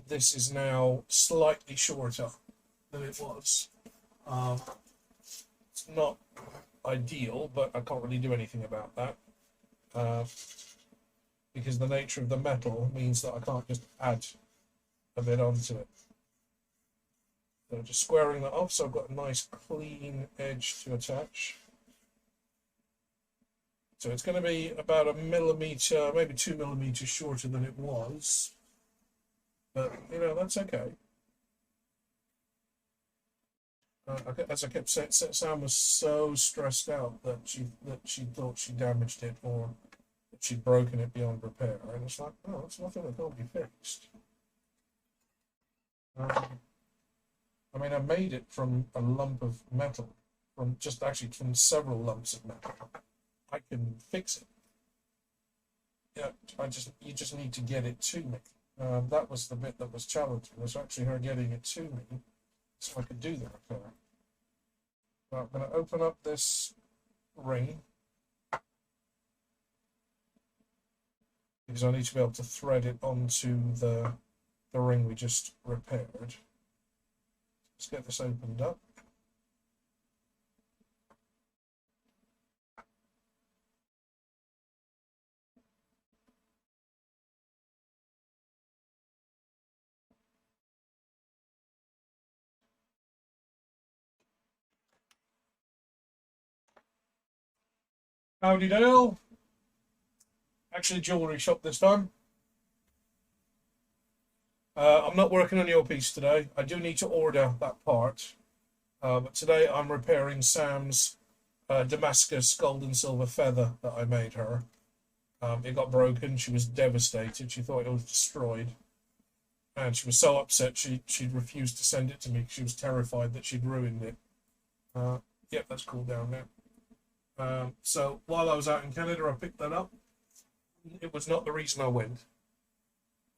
This is now slightly shorter than it was. Um, it's not ideal, but I can't really do anything about that uh, because the nature of the metal means that I can't just add a bit onto it. So just squaring that off, so I've got a nice clean edge to attach. So it's going to be about a millimeter, maybe 2 millimeters shorter than it was, but that's okay. As I kept saying, Sam was so stressed out that she thought she damaged it or that she'd broken it beyond repair, and it's like, no, it's nothing that can't be fixed. I mean, I made it from a lump of metal, from just actually from several lumps of metal. I can fix it. Yeah, you just need to get it to me. That was the bit that was challenging, was actually her getting it to me so I could do the repair. Now, I'm going to open up this ring because I need to be able to thread it onto the ring we just repaired. Let's get this opened up. Howdy Dale. Actually, jewellery shop this time. I'm not working on your piece today. I do need to order that part. But today I'm repairing Sam's Damascus gold and silver feather that I made her. It got broken. She was devastated. She thought it was destroyed. And she was so upset she refused to send it to me. She was terrified that she'd ruined it. Yep, that's cooled down now. So while I was out in Canada, I picked that up. It was not the reason I went,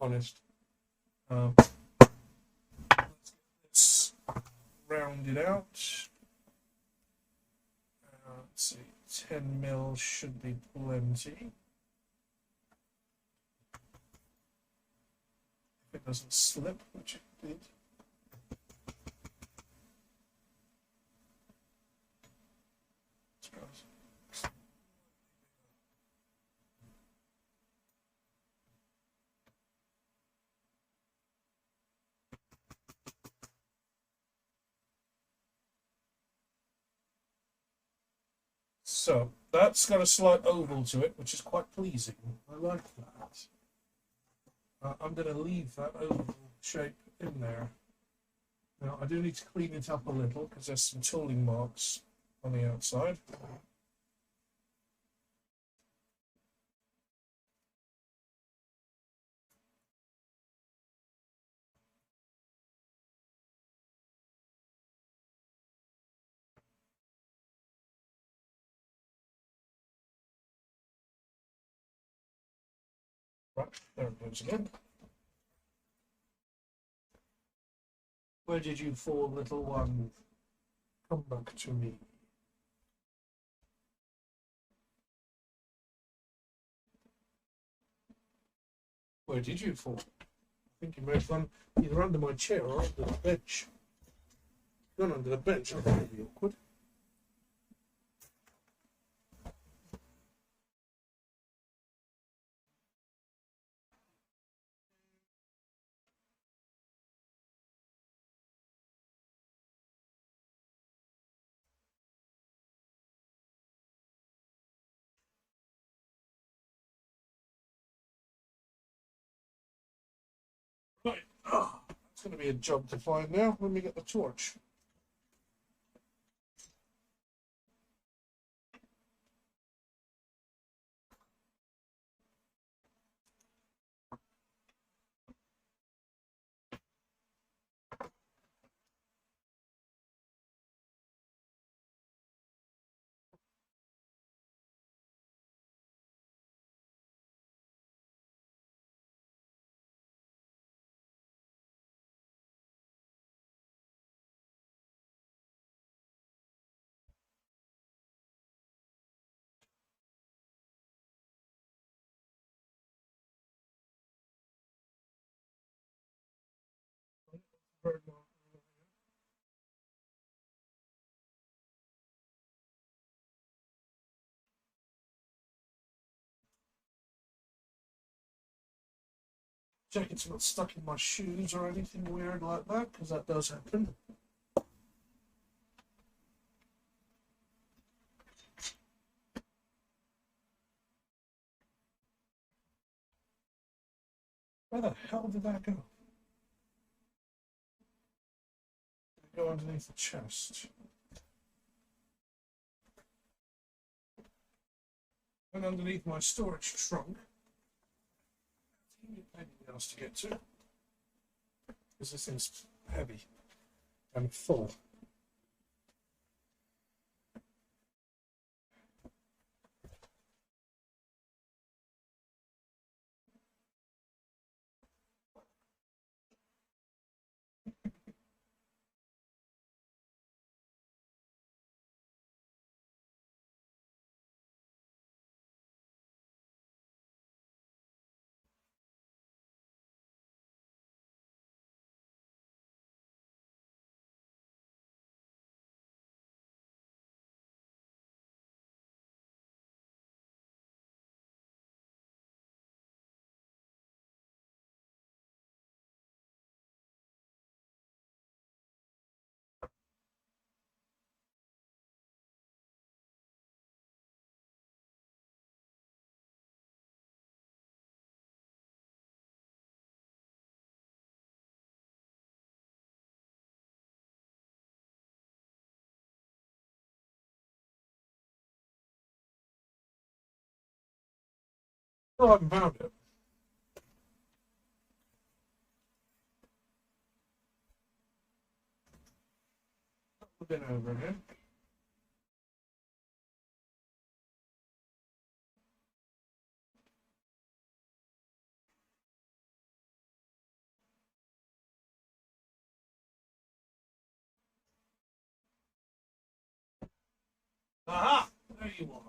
honest. Let's round it out. Let's see, 10 mil should be plenty. If it doesn't slip, which it did. So that's got a slight oval to it, which is quite pleasing. I like that. I'm going to leave that oval shape in there. Now I do need to clean it up a little because there's some tooling marks on the outside. Right, there it goes again. Where did you fall, little one? Come back to me. Where did you fall? I think you may have gone either under my chair or under the bench. Gone under the bench, I think it'd be awkward. Right. Oh, it's going to be a job to find now. Let me get the torch. Check it's not stuck in my shoes or anything weird like that, because that does happen. Where the hell did that go? Did it go underneath the chest? And underneath my storage trunk. Anything else to get to? Because this thing's heavy and full. Oh, I haven't found it. I've been over again. Aha! There you are.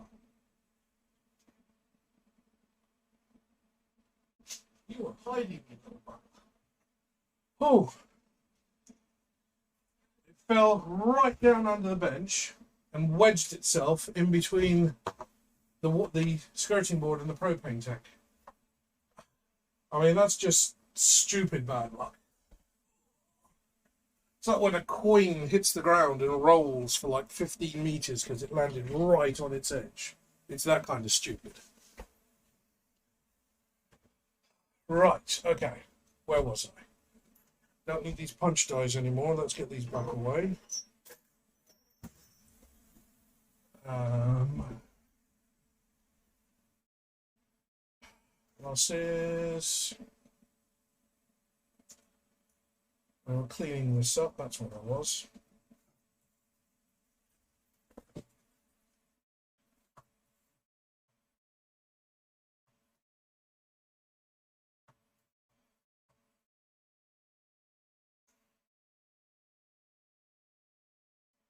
You were hiding, you little bugger. Oh! It fell right down under the bench and wedged itself in between the skirting board and the propane tank. I mean, that's just stupid bad luck. It's like when a coin hits the ground and rolls for like 15 meters because it landed right on its edge. It's that kind of stupid. Right, okay. Where was I? Don't need these punch dies anymore. Let's get these back away. Losses. Well, cleaning this up, that's what I was.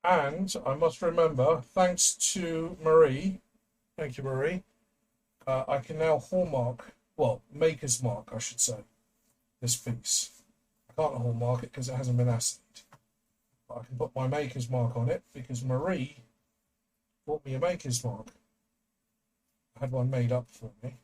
And I must remember, thanks to Marie, thank you, Marie, I can now hallmark, well, maker's mark, I should say, this piece. I can't hallmark it because it hasn't been assayed. But I can put my maker's mark on it because Marie bought me a maker's mark. I had one made up for me.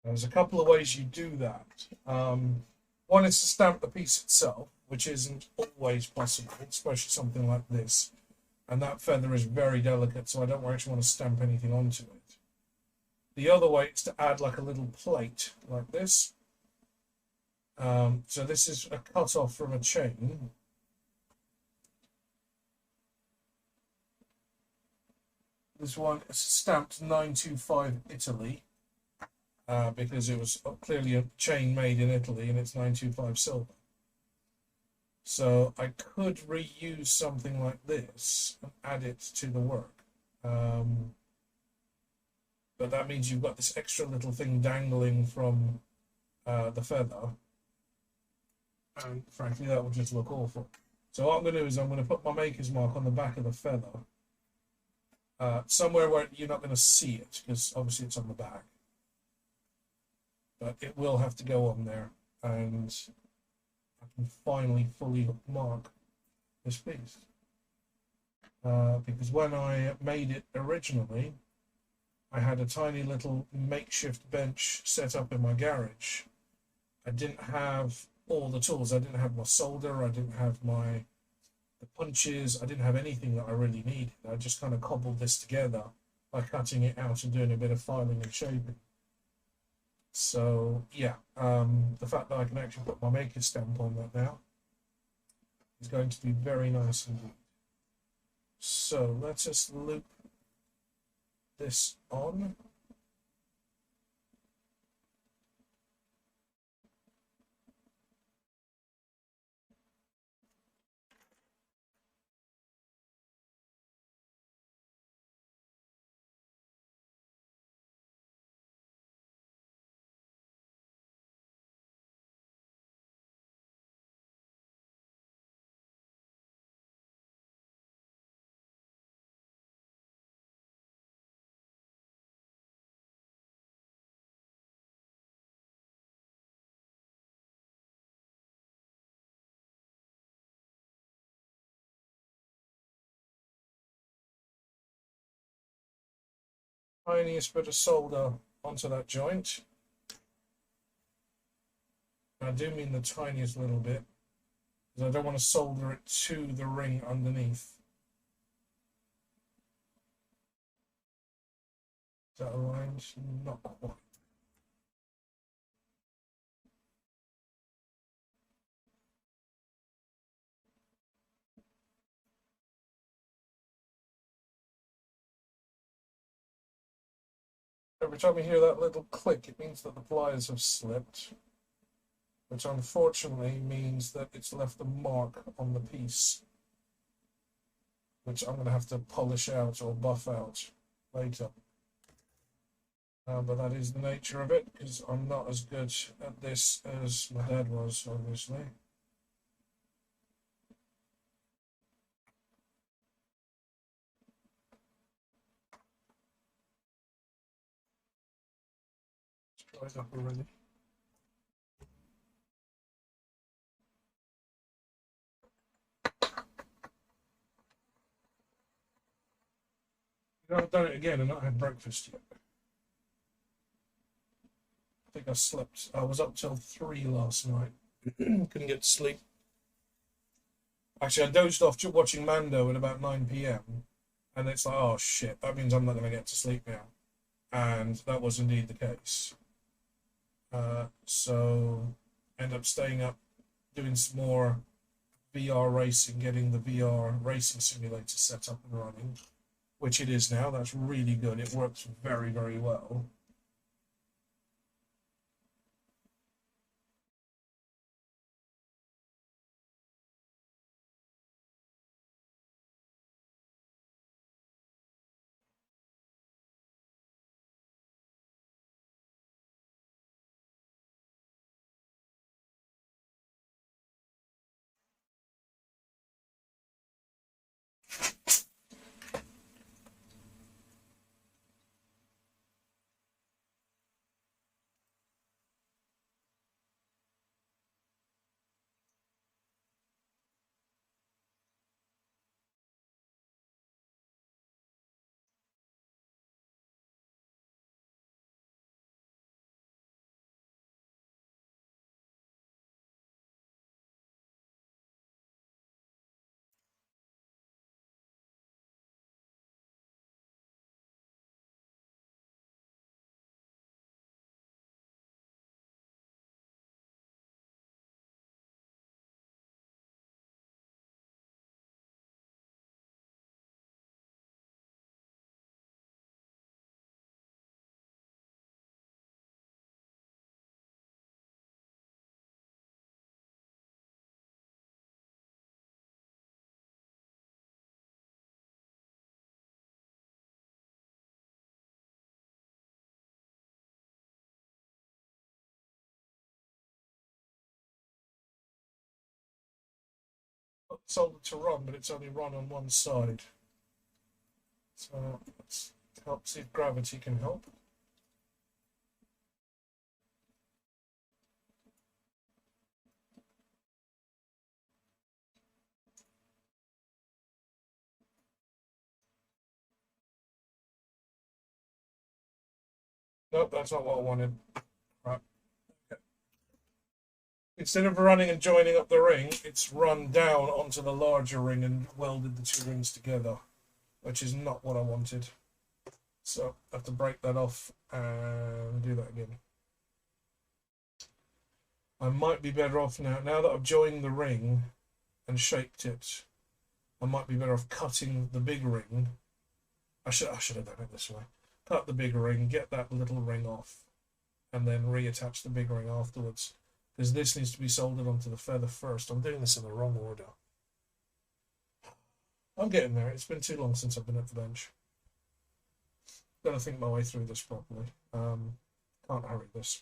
There's a couple of ways you do that. One is to stamp the piece itself, which isn't always possible, especially something like this. And that feather is very delicate, so I don't actually want to stamp anything onto it. The other way is to add like a little plate like this. So this is a cut off from a chain. This one is stamped 925 Italy. Because it was clearly a chain made in Italy and it's 925 silver. So I could reuse something like this and add it to the work. But but that means you've got this extra little thing dangling from the feather, and frankly that will just look awful. So what I'm going to do is I'm going to put my maker's mark on the back of the feather, somewhere where you're not going to see it, because obviously it's on the back, but it will have to go on there, and I can finally fully mark this piece. Because when I made it originally, I had a tiny little makeshift bench set up in my garage. I didn't have all the tools. I didn't have my solder. I didn't have the punches. I didn't have anything that I really needed. I just kind of cobbled this together by cutting it out and doing a bit of filing and shaping. So yeah, the fact that I can actually put my maker stamp on that now is going to be very nice indeed. So let's just loop this on. Tiniest bit of solder onto that joint. I do mean the tiniest little bit, because I don't want to solder it to the ring underneath. Is that aligned? Not quite. Every time you hear that little click, it means that the pliers have slipped, which unfortunately means that it's left a mark on the piece, which I'm going to have to polish out or buff out later. But that is the nature of it, because I'm not as good at this as my dad was, obviously. It's dried up already. I've done it again and not had breakfast yet. I think I slept. I was up till 3 last night. Couldn't get to sleep. Actually, I dozed off watching Mando at about 9 p.m. And it's like, oh shit, that means I'm not going to get to sleep now. And that was indeed the case. So end up staying up, doing some more VR racing, getting the VR racing simulator set up and running, which it is now. That's really good. It works very, very well. soldered to run, but it's only run on one side. So let's help see if gravity can help. Nope, that's not what I wanted. Right. Okay. Instead of running and joining up the ring, it's run down onto the larger ring and welded the two rings together, which is not what I wanted. So I have to break that off and do that again. I might be better off now that I've joined the ring and shaped it. I might be better off cutting the big ring. I should have done it this way. Cut the big ring, get that little ring off, and then reattach the big ring afterwards. Because this needs to be soldered onto the feather first. I'm doing this in the wrong order. I'm getting there. It's been too long since I've been at the bench. Gotta think my way through this properly. Can't hurry this.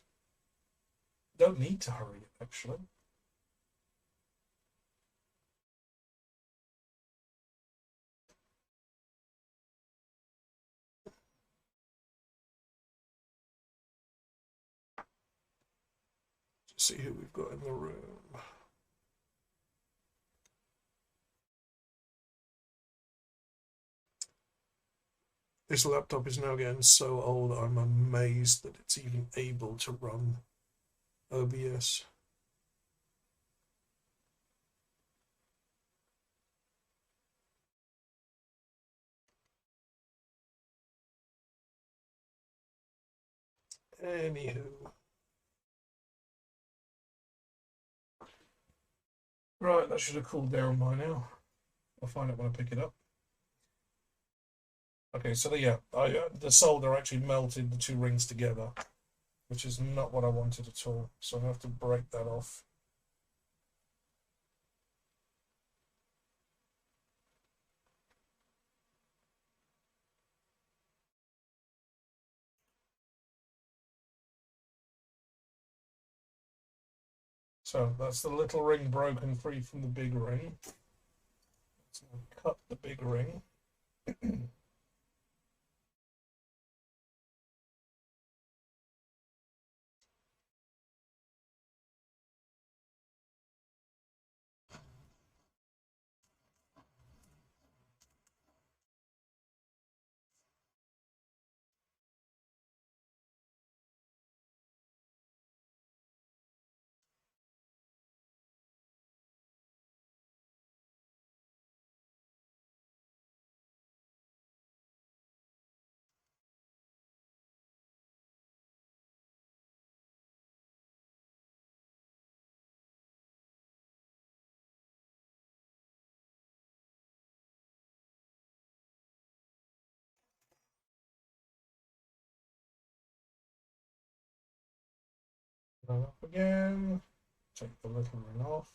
Don't need to hurry it, actually. Just see who we've got in the room. This laptop is now getting so old, I'm amazed that it's even able to run OBS. Anywho. Right, that should have cooled down by now. I'll find it when I pick it up. Okay, so the solder actually melted the two rings together, which is not what I wanted at all. So I have to break that off. So that's the little ring broken free from the big ring. Let's now cut the big ring. Up again. Take the little ring off.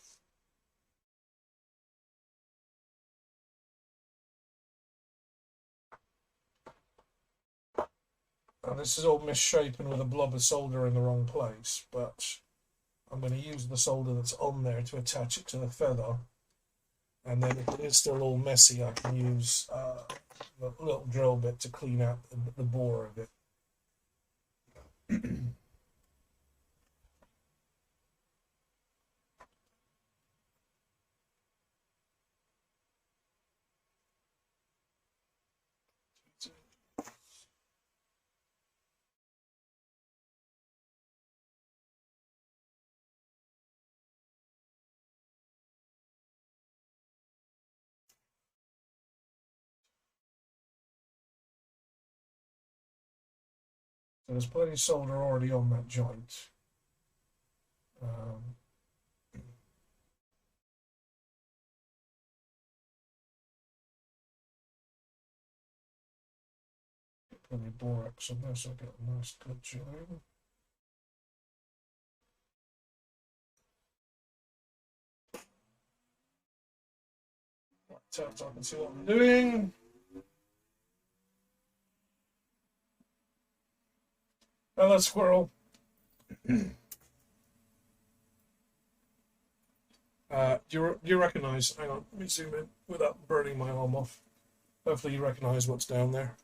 Now this is all misshapen with a blob of solder in the wrong place, but I'm going to use the solder that's on there to attach it to the feather. And then if it is still all messy, I can use the little drill bit to clean out the bore of it. So there's plenty of solder already on that joint. Plenty of borax on there, so I get a nice good join. Right, so I can see what I'm doing. Hello, squirrel. Do you recognise? Hang on, let me zoom in without burning my arm off. Hopefully, you recognise what's down there.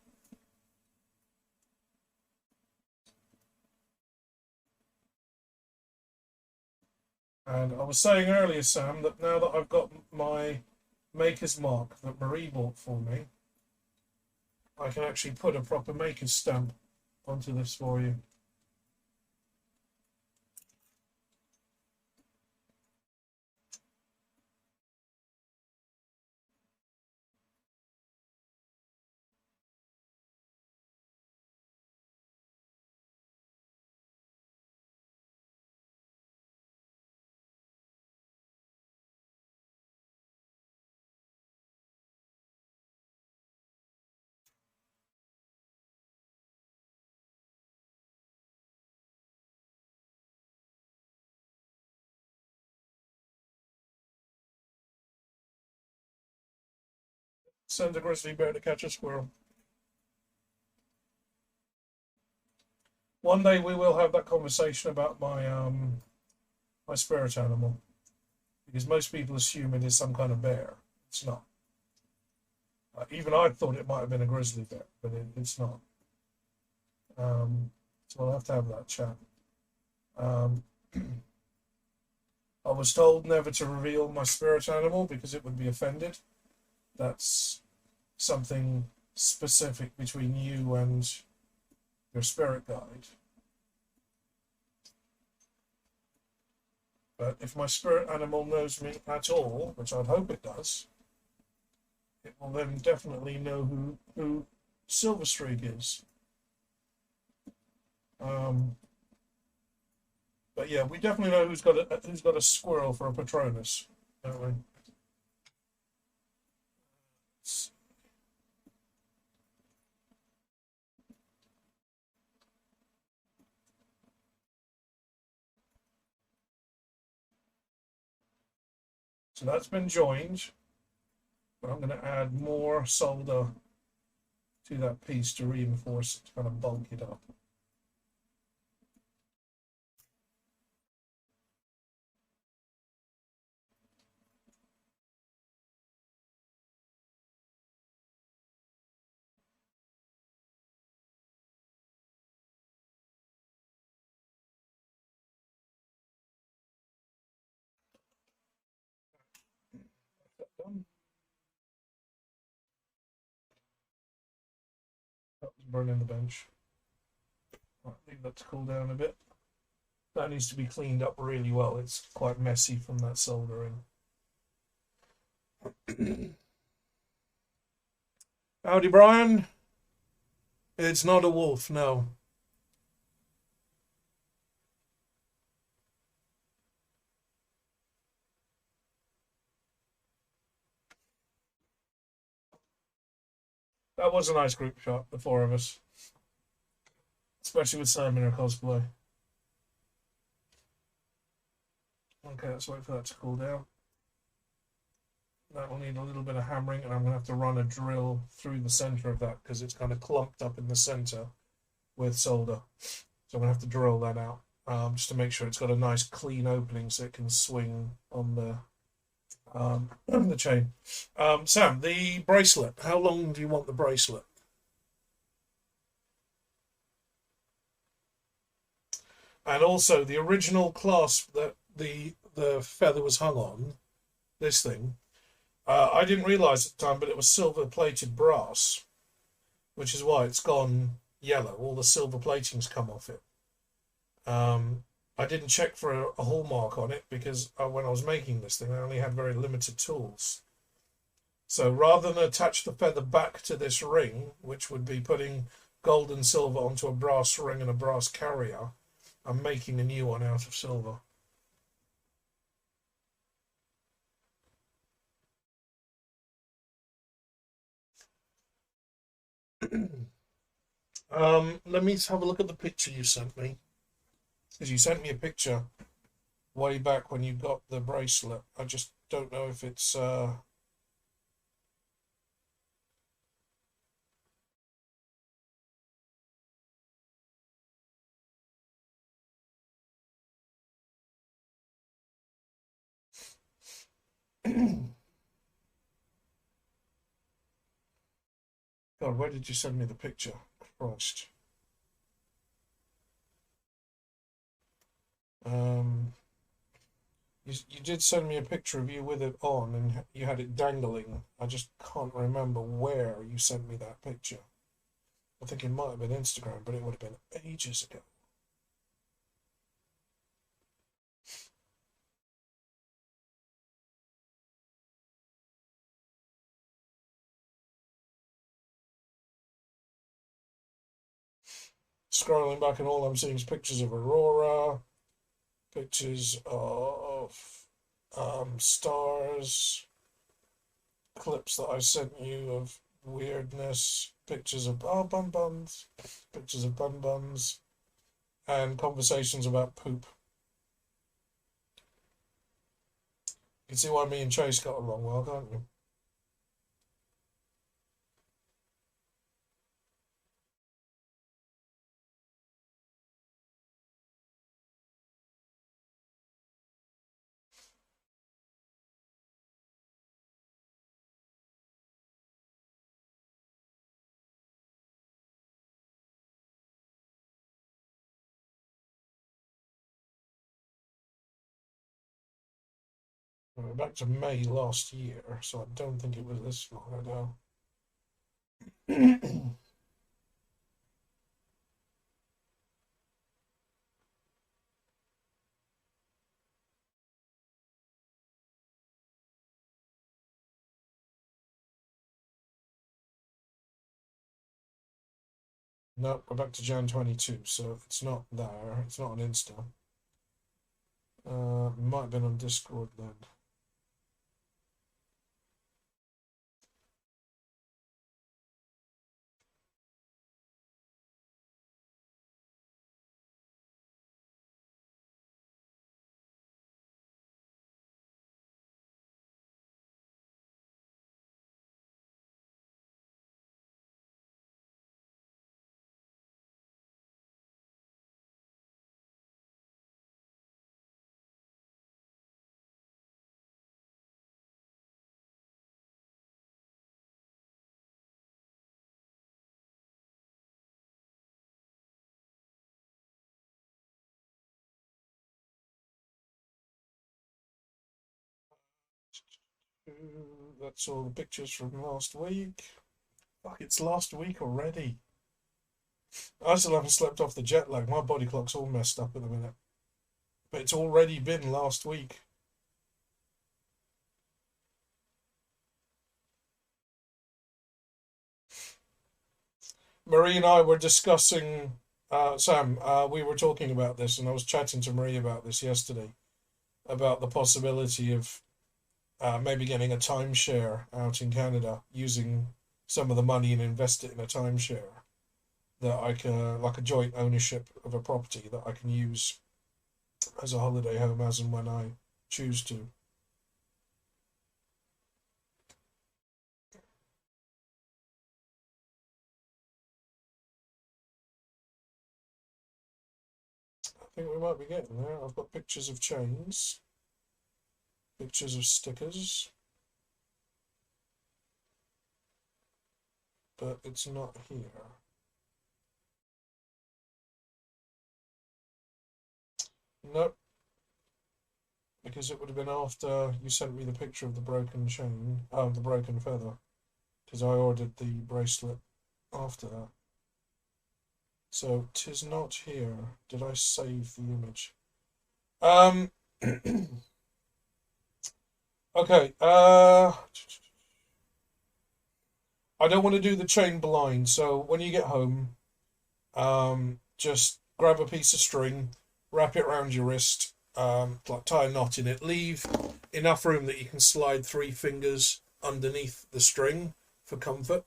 And I was saying earlier, Sam, that now that I've got my maker's mark that Marie bought for me, I can actually put a proper maker's stamp onto this for you. Send a grizzly bear to catch a squirrel. One day we will have that conversation about my spirit animal, because most people assume it is some kind of bear. It's not. Even I thought it might have been a grizzly bear, but it's not. So we'll have to have that chat. Um, I was told never to reveal my spirit animal because it would be offended. That's something specific between you and your spirit guide. But if my spirit animal knows me at all, which I'd hope it does, it will then definitely know who Silverstreak is. But yeah, we definitely know who's got a squirrel for a Patronus, don't we? So that's been joined, but I'm going to add more solder to that piece to reinforce it, to kind of bulk it up. Done. That was burning the bench. Right, leave that to cool down a bit. That needs to be cleaned up really well. It's quite messy from that soldering. Howdy, Brian. It's not a wolf, no. That was a nice group shot, the four of us. Especially with Sam in her cosplay. Okay, let's wait for that to cool down. That will need a little bit of hammering, and I'm going to have to run a drill through the center of that because it's kind of clumped up in the center with solder. So I'm going to have to drill that out just to make sure it's got a nice clean opening so it can swing on the chain. Sam, the bracelet. How long do you want the bracelet? And also the original clasp that the feather was hung on, this thing. I didn't realize at the time, but it was silver plated brass, which is why it's gone yellow. All the silver plating's come off it. I didn't check for a hallmark on it because when I was making this thing, I only had very limited tools. So rather than attach the feather back to this ring, which would be putting gold and silver onto a brass ring and a brass carrier, I'm making a new one out of silver. Let me have a look at the picture you sent me. Because you sent me a picture way back when you got the bracelet. I just don't know if it's God, where did you send me the picture? Christ. Um, you did send me a picture of you with it on, and you had it dangling. I just can't remember where you sent me that picture. I think it might have been Instagram, but it would have been ages ago. Scrolling back, and all I'm seeing is pictures of Aurora, pictures of stars, clips that I sent you of weirdness, pictures of bun buns, pictures of bun buns, and conversations about poop. You can see why me and Chase got along well, can't you? We're back to May last year, so I don't think it was this long ago. No, we're back to Jan 22, so it's not there. It's not on Insta. Might have been on Discord then. That's all the pictures from last week. Fuck, it's last week already. I still haven't slept off the jet lag. My body clock's all messed up at the minute. But it's already been last week. Marie and I were discussing, Sam, we were talking about this, and I was chatting to Marie about this yesterday, about the possibility of maybe getting a timeshare out in Canada, using some of the money and invest it in a timeshare that I can, like a joint ownership of a property that I can use as a holiday home as and when I choose to. I think we might be getting there. I've got pictures of chains, pictures of stickers, but it's not here. Nope, because it would have been after you sent me the picture of the broken chain, the broken feather, because I ordered the bracelet after that. So, 'tis not here. Did I save the image? Um, okay, I don't want to do the chain blind, so when you get home, just grab a piece of string, wrap it around your wrist, like tie a knot in it. Leave enough room that you can slide 3 fingers underneath the string for comfort,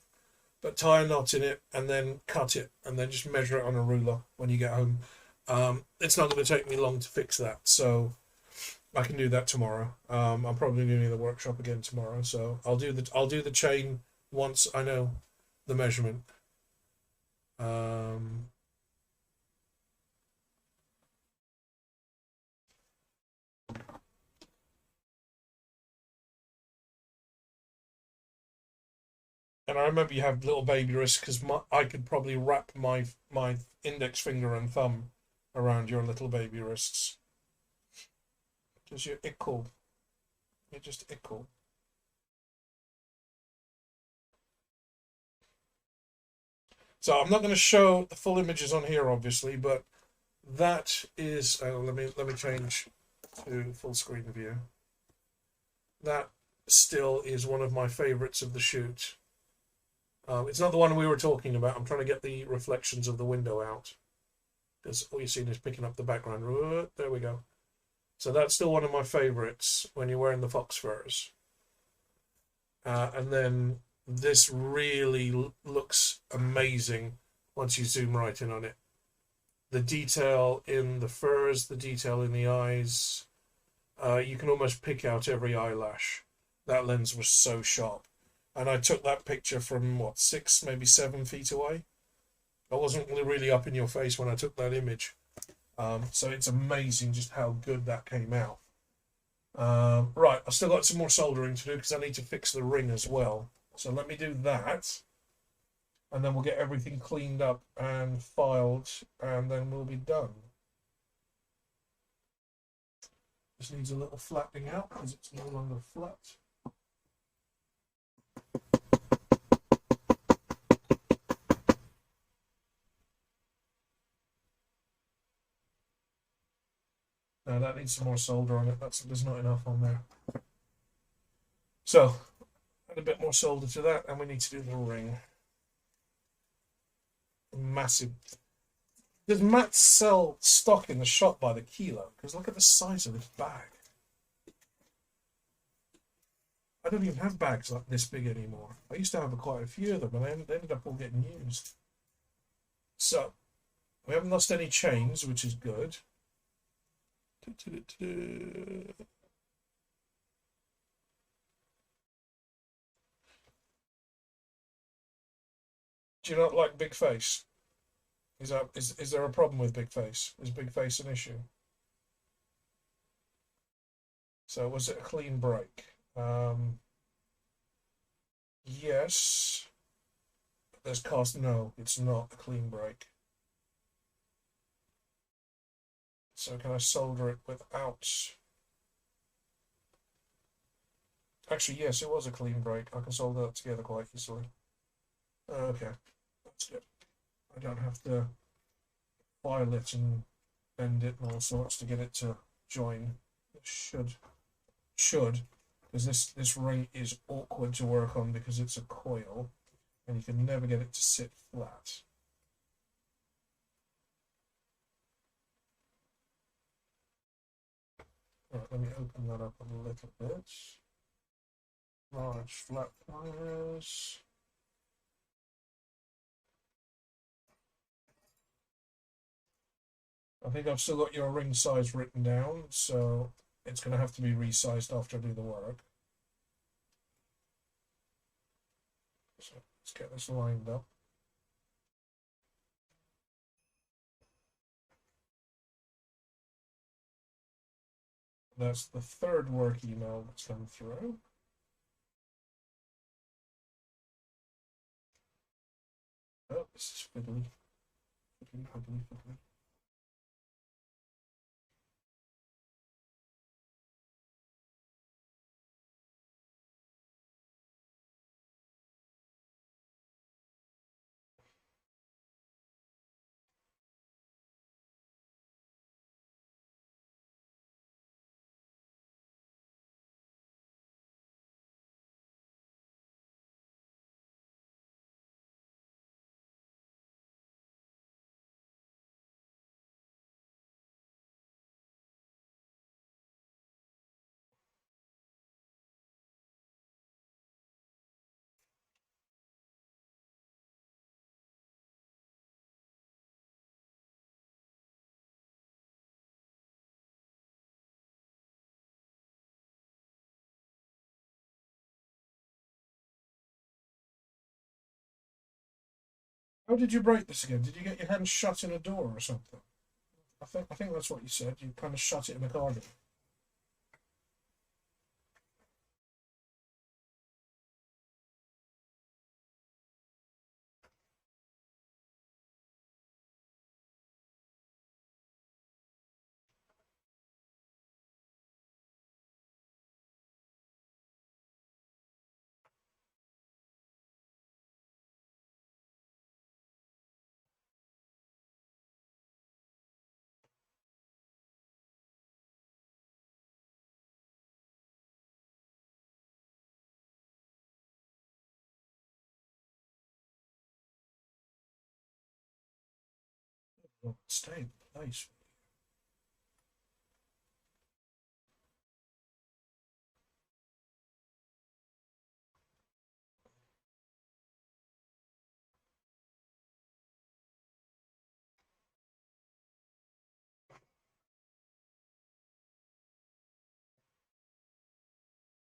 but tie a knot in it and then cut it, and then just measure it on a ruler when you get home. It's not going to take me long to fix that, so I can do that tomorrow. I'm probably doing the workshop again tomorrow, so I'll do the chain once I know the measurement. Um, And I remember you have little baby wrists because I could probably wrap my index finger and thumb around your little baby wrists. Because you're ickle. You're just ickle. So I'm not going to show the full images on here, obviously, but that is. Let me change to full screen view. That still is one of my favourites of the shoot. It's not the one we were talking about. I'm trying to get the reflections of the window out because all you're seeing is picking up the background. There we go. So that's still one of my favourites when you're wearing the fox furs. And then this really looks amazing once you zoom right in on it. The detail in the furs, the detail in the eyes, you can almost pick out every eyelash. That lens was so sharp. And I took that picture from, what, 6, maybe 7 feet away? I wasn't really up in your face when I took that image. So it's amazing just how good that came out. Right, I've still got some more soldering to do because I need to fix the ring as well. So let me do that. And then we'll get everything cleaned up and filed, and then we'll be done. This needs a little flattening out because it's no longer flat. Now that needs some more solder on it. There's not enough on there. So add a bit more solder to that, and we need to do the ring. Massive. Does Matt sell stock in the shop by the kilo? Because look at the size of this bag. I don't even have bags like this big anymore. I used to have quite a few of them, and they ended up all getting used. So we haven't lost any chains, which is good. Do you not like Big Face? Is there a problem with Big Face? Is Big Face an issue? So was it a clean break? Yes. There's cost. No, it's not a clean break. So can I solder it without? Actually, yes, it was a clean break. I can solder that together quite easily. Okay, that's good. I don't have to file it and bend it and all sorts to get it to join. It should, because this ring is awkward to work on because it's a coil, and you can never get it to sit flat. Right, let me open that up a little bit. Large flat pliers. I think I've still got your ring size written down, so it's going to have to be resized after I do the work. So let's get this lined up. That's the third work email that's come through. Oh, this is fiddly. Fiddly. How did you break this again? Did you get your hand shut in a door or something? I think that's what you said. You kind of shut it in a car door. Oh, stay in place.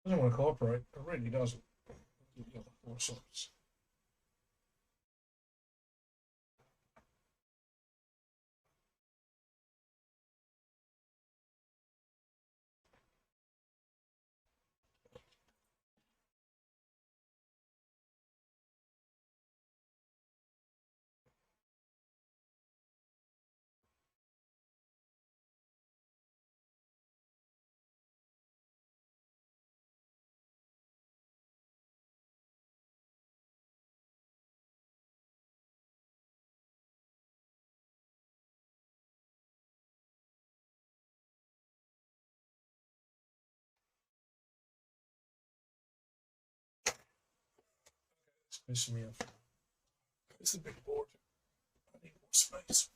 Doesn't want to cooperate. It really doesn't. The other four sides. It's pissing me off. It's a big board. I need more space.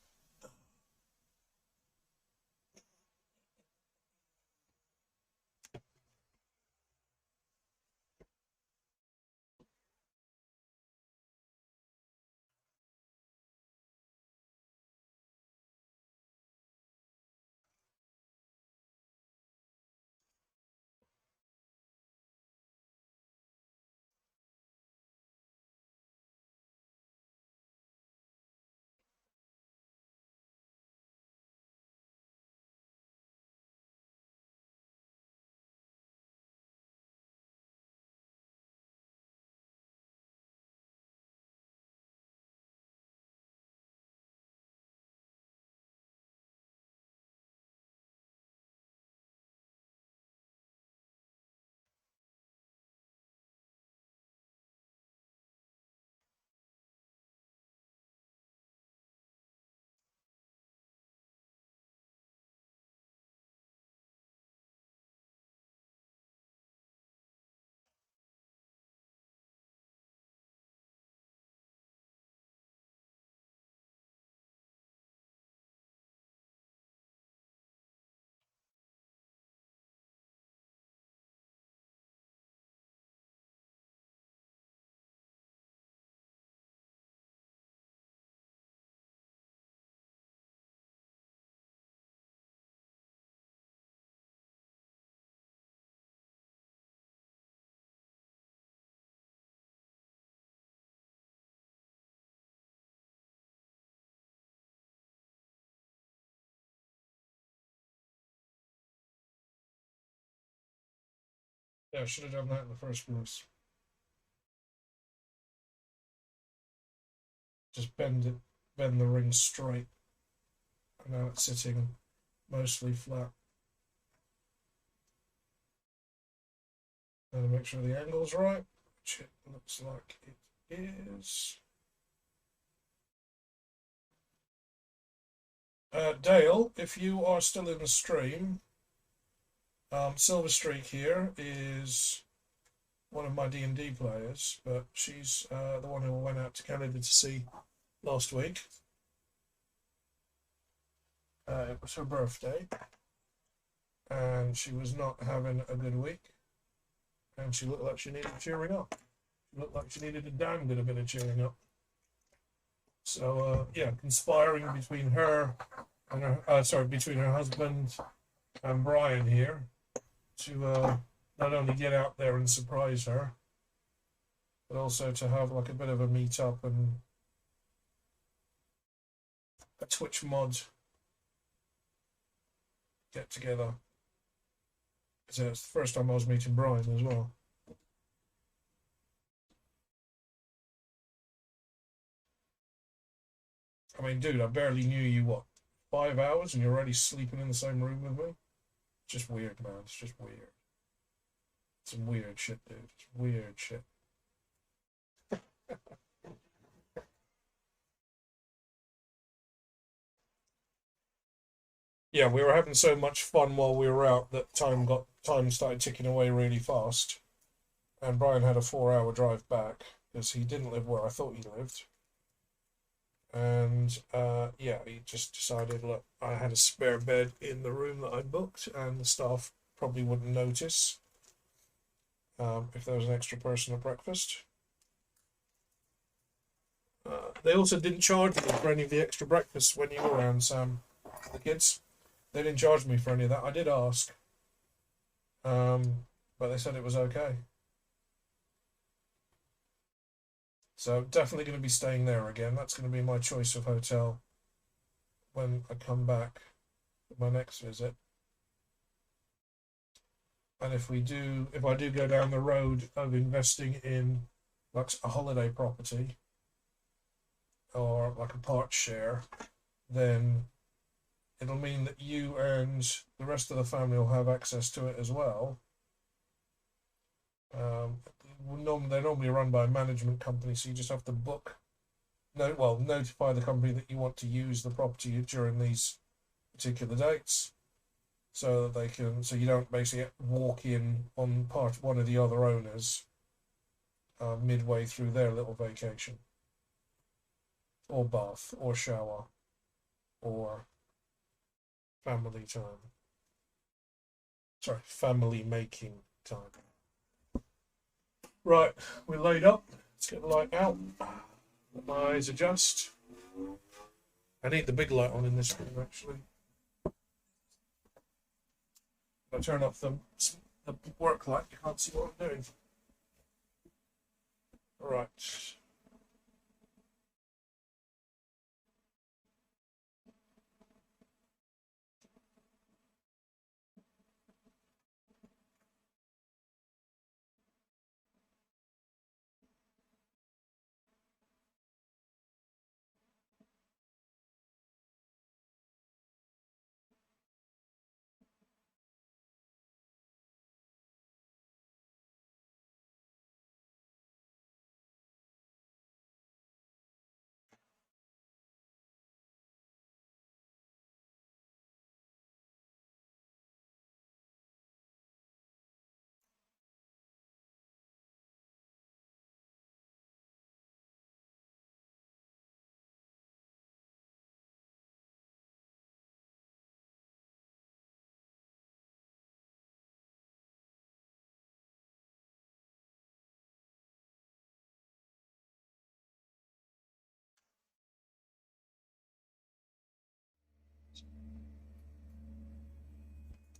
Yeah, I should have done that in the first place. Just bend it, bend the ring straight. And now it's sitting mostly flat. And make sure the angle's right, which it looks like it is. Dale, if you are still in the stream, Silver Streak here is one of my D&D players, but she's the one who went out to Canada to see last week. It was her birthday, and she was not having a good week, and she looked like she needed cheering up. She looked like she needed a damn good bit of cheering up. So yeah, conspiring between her and her, between her husband and Brian here to not only get out there and surprise her, but also to have like a bit of a meet up and a Twitch mod get together. It's the first time I was meeting Brian as well. I mean, dude, I barely knew you, what, 5 hours and you're already sleeping in the same room with me? It's just weird, man. It's just weird. It's some weird shit, dude. It's weird shit. Yeah, we were having so much fun while we were out that time started ticking away really fast. And Brian had a 4-hour drive back because he didn't live where I thought he lived. And yeah, he just decided, look, I had a spare bed in the room that I booked, and the staff probably wouldn't notice if there was an extra person at breakfast. They also didn't charge me for any of the extra breakfasts when you were around, Sam. The kids, they didn't charge me for any of that. I did ask, but they said it was okay. So definitely going to be staying there again. That's going to be my choice of hotel when I come back for my next visit. And if I do go down the road of investing in like a holiday property or like a part share, then it'll mean that you and the rest of the family will have access to it as well. They're normally run by a management company, so you just have to notify the company that you want to use the property during these particular dates, so that so you don't basically walk in on part one of the other owners midway through their little vacation, or bath, or shower, or family time. Sorry, family making time. Right, we're laid up. Let's get the light out. Let my eyes adjust. I need the big light on in this room, actually. If I turn off the work light, you can't see what I'm doing. All right.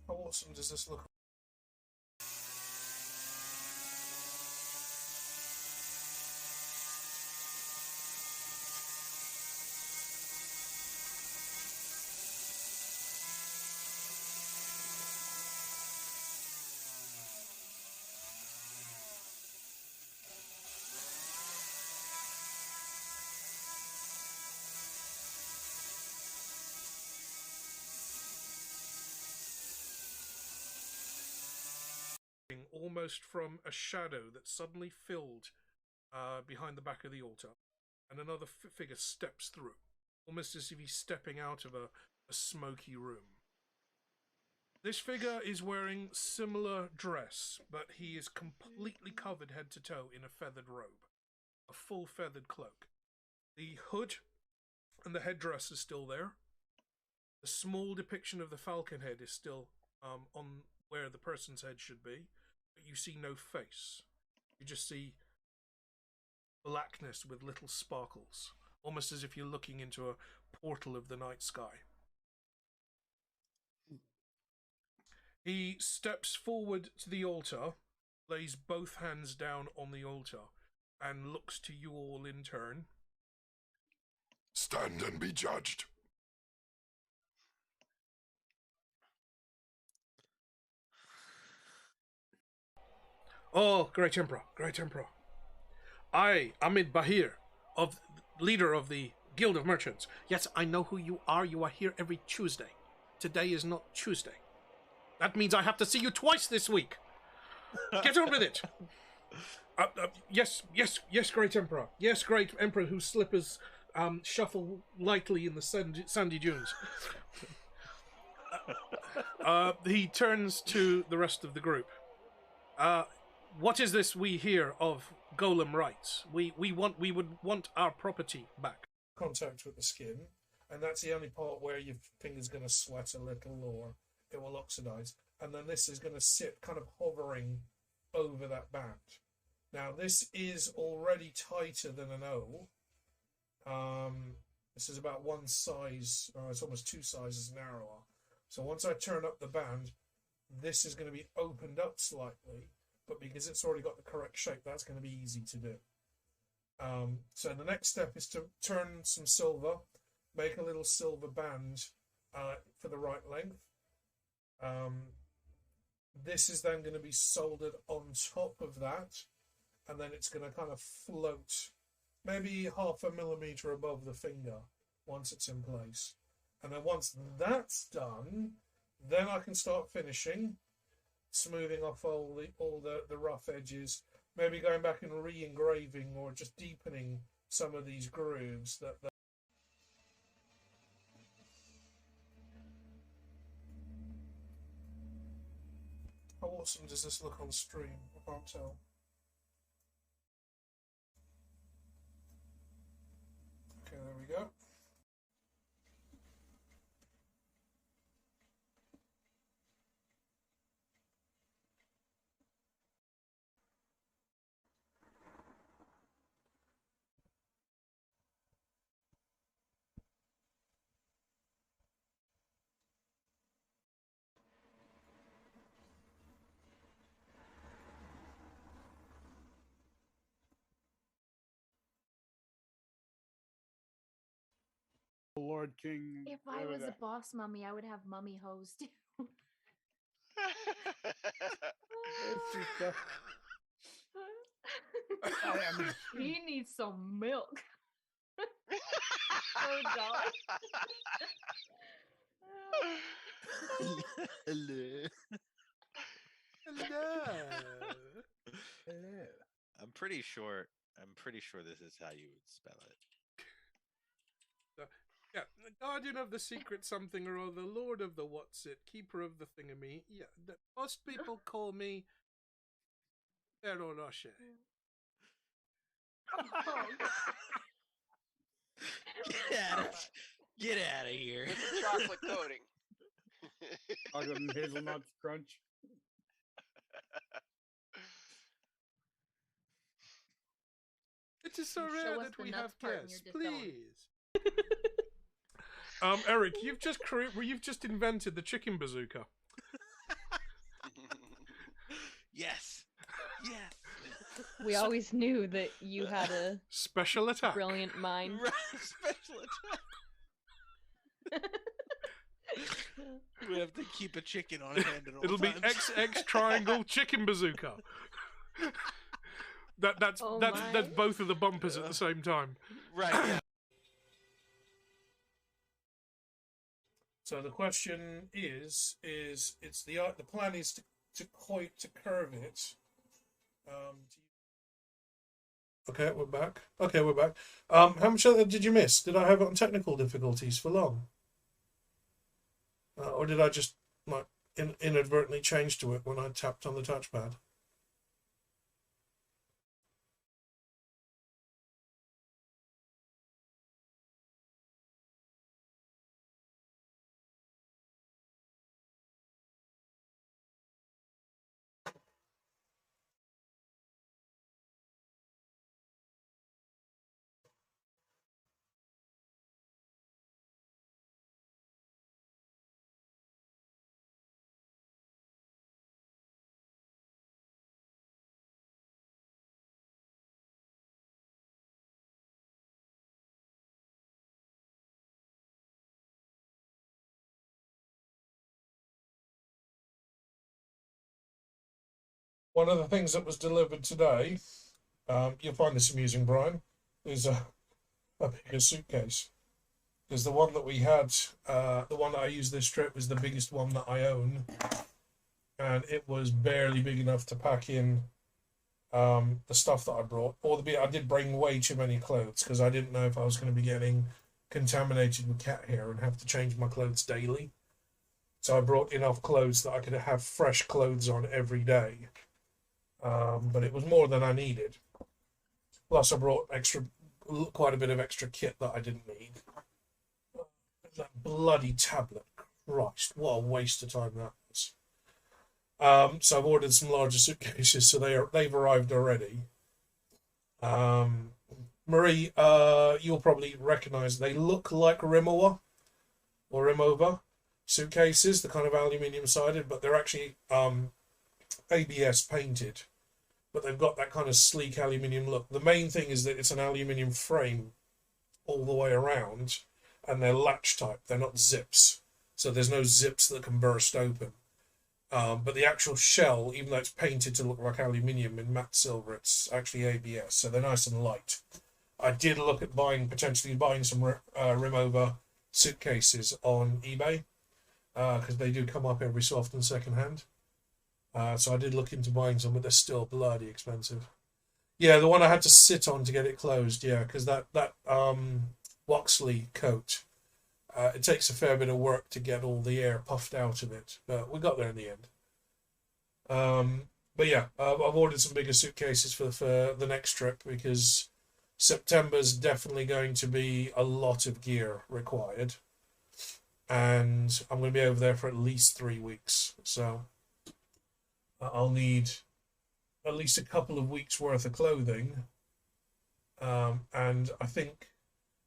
How awesome does this look? Almost from a shadow that suddenly filled behind the back of the altar, and another figure steps through, almost as if he's stepping out of a smoky room. This figure is wearing similar dress, but he is completely covered head to toe in a feathered robe, a full feathered cloak. The hood and the headdress is still there. The small depiction of the falcon head is still on where the person's head should be, but you see no face. You just see blackness with little sparkles, almost as if you're looking into a portal of the night sky. He steps forward to the altar, lays both hands down on the altar, and looks to you all in turn. Stand and be judged. Oh, Great Emperor, Great Emperor. I, Amid Bahir, leader of the Guild of Merchants. Yes, I know who you are. You are here every Tuesday. Today is not Tuesday. That means I have to see you twice this week. Get on with it. Yes, Great Emperor. Yes, Great Emperor, whose slippers shuffle lightly in the sandy dunes. He turns to the rest of the group. What is this we hear of Golem rights? We would want our property back. Contact with the skin, and that's the only part where your finger's going to sweat a little or it will oxidize. And then this is going to sit kind of hovering over that band. Now this is already tighter than an O. This is about one size, it's almost 2 sizes narrower. So once I turn up the band, this is going to be opened up slightly, but because it's already got the correct shape, that's going to be easy to do. So the next step is to turn some silver, make a little silver band for the right length. This is then going to be soldered on top of that, and then it's going to kind of float maybe 0.5 millimeter above the finger once it's in place. And then once that's done, then I can start finishing, smoothing off all the rough edges, maybe going back and re-engraving or just deepening some of these grooves that How awesome does this look on stream? I can't tell. Okay, there we go. Lord King. If I was a boss mummy, I would have mummy hose too. He needs some milk. Oh God. Hello. Hello. Hello. I'm pretty sure this is how you would spell it. Yeah, the guardian of the secret something or other, lord of the what's it, keeper of the thingamy. Yeah, most people call me Ferrero Rocher. Oh. Get out of here. With the chocolate coating. Chocolate and hazelnut crunch. It is so You rare show us that the we nuts have part and guests. you're disowned. Please. Eric, you've just invented the chicken bazooka. Yes. Yes. We always knew that you had a Special attack. brilliant mind. Right, special attack. We have to keep a chicken on hand at all It'll be times. XX triangle chicken bazooka. That's Oh that's my. both of the bumpers at the same time. Right. Yeah. So the question is it's the plan is to curve it. Okay, we're back. How much did you miss? Did I have it on technical difficulties for long? Or did I just like inadvertently change to it when I tapped on the touchpad? One of the things that was delivered today, you'll find this amusing, Brian, is a bigger suitcase. Because the one that we had, the one that I used this trip was the biggest one that I own. And it was barely big enough to pack in the stuff that I brought. I did bring way too many clothes because I didn't know if I was going to be getting contaminated with cat hair and have to change my clothes daily. So I brought enough clothes that I could have fresh clothes on every day. But it was more than I needed. Plus, I brought quite a bit of extra kit that I didn't need. bloody tablet. Christ, what a waste of time that was. So I've ordered some larger suitcases, so they've arrived already. Marie, you'll probably recognise they look like Rimowa or Rimowa suitcases, the kind of aluminium sided, but they're actually ABS painted, but they've got that kind of sleek aluminium look. The main thing is that it's an aluminium frame all the way around, and they're latch type. They're not zips, so there's no zips that can burst open. But the actual shell, even though it's painted to look like aluminium in matte silver, it's actually ABS, so they're nice and light. I did look at potentially buying some Rimowa suitcases on eBay, because they do come up every so often second hand. So I did look into buying some, but they're still bloody expensive. Yeah, the one I had to sit on to get it closed, yeah, because that Waxley coat, it takes a fair bit of work to get all the air puffed out of it, but we got there in the end. But yeah, I've ordered some bigger suitcases for the next trip, because September's definitely going to be a lot of gear required, and I'm going to be over there for at least 3 weeks, so I'll need at least a couple of weeks worth of clothing, and I think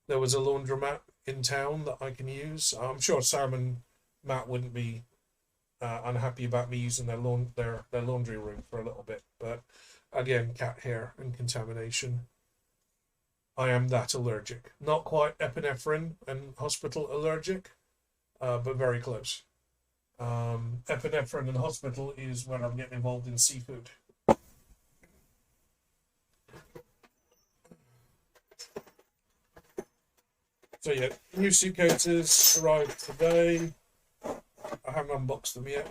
there was a laundromat in town that I can use. I'm sure Sam and Matt wouldn't be unhappy about me using their laundry room for a little bit, but again, cat hair and contamination. I am that allergic. Not quite epinephrine and hospital allergic, but very close. Epinephrine and hospital is when I'm getting involved in seafood. So yeah, new suitcases arrived today. I haven't unboxed them yet.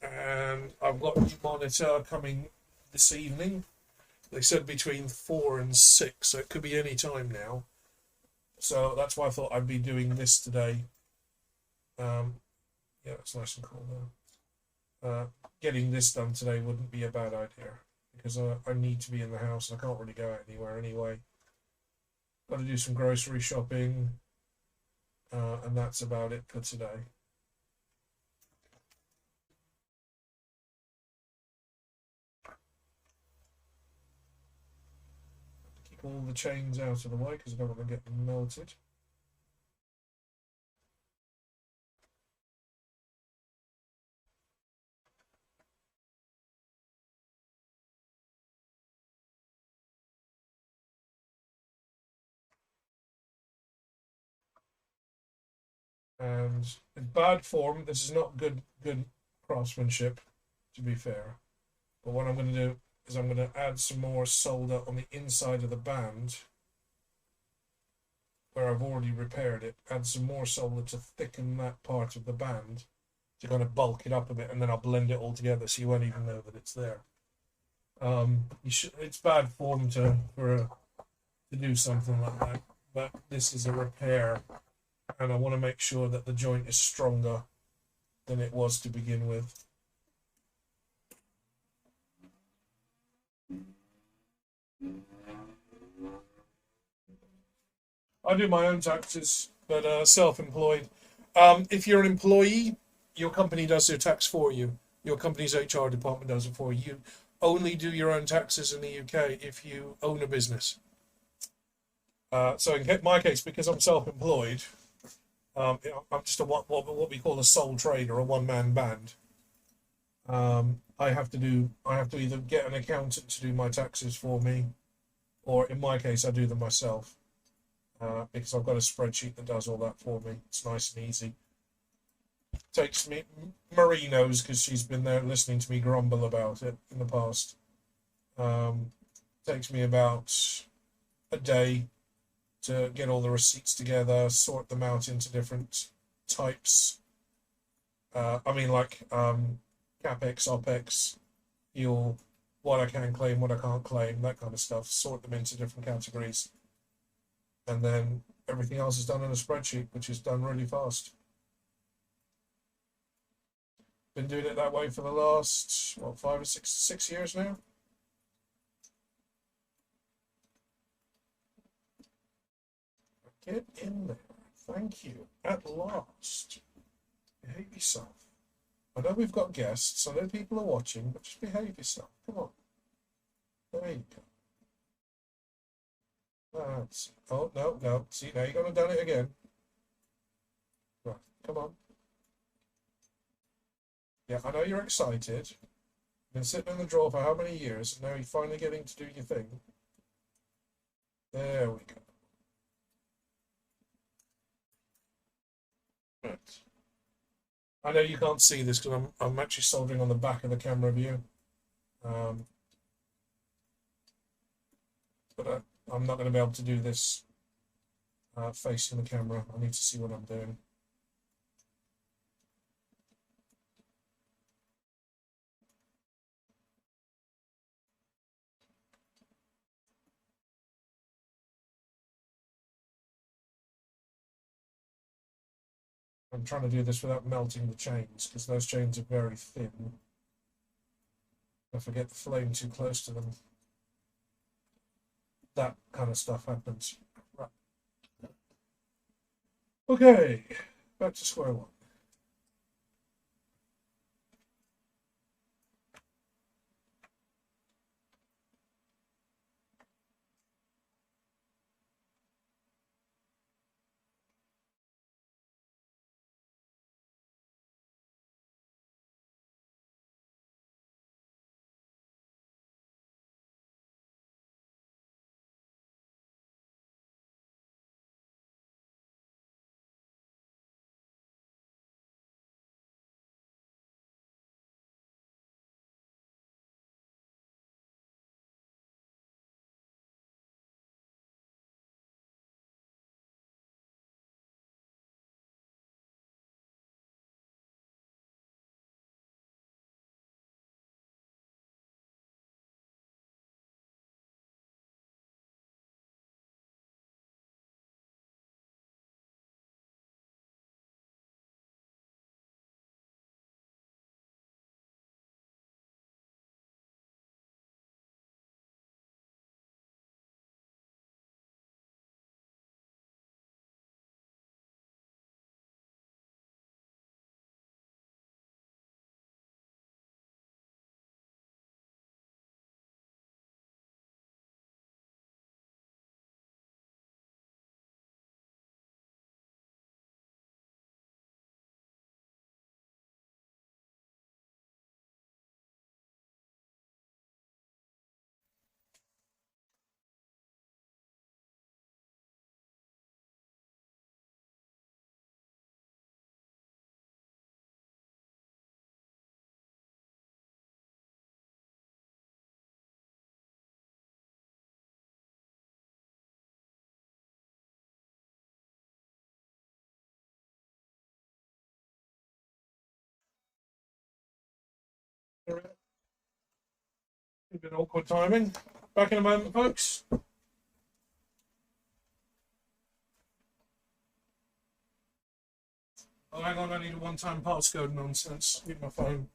And I've got a new monitor coming this evening. They said between 4 and 6, so it could be any time now. So that's why I thought I'd be doing this today. Yeah, it's nice and cool now. Getting this done today wouldn't be a bad idea, because I need to be in the house and I can't really go out anywhere anyway. Got to do some grocery shopping, and that's about it for today. Keep all the chains out of the way because I don't want to get them melted. And in bad form, this is not good craftsmanship, to be fair. But what I'm going to do is I'm going to add some more solder on the inside of the band, where I've already repaired it. Add some more solder to thicken that part of the band, to kind of bulk it up a bit, and then I'll blend it all together so you won't even know that it's there. It's bad form to do something like that, but this is a repair. And I want to make sure that the joint is stronger than it was to begin with. I do my own taxes, but self-employed. If you're an employee, your company does your tax for you. Your company's HR department does it for you. You only do your own taxes in the UK if you own a business. So in my case, because I'm self-employed, I'm just what we call a sole trader, a one-man band. I have to either get an accountant to do my taxes for me, or in my case, I do them myself, because I've got a spreadsheet that does all that for me. It's nice and easy. Takes me, Marie knows because she's been there listening to me grumble about it in the past. Takes me about a day to get all the receipts together, sort them out into different types. CapEx, OpEx, fuel, what I can claim, what I can't claim, that kind of stuff. Sort them into different categories. And then everything else is done in a spreadsheet, which is done really fast. Been doing it that way for the last, 5 or 6 years now? Get in there. Thank you. At last. Behave yourself. I know we've got guests, I know people are watching, but just behave yourself. Come on. There you go. That's... Oh, no, no. See, now you've gone and done it again. Right, come on. Yeah, I know you're excited. You've been sitting in the drawer for how many years, and now you're finally getting to do your thing. There we go. Right. I know you can't see this because I'm actually soldering on the back of the camera view. But I'm not going to be able to do this facing the camera. I need to see what I'm doing. I'm trying to do this without melting the chains because those chains are very thin. If I get the flame too close to them, that kind of stuff happens. Right. Okay, back to square one. A bit awkward timing. Back in a moment, folks. Oh, hang on, I need a one-time passcode nonsense. Need my phone.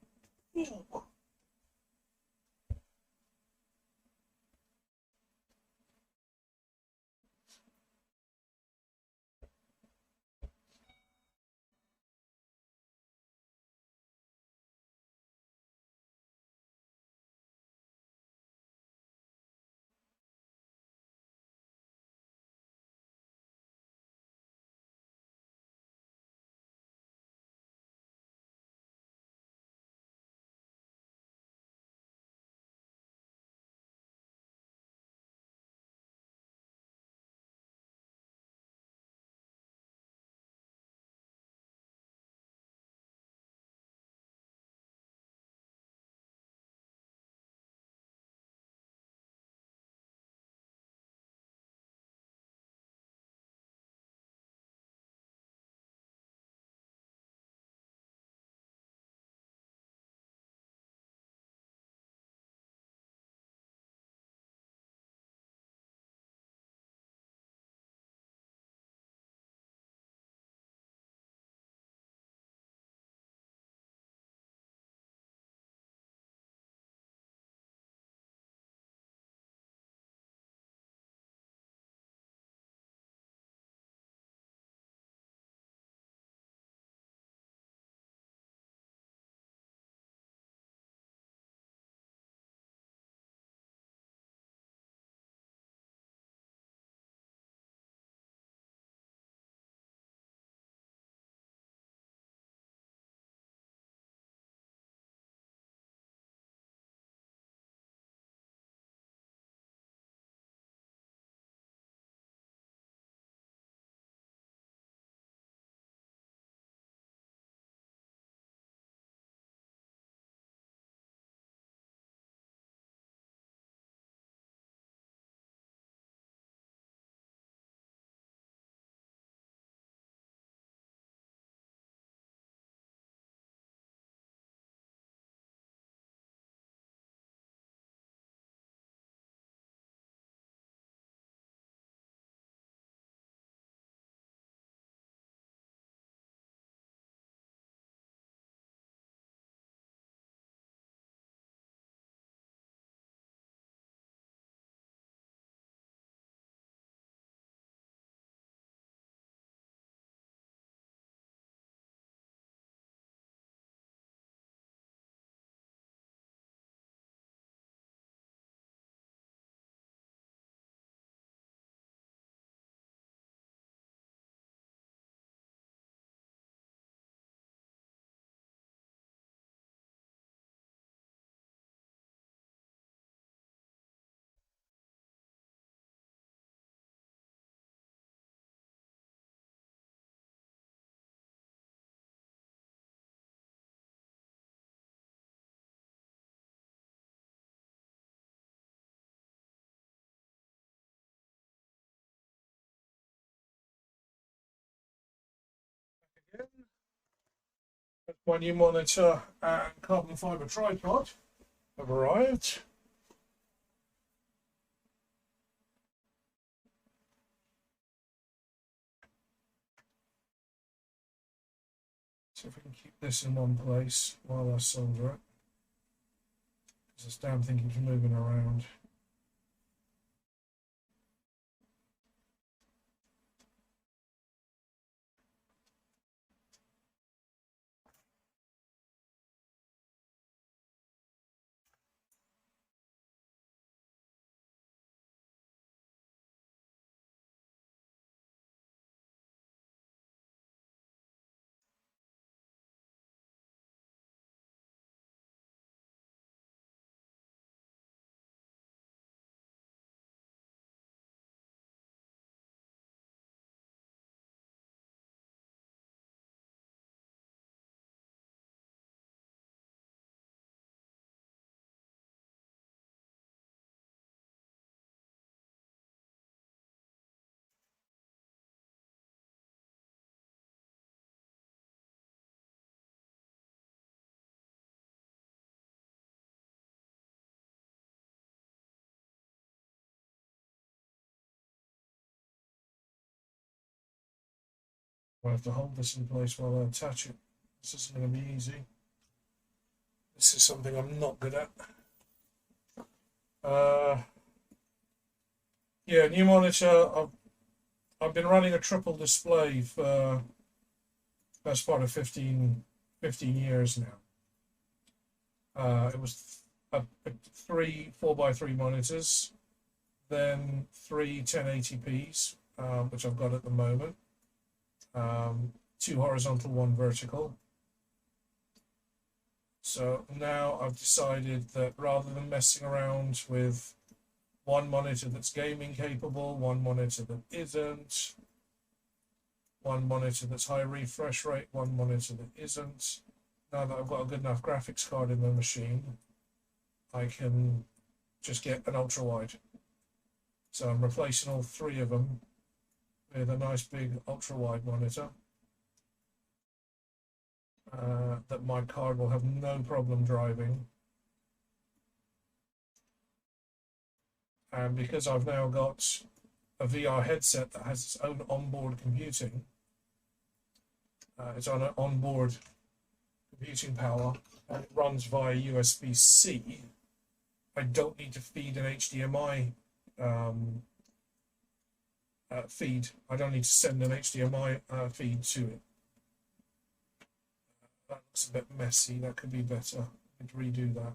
My new monitor and carbon fibre tripod have arrived. See if we can keep this in one place while I solder it. Because this damn thing keeps moving around. I have to hold this in place while I attach it. This isn't going to be easy. This is something I'm not good at. Yeah, new monitor. I've been running a triple display for best part of 15 years now. It was three 4x3 monitors, then three 1080p's, which I've got at the moment. Two horizontal, one vertical. So now I've decided that rather than messing around with one monitor that's gaming capable, one monitor that isn't, one monitor that's high refresh rate, one monitor that isn't, now that I've got a good enough graphics card in the machine, I can just get an ultra wide. So I'm replacing all three of them with a nice big ultra wide monitor that my card will have no problem driving. And because I've now got a VR headset that has its own onboard computing, it's on an onboard computing power, and it runs via USB-C. I don't need to feed an HDMI feed. I don't need to send an HDMI feed to it. That looks a bit messy. That could be better. I could redo that.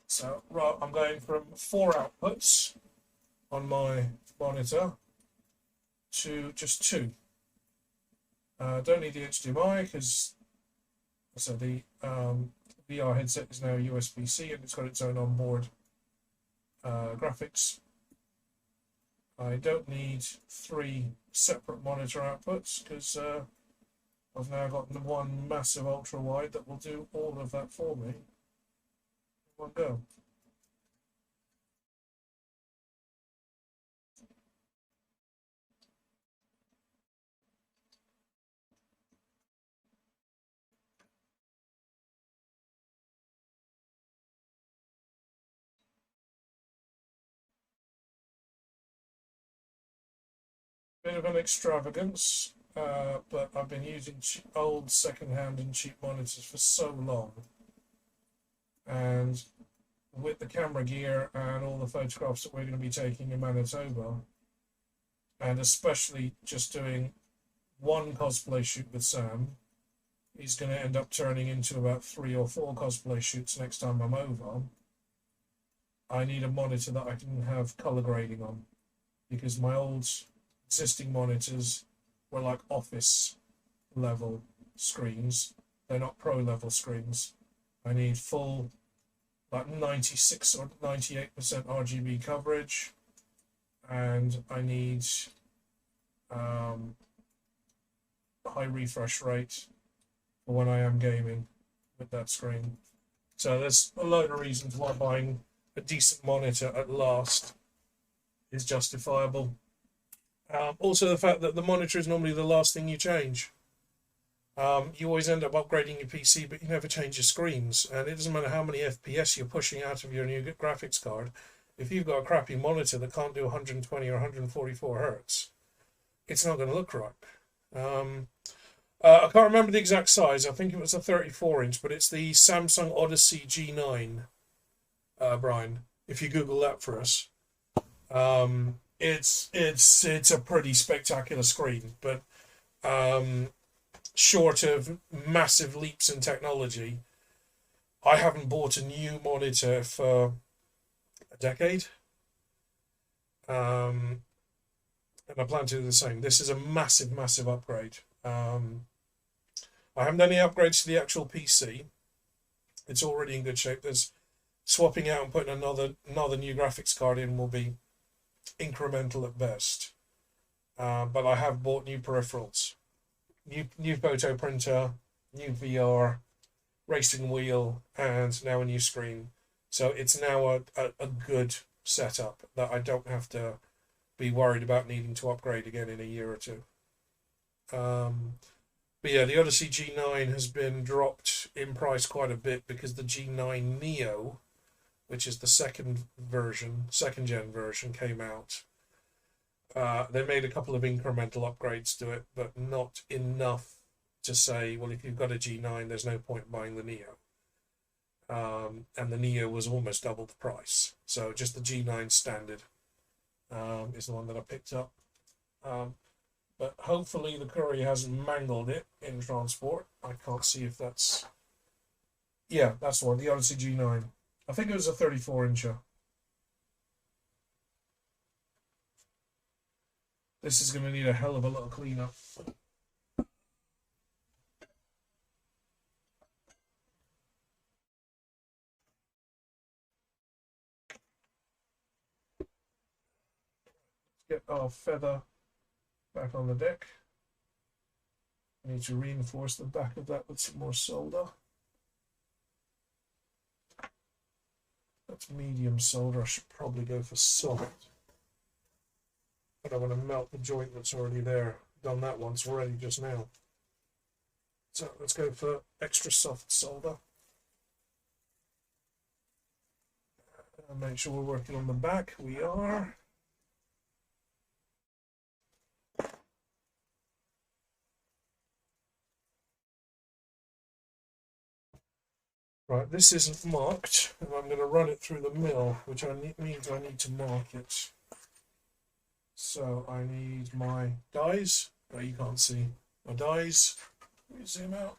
So, right, I'm going from 4 outputs on my monitor to just 2. Don't need the HDMI because, so the VR headset is now USB-C and it's got its own onboard graphics. I don't need 3 separate monitor outputs because I've now got the one massive ultra wide that will do all of that for me in one go. Bit of an extravagance, but I've been using old second-hand and cheap monitors for so long, and with the camera gear and all the photographs that we're going to be taking in Manitoba, and especially just doing one cosplay shoot with Sam, he's going to end up turning into about 3 or 4 cosplay shoots next time I'm over. I need a monitor that I can have color grading on, because my old existing monitors were like office level screens. They're not pro level screens. I need full, like 96 or 98% RGB coverage, and I need high refresh rate for when I am gaming with that screen. So there's a load of reasons why buying a decent monitor at last is justifiable. Also, the fact that the monitor is normally the last thing you change. You always end up upgrading your PC, but you never change your screens. And it doesn't matter how many FPS you're pushing out of your new graphics card. If you've got a crappy monitor that can't do 120 or 144 hertz, it's not going to look right. I can't remember the exact size. I think it was a 34-inch, but it's the Samsung Odyssey G9, Brian. If you Google that for us, it's a pretty spectacular screen, but short of massive leaps in technology, I haven't bought a new monitor for a decade. And I plan to do the same. This is a massive, massive upgrade. I haven't done any upgrades to the actual PC. It's already in good shape. There's swapping out and putting another new graphics card in will be incremental at best. But I have bought new peripherals, new photo printer, new VR, racing wheel, and now a new screen. So it's now a good setup that I don't have to be worried about needing to upgrade again in a year or two. But yeah, the Odyssey G9 has been dropped in price quite a bit because the G9 Neo, which is the second gen version, came out. They made a couple of incremental upgrades to it, but not enough to say, well, if you've got a G9, there's no point buying the Neo. And the Neo was almost double the price. So just the G9 standard is the one that I picked up. But hopefully the courier hasn't mangled it in transport. I can't see if that's... Yeah, that's the one, the Odyssey G9. I think it was a 34-incher. This is going to need a hell of a lot of cleanup. Let's get our feather back on the deck. I need to reinforce the back of that with some more solder. That's medium solder. I should probably go for soft. But I want to melt the joint that's already there. Done that once already just now. So let's go for extra soft solder. And make sure we're working on the back. We are. Right, this isn't marked, and I'm going to run it through the mill, which means I need to mark it. So I need my dies. Oh, you can't see my dies. Let me zoom out.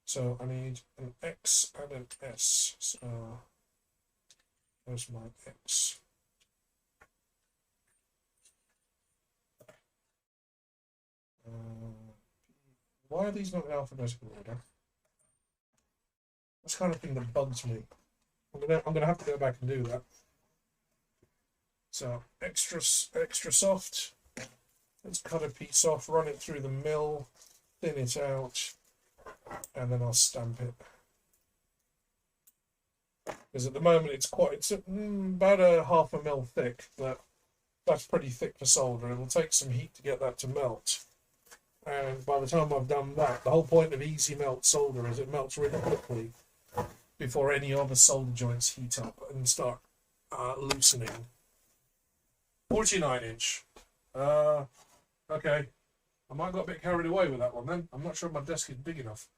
So I need an X and an S. So there's my X. Why are these not in alphabetical order? That's the kind of thing that bugs me. I'm gonna have to go back and do that. So extra soft. Let's cut a piece off, run it through the mill, thin it out, and then I'll stamp it. Because at the moment it's about a half a mil thick, but that's pretty thick for solder. It'll take some heat to get that to melt. And by the time I've done that, the whole point of easy melt solder is it melts really quickly before any other solder joints heat up and start loosening. 49-inch. Okay. I might have got a bit carried away with that one then. I'm not sure my desk is big enough.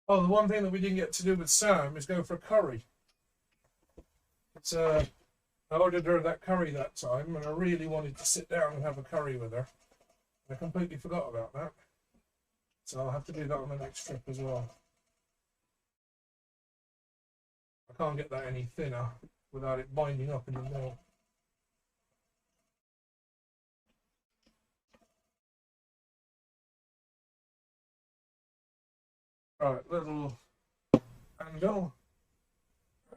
Oh, the one thing that we didn't get to do with Sam is go for a curry. It's I ordered her that curry that time, and I really wanted to sit down and have a curry with her. I completely forgot about that. So I'll have to do that on the next trip as well. I can't get that any thinner without it binding up in the middle. Right, little angle.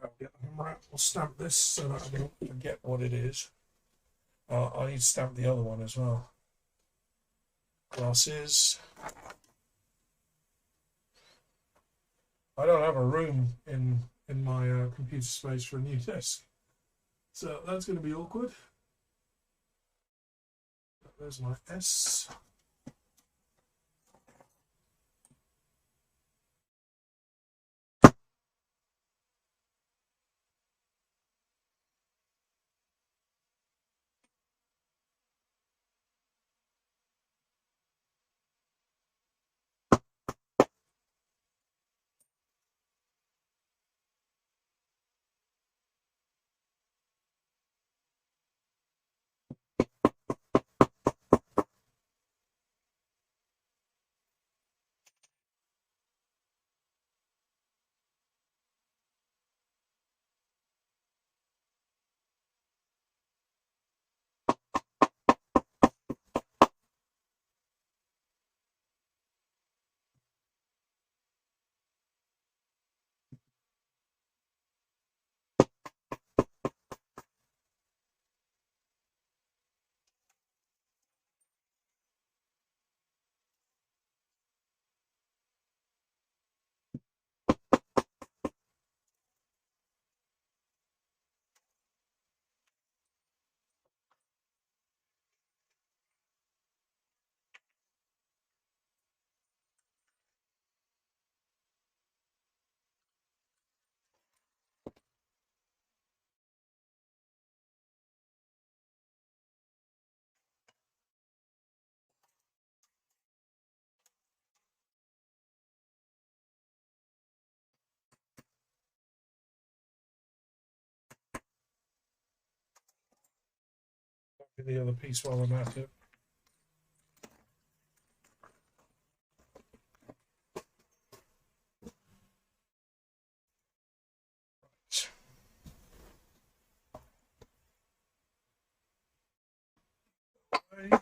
I'll get the hammer out. We'll stamp this so that I don't forget what it is. I need to stamp the other one as well. Glasses. I don't have a room in my computer space for a new desk, so that's going to be awkward. There's my S. The other piece while I'm at it. Right.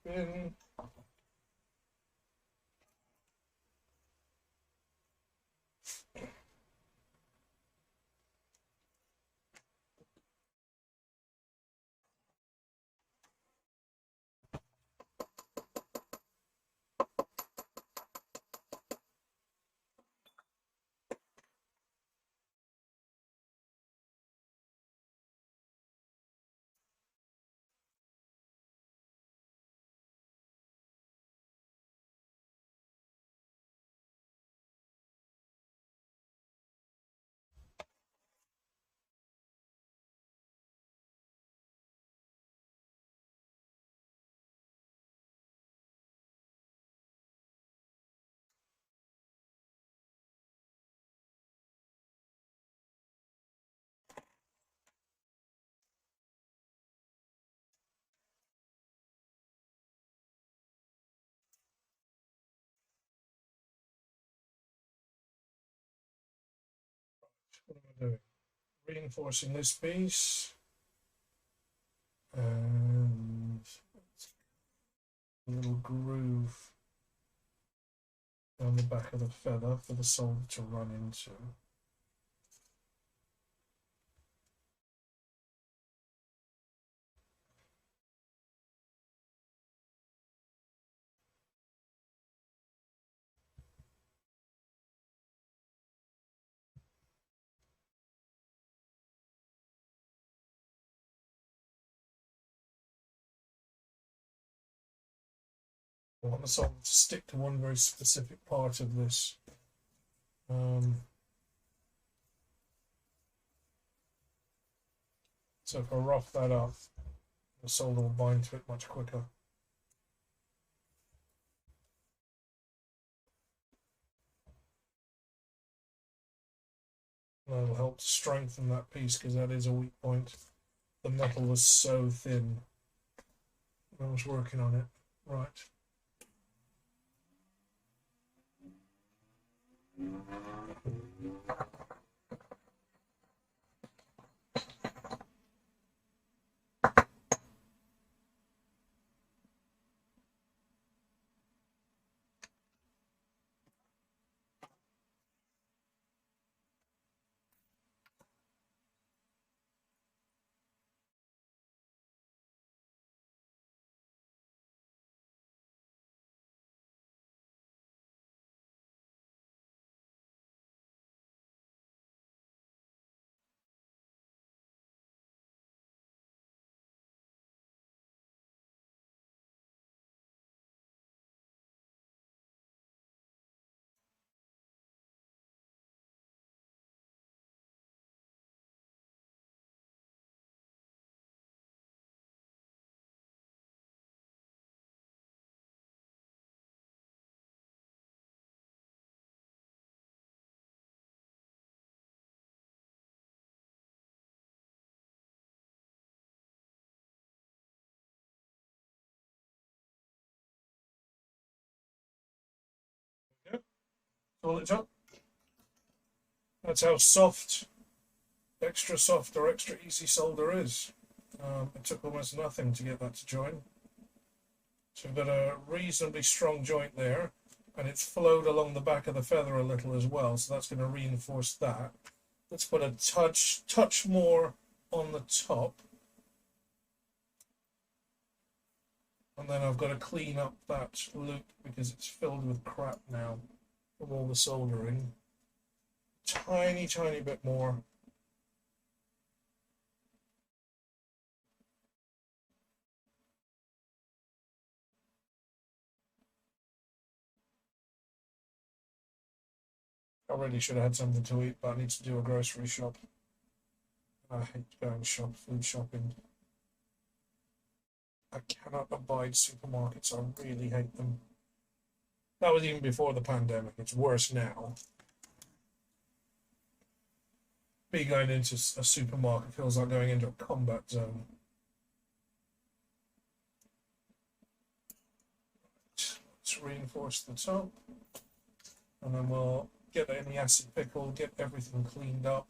Bin. What am I doing? Reinforcing this piece and a little groove down the back of the feather for the solder to run into. I want the solder to stick to one very specific part of this. So if I rough that up, the solder will bind to it much quicker. That'll help to strengthen that piece because that is a weak point. The metal was so thin. I was working on it. Right. Yep. All it's up. That's how soft, extra soft or extra easy solder is. It took almost nothing to get that to join. So we've got a reasonably strong joint there, and it's flowed along the back of the feather a little as well, so that's going to reinforce that. Let's put a touch more on the top. And then I've got to clean up that loop because it's filled with crap now from all the soldering. Tiny bit more. I really should have had something to eat, but I need to do a grocery shop. I hate going food shopping. I cannot abide supermarkets. I really hate them. That was even before the pandemic. It's worse now. Me going into a supermarket feels like going into a combat zone. Let's reinforce the top. And then we'll get it in the acid pickle, get everything cleaned up.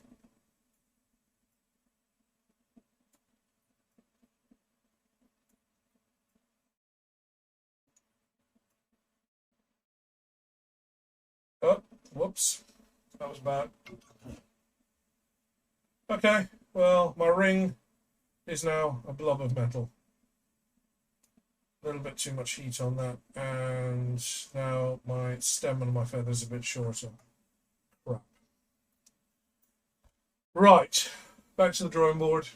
Oh, whoops. That was bad. Okay, well, my ring is now a blob of metal. A little bit too much heat on that, and now my stem and my feather's a bit shorter. Crap. Right, back to the drawing board.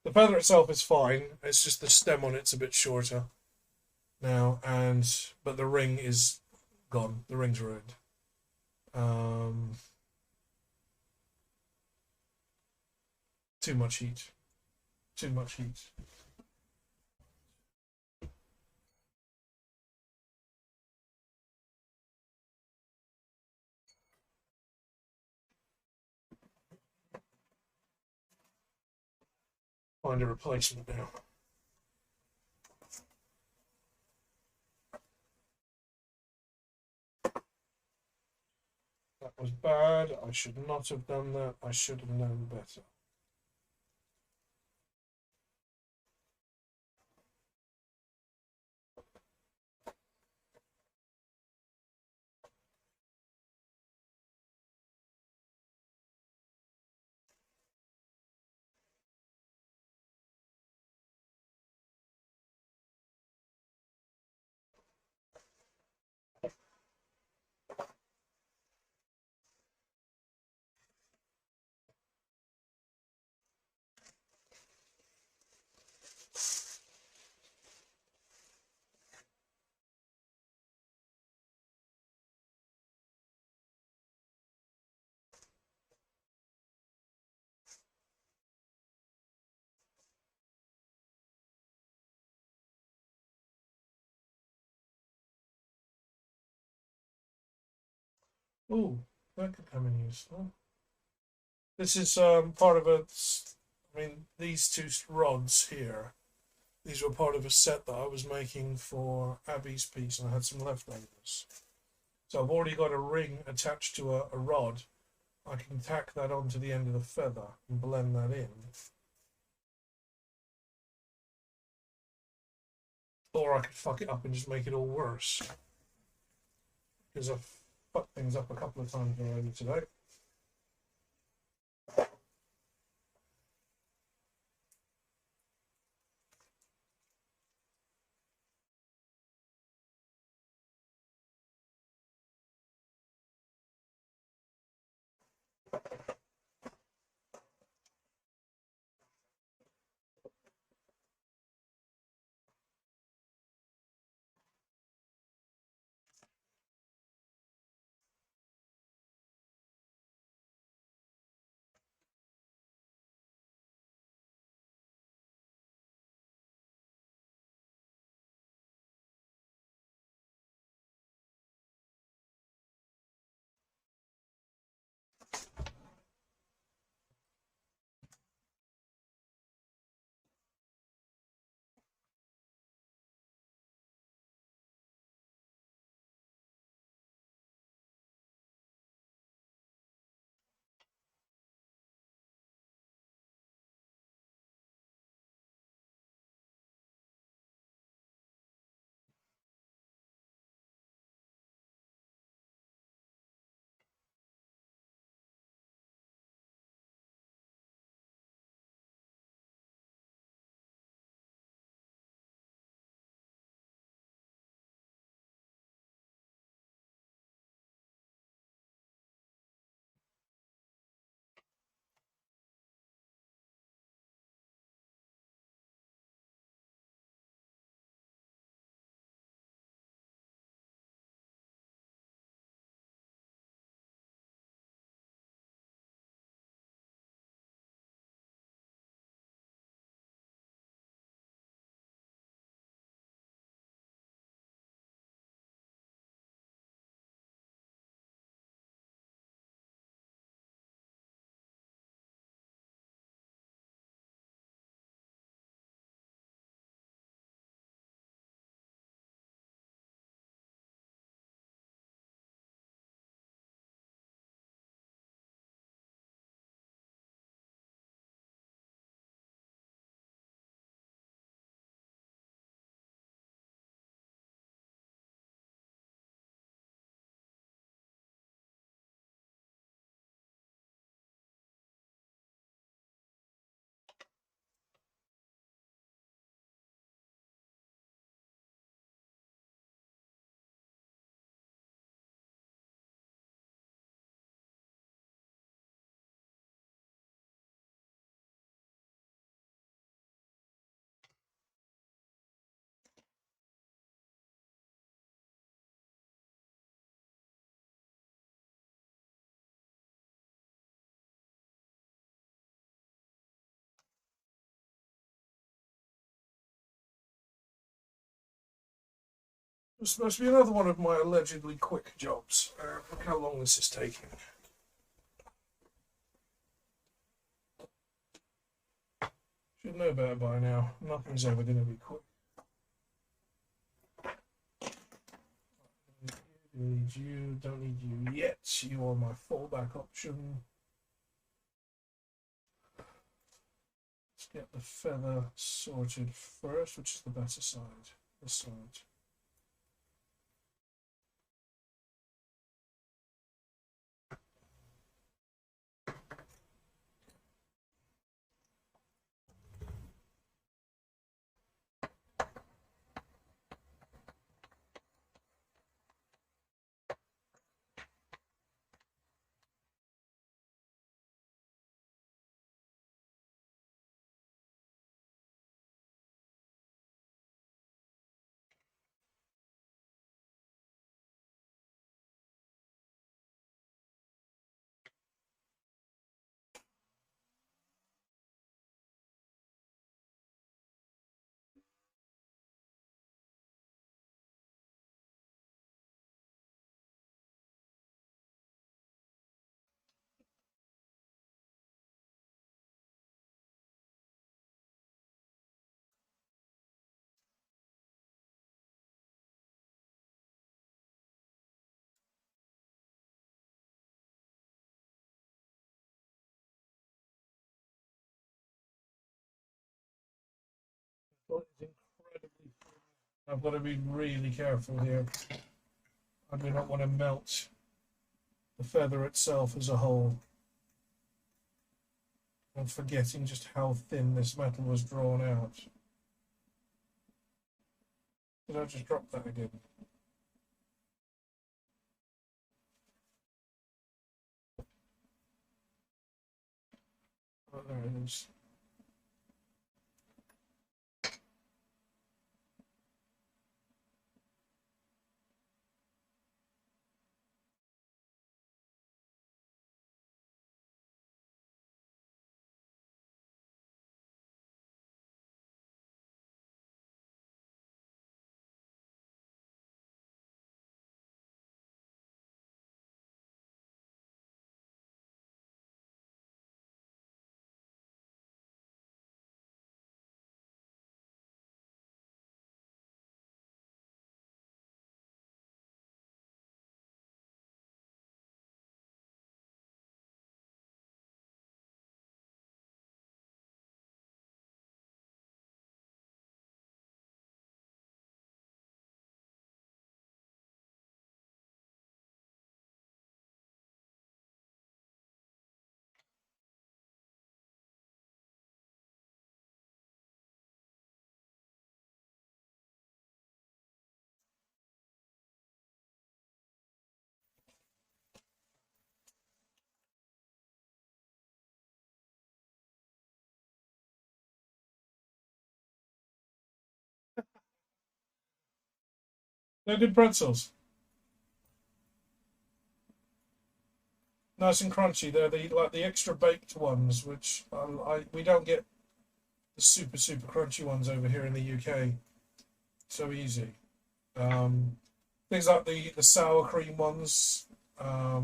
The feather itself is fine, it's just the stem on it's a bit shorter now, but the ring is gone. The ring's ruined. Too much heat. Too much heat. Find a replacement now. That was bad. I should not have done that. I should have known better. Ooh, that could come in useful. This is part of a. I mean, these two rods here. These were part of a set that I was making for Abby's piece, and I had some leftovers. So I've already got a ring attached to a rod. I can tack that onto the end of the feather and blend that in. Or I could fuck it up and just make it all worse. Because I've fucked things up a couple of times already today. This must be another one of my allegedly quick jobs. Look how long this is taking. Should know better by now. Nothing's ever going to be quick. Don't need you. Don't need you yet. You are my fallback option. Let's get the feather sorted first. Which is the better side? This side. But it's incredibly thin. I've got to be really careful here. I do not want to melt the feather itself as a whole. I'm forgetting just how thin this metal was drawn out. Did I just drop that again? Oh, there it is. They're good pretzels. Nice and crunchy. They're the extra baked ones, which we don't get the super crunchy ones over here in the UK. So easy. Things like the sour cream ones, I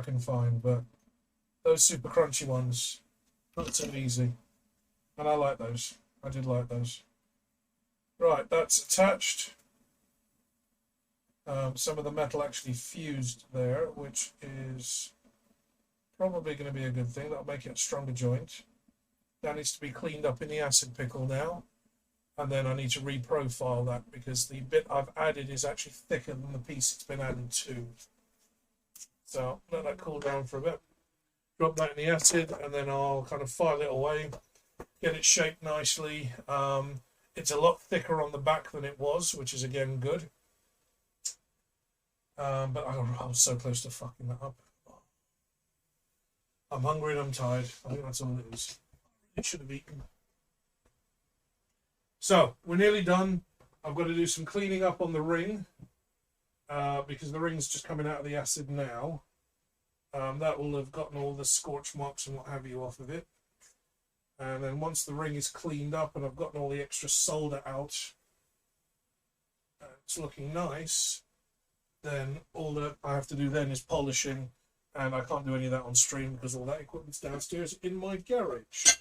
can find, but those super crunchy ones, not so easy. And I like those. I did like those. Right, that's attached. Some of the metal actually fused there, which is probably going to be a good thing. That'll make it a stronger joint. That needs to be cleaned up in the acid pickle now. And then I need to reprofile that because the bit I've added is actually thicker than the piece it's been added to. So let that cool down for a bit. Drop that in the acid and then I'll kind of file it away, get it shaped nicely. It's a lot thicker on the back than it was, which is again good. But I was so close to fucking that up. I'm hungry and I'm tired. I think that's all it is. It should have eaten. So we're nearly done. I've got to do some cleaning up on the ring because the ring's just coming out of the acid now. That will have gotten all the scorch marks and what have you off of it. And then once the ring is cleaned up and I've gotten all the extra solder out, it's looking nice, then all that I have to do then is polishing, and I can't do any of that on stream because all that equipment's downstairs in my garage.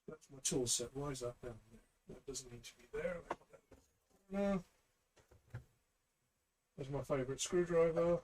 That's my tool set. Why is that down there? That doesn't need to be there. No. There's my favourite screwdriver.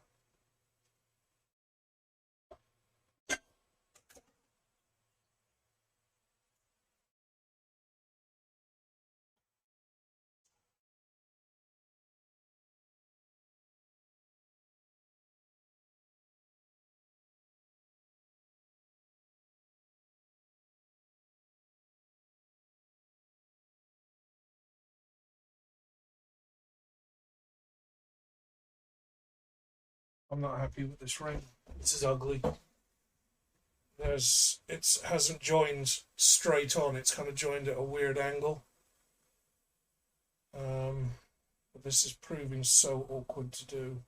I'm not happy with this ring. This is ugly. It hasn't joined straight on. It's kind of joined at a weird angle. But this is proving so awkward to do.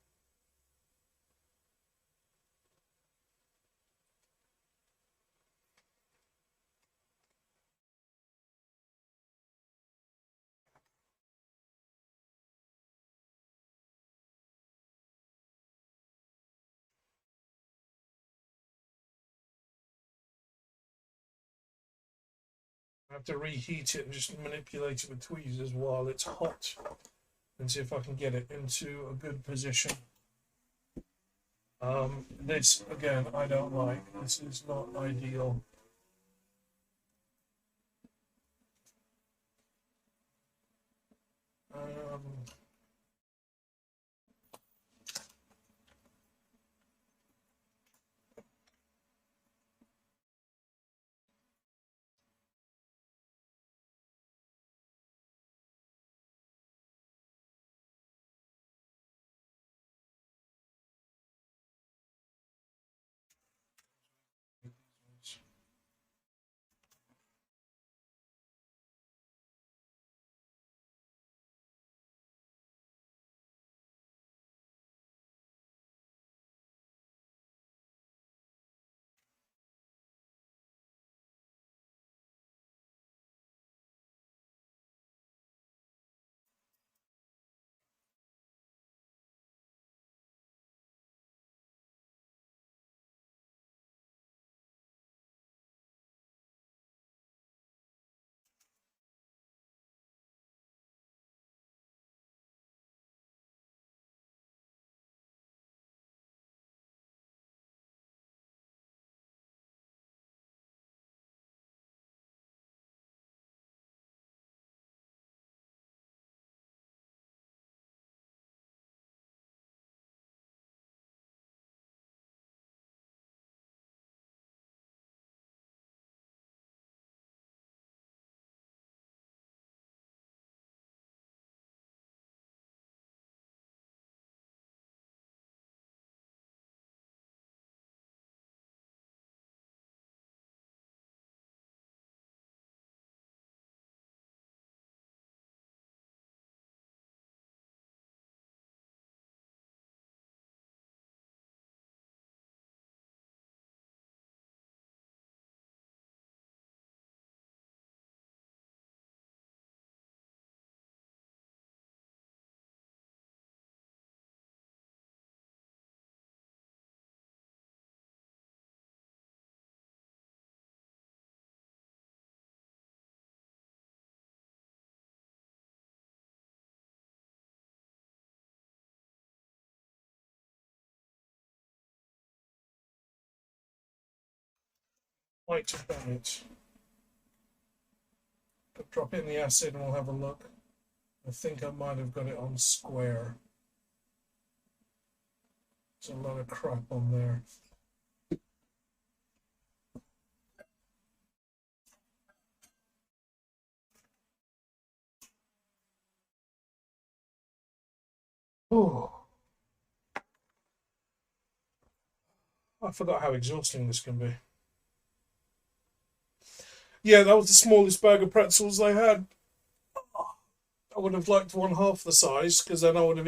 I have to reheat it and just manipulate it with tweezers while it's hot and see if I can get it into a good position. This again, I don't like. This is not ideal. Um, White Bennett. Drop it in the acid and we'll have a look. I think I might have got it on square. There's a lot of crap on there. Oh, I forgot how exhausting this can be. Yeah, that was the smallest bag of pretzels they had. I would have liked one half the size because then I would have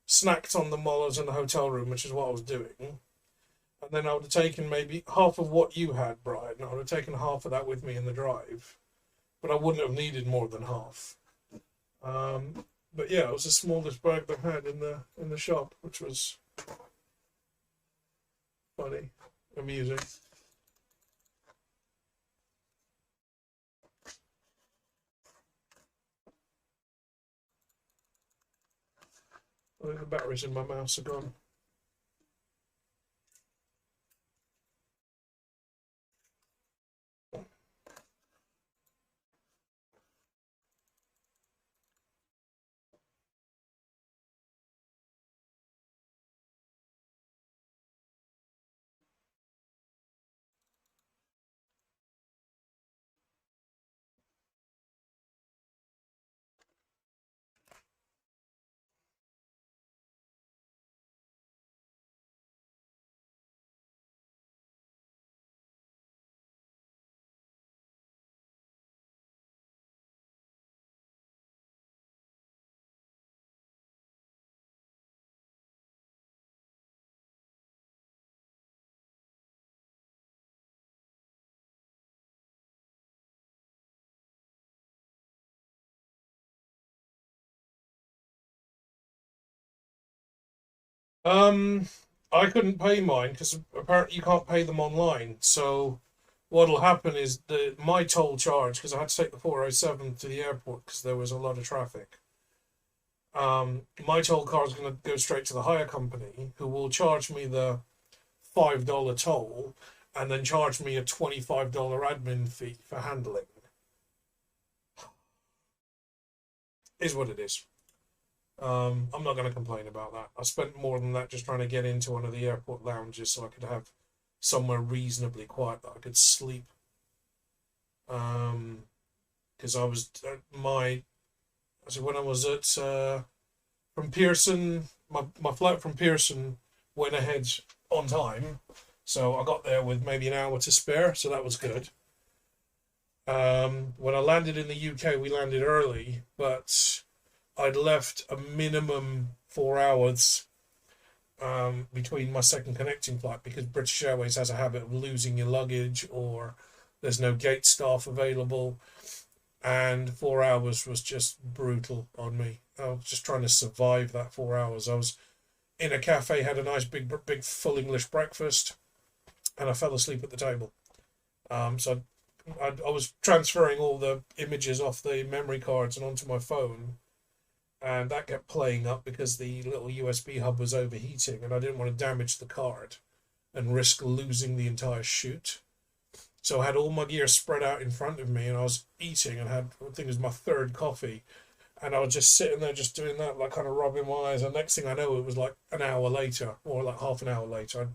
snacked on them while I was in the hotel room, which is what I was doing. And then I would have taken maybe half of what you had, Brian. I would have taken half of that with me in the drive, but I wouldn't have needed more than half. But yeah, it was the smallest bag they had in the shop, which was funny, amusing. I think the batteries in my mouse are gone. I couldn't pay mine because apparently you can't pay them online. So what'll happen is my toll charge, because I had to take the 407 to the airport because there was a lot of traffic. my toll car is going to go straight to the hire company, who will charge me the $5 toll and then charge me a $25 admin fee for handling. Is what it is. I'm not going to complain about that. I spent more than that just trying to get into one of the airport lounges so I could have somewhere reasonably quiet that I could sleep. Because I was when I was at from Pearson, my flight from Pearson went ahead on time, so I got there with maybe an hour to spare, so that was good. When I landed in the UK, we landed early, but I'd left a minimum 4 hours between my second connecting flight, because British Airways has a habit of losing your luggage or there's no gate staff available. And 4 hours was just brutal on me. I was just trying to survive that 4 hours. I was in a cafe, had a nice big full English breakfast, and I fell asleep at the table. So I was transferring all the images off the memory cards and onto my phone, and that kept playing up because the little USB hub was overheating, and I didn't want to damage the card and risk losing the entire shoot. So I had all my gear spread out in front of me, and I was eating and had, I think it was my third coffee, and I was just sitting there just doing that, like kind of rubbing my eyes, and next thing I know, it was like an hour later, or like half an hour later, I'd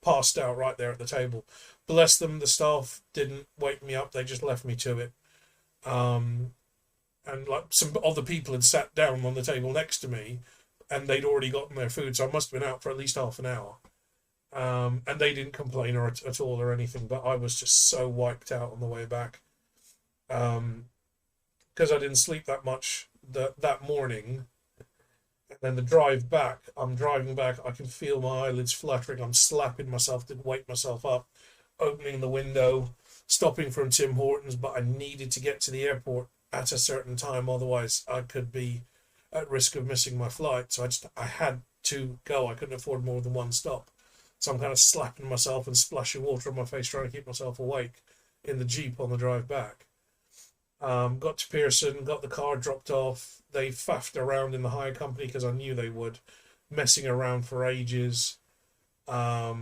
passed out right there at the table. Bless them, the staff didn't wake me up, they just left me to it. And like some other people had sat down on the table next to me, and they'd already gotten their food, so I must have been out for at least half an hour. And they didn't complain at all or anything, but I was just so wiped out on the way back. Because I didn't sleep that much that morning. And then the drive back, I'm driving back, I can feel my eyelids fluttering, I'm slapping myself to wake myself up, opening the window, stopping from Tim Hortons, but I needed to get to the airport at a certain time, otherwise I could be at risk of missing my flight. So I had to go. I couldn't afford more than one stop. So I'm kind of slapping myself and splashing water on my face, trying to keep myself awake in the Jeep on the drive back. Got to Pearson, got the car dropped off. They faffed around in the hire company because I knew they would, messing around for ages. But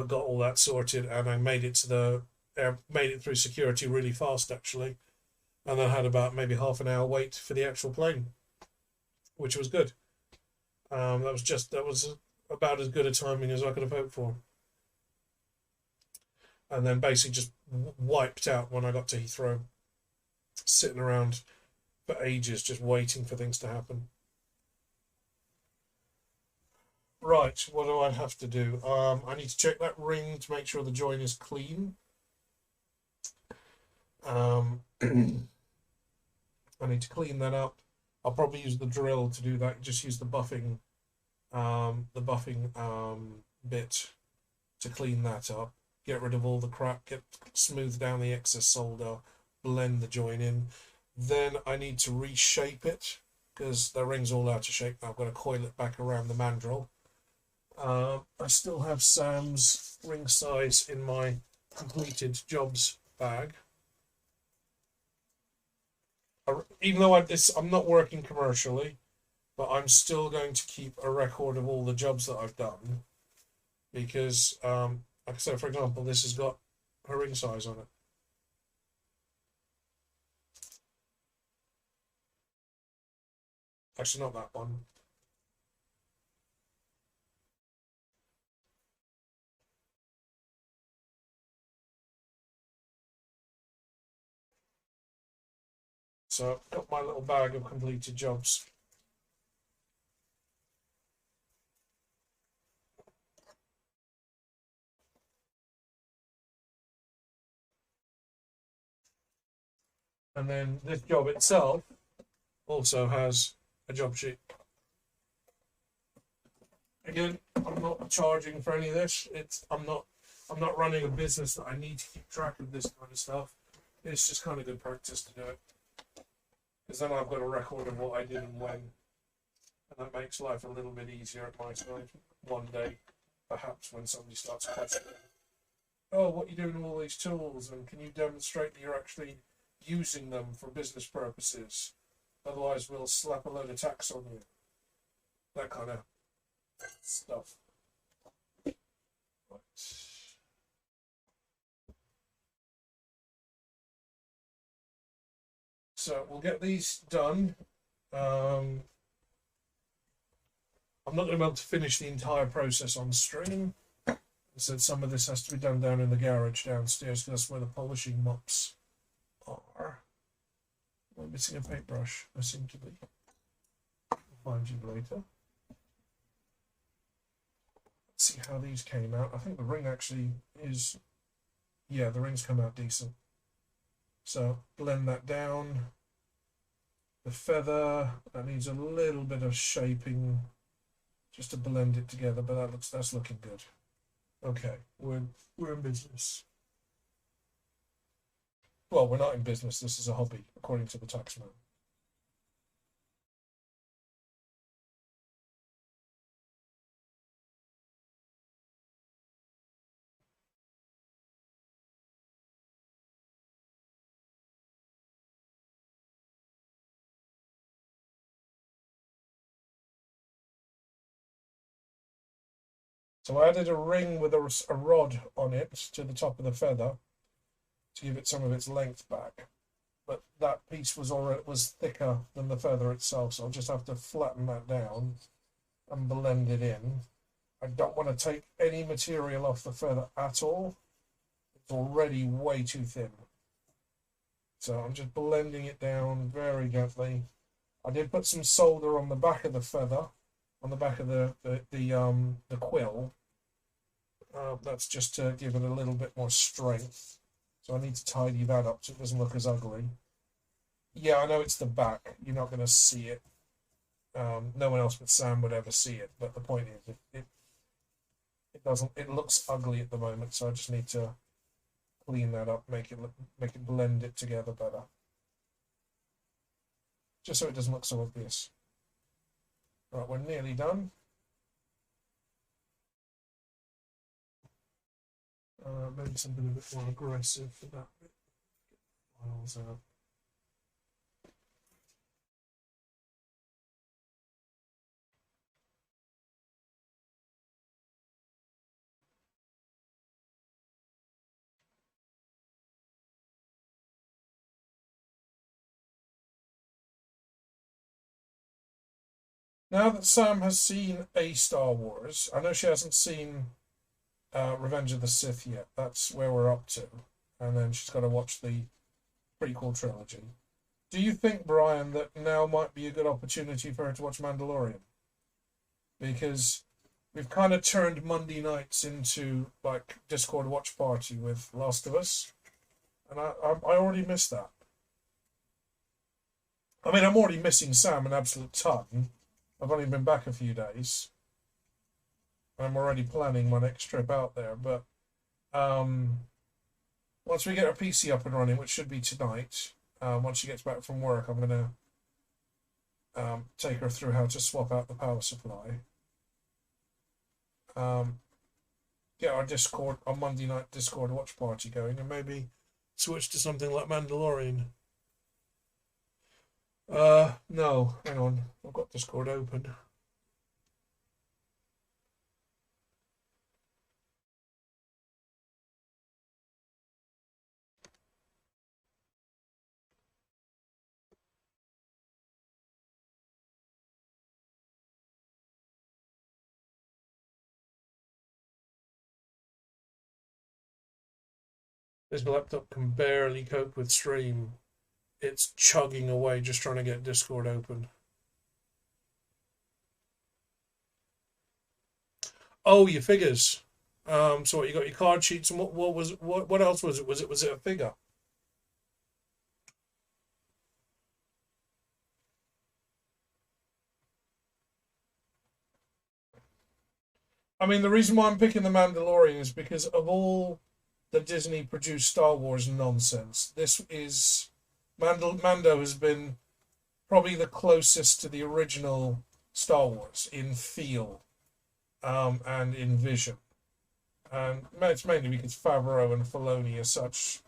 got all that sorted, and I made it through security really fast, actually. And then had about maybe half an hour wait for the actual plane, which was good. That was about as good a timing as I could have hoped for. And then basically just wiped out when I got to Heathrow, sitting around for ages just waiting for things to happen. Right, what do I have to do? I need to check that ring to make sure the join is clean. I need to clean that up. I'll probably use the drill to do that. Just use the buffing bit to clean that up. Get rid of all the crap. Smooth down the excess solder. Blend the join in. Then I need to reshape it because the ring's all out of shape now. I've got to coil it back around the mandrel. I still have Sam's ring size in my completed jobs bag. Even though I'm not working commercially, but I'm still going to keep a record of all the jobs that I've done, because, like I said, for example, this has got a ring size on it. Actually, not that one. So I've got my little bag of completed jobs. And then this job itself also has a job sheet. Again, I'm not charging for any of this. I'm not running a business that I need to keep track of this kind of stuff. It's just kind of good practice to do it. Because then I've got a record of what I did and when. And that makes life a little bit easier at my side. One day, perhaps, when somebody starts questioning, oh, what are you doing with all these tools? And can you demonstrate that you're actually using them for business purposes? Otherwise, we'll slap a load of tax on you. That kind of stuff. Right. So we'll get these done. I'm not going to be able to finish the entire process on stream. I said some of this has to be done down in the garage downstairs because that's where the polishing mops are. I'm missing a paintbrush. I seem to be. I'll find you later. Let's see how these came out. I think the ring actually is... Yeah, the rings come out decent. So blend that down. The feather, that needs a little bit of shaping just to blend it together, but that's looking good. Okay, we're in business. Well, we're not in business. This is a hobby, according to the taxman. So I added a ring with a rod on it to the top of the feather to give it some of its length back. But that piece was thicker than the feather itself, so I'll just have to flatten that down and blend it in. I don't want to take any material off the feather at all. It's already way too thin. So I'm just blending it down very gently. I did put some solder on the back of the feather, on the back of the quill. That's just to give it a little bit more strength. So I need to tidy that up so it doesn't look as ugly. Yeah, I know it's the back. You're not going to see it. No one else but Sam would ever see it. But the point is, it doesn't. It looks ugly at the moment. So I just need to clean that up, make it blend it together better, just so it doesn't look so obvious. Right, we're nearly done. Maybe something a bit more aggressive for that bit. Get files out. Now that Sam has seen a Star Wars, I know she hasn't seen Revenge of the Sith yet. That's where we're up to. And then she's got to watch the prequel trilogy. Do you think, Brian, that now might be a good opportunity for her to watch Mandalorian? Because we've kind of turned Monday nights into like Discord watch party with Last of Us. And I already missed that. I mean, I'm already missing Sam an absolute ton. I've only been back a few days. I'm already planning my next trip out there, but once we get our PC up and running, which should be tonight, once she gets back from work, I'm going to take her through how to swap out the power supply. Get our Discord, our Monday night Discord watch party going, and maybe switch to something like Mandalorian. No, hang on. I've got Discord open. This laptop can barely cope with stream. It's chugging away just trying to get Discord open. Oh, your figures. So what, you got your card sheets and what else was it? Was it a figure? I mean, the reason why I'm picking The Mandalorian is because of all the Disney produced Star Wars nonsense, this is Mando has been probably the closest to the original Star Wars in feel and in vision. And it's mainly because Favreau and Filoni are such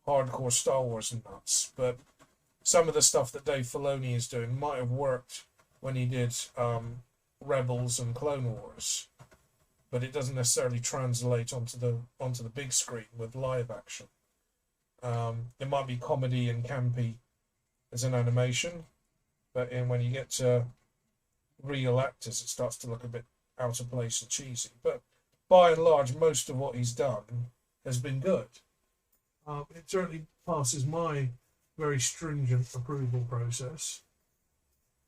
hardcore Star Wars nuts. But some of the stuff that Dave Filoni is doing might have worked when he did Rebels and Clone Wars, but it doesn't necessarily translate onto the big screen with live action. It might be comedy and campy as an animation, but when you get to real actors, it starts to look a bit out of place and cheesy. But by and large, most of what he's done has been good. It certainly passes my very stringent approval process,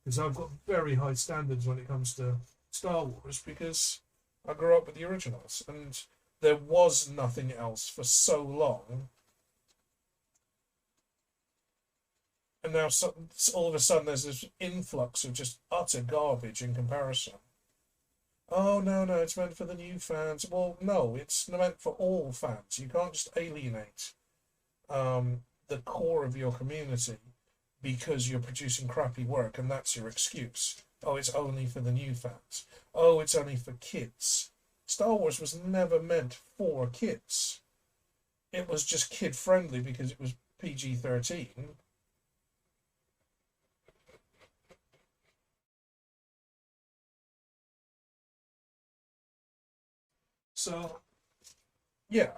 because I've got very high standards when it comes to Star Wars, because I grew up with the originals, and there was nothing else for so long. And now all of a sudden there's this influx of just utter garbage in comparison. Oh, no, it's meant for the new fans. Well, no, it's meant for all fans. You can't just alienate the core of your community because you're producing crappy work and that's your excuse. Oh, it's only for the new fans. Oh, it's only for kids. Star Wars was never meant for kids. It was just kid-friendly because it was PG-13. So, yeah,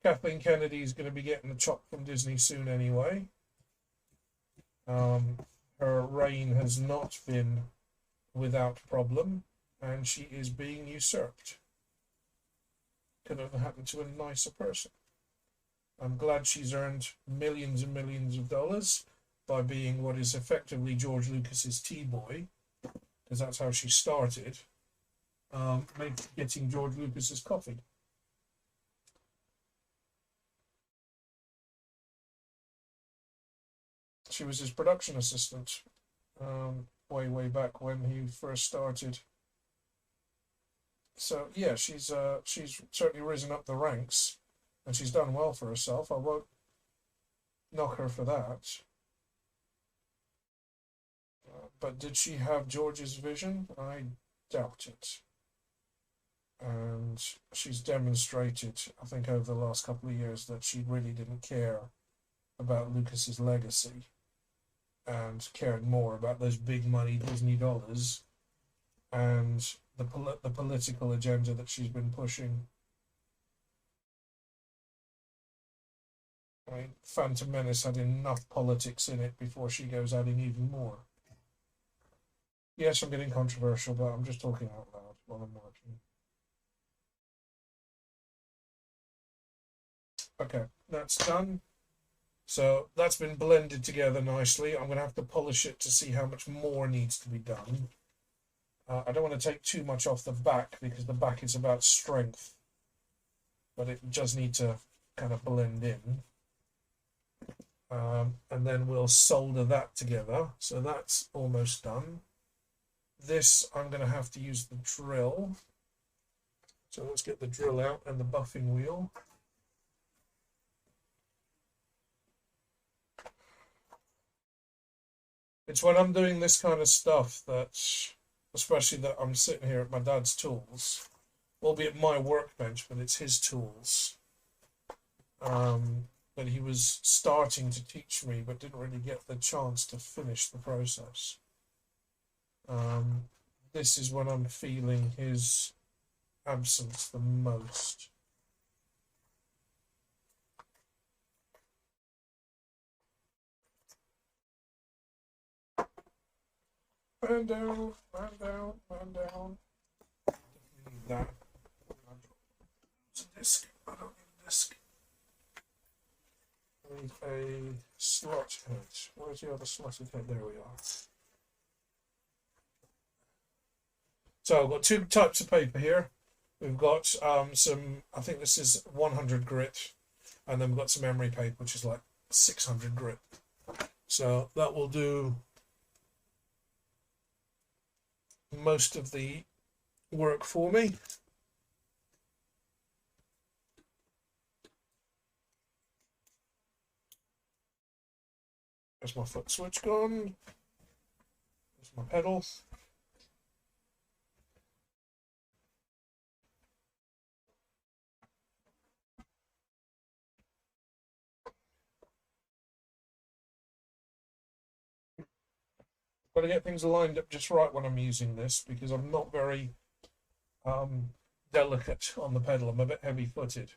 Kathleen Kennedy is going to be getting the chop from Disney soon anyway. Her reign has not been without problem, and she is being usurped. Could have happened to a nicer person. I'm glad she's earned millions and millions of dollars by being what is effectively George Lucas's T-boy, because that's how she started. Getting George Lucas's coffee. She was his production assistant way back when he first started. So yeah, she's certainly risen up the ranks, and she's done well for herself. I won't knock her for that. But did she have George's vision? I doubt it. And she's demonstrated, I think, over the last couple of years that she really didn't care about Lucas's legacy and cared more about those big money Disney dollars and the political agenda that she's been pushing. I mean, Phantom Menace had enough politics in it before she goes adding even more. Yes, I'm getting controversial, but I'm just talking out loud while I'm working. Okay, that's done. So that's been blended together nicely. I'm going to have to polish it to see how much more needs to be done. I don't want to take too much off the back because the back is about strength, but it does need to kind of blend in. And then we'll solder that together. So that's almost done. This, I'm going to have to use the drill. So let's get the drill out and the buffing wheel. It's when I'm doing this kind of stuff that, especially that I'm sitting here at my dad's tools, albeit my workbench, but it's his tools. That he was starting to teach me, but didn't really get the chance to finish the process. This is when I'm feeling his absence the most. Man down, man down, man down. Need that. It's a disc. I don't need a disc. I need a slot head. Where's the other slotted head? There we are. So I've got two types of paper here. We've got some, I think this is 100 grit, and then we've got some emery paper, which is like 600 grit. So that will do most of the work for me. There's my foot switch gone. There's my pedal. got to get things lined up just right when I'm using this because I'm not very delicate on the pedal. I'm a bit heavy-footed.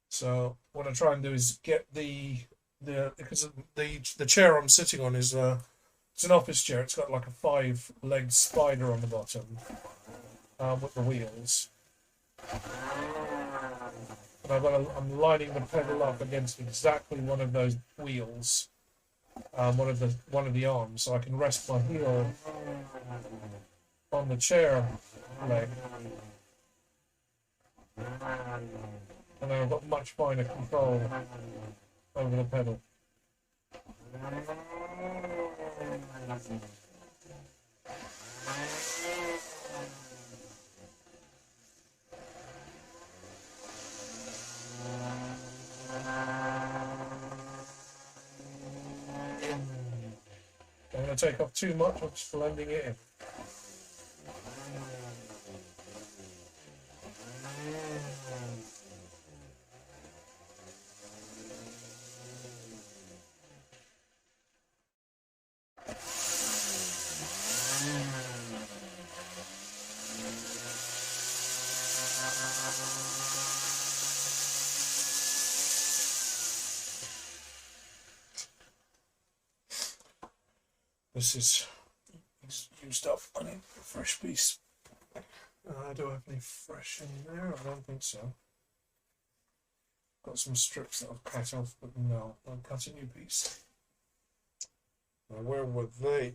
So what I try and do is get because the chair I'm sitting on is it's an office chair. It's got like a 5-legged spider on the bottom with the wheels. And I'm lining the pedal up against exactly one of those wheels, one of the arms, so I can rest my heel on the chair leg, and then I've got much finer control over the pedal. I'm going to take off too much, I'm just blending it in. This is used up. I need a fresh piece. Do I have any fresh in there? I don't think so. Got some strips that I've cut off, but no, I'll cut a new piece. Now, where were they?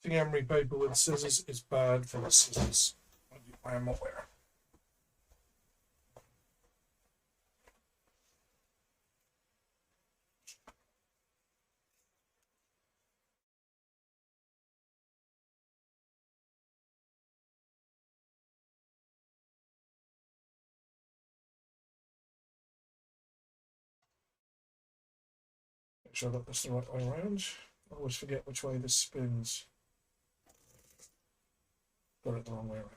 Cutting emery paper with scissors is bad for the scissors. I am aware. Make sure I got this the right way around. I always forget which way this spins. Got it the wrong way around.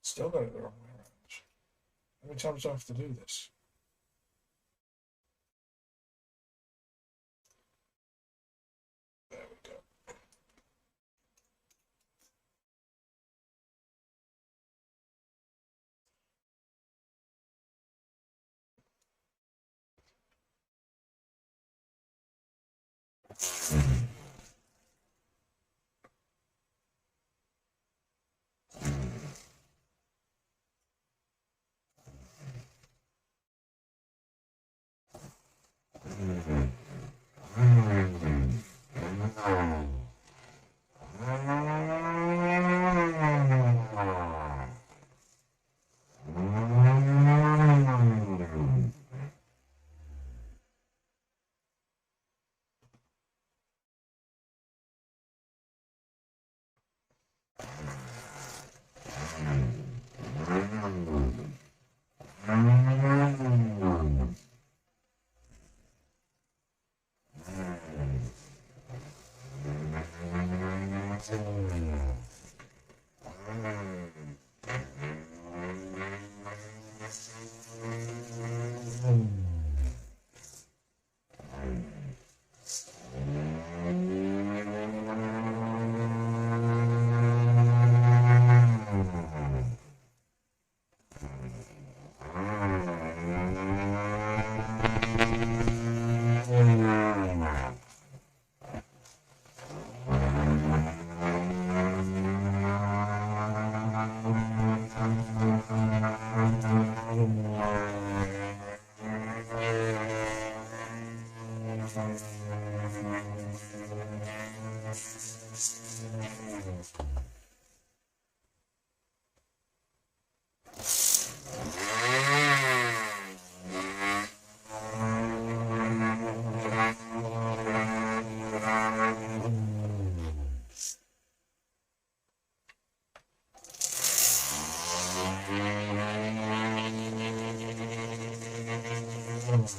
Still got it the wrong way around. How many times do I have to do this? There we go. Okay,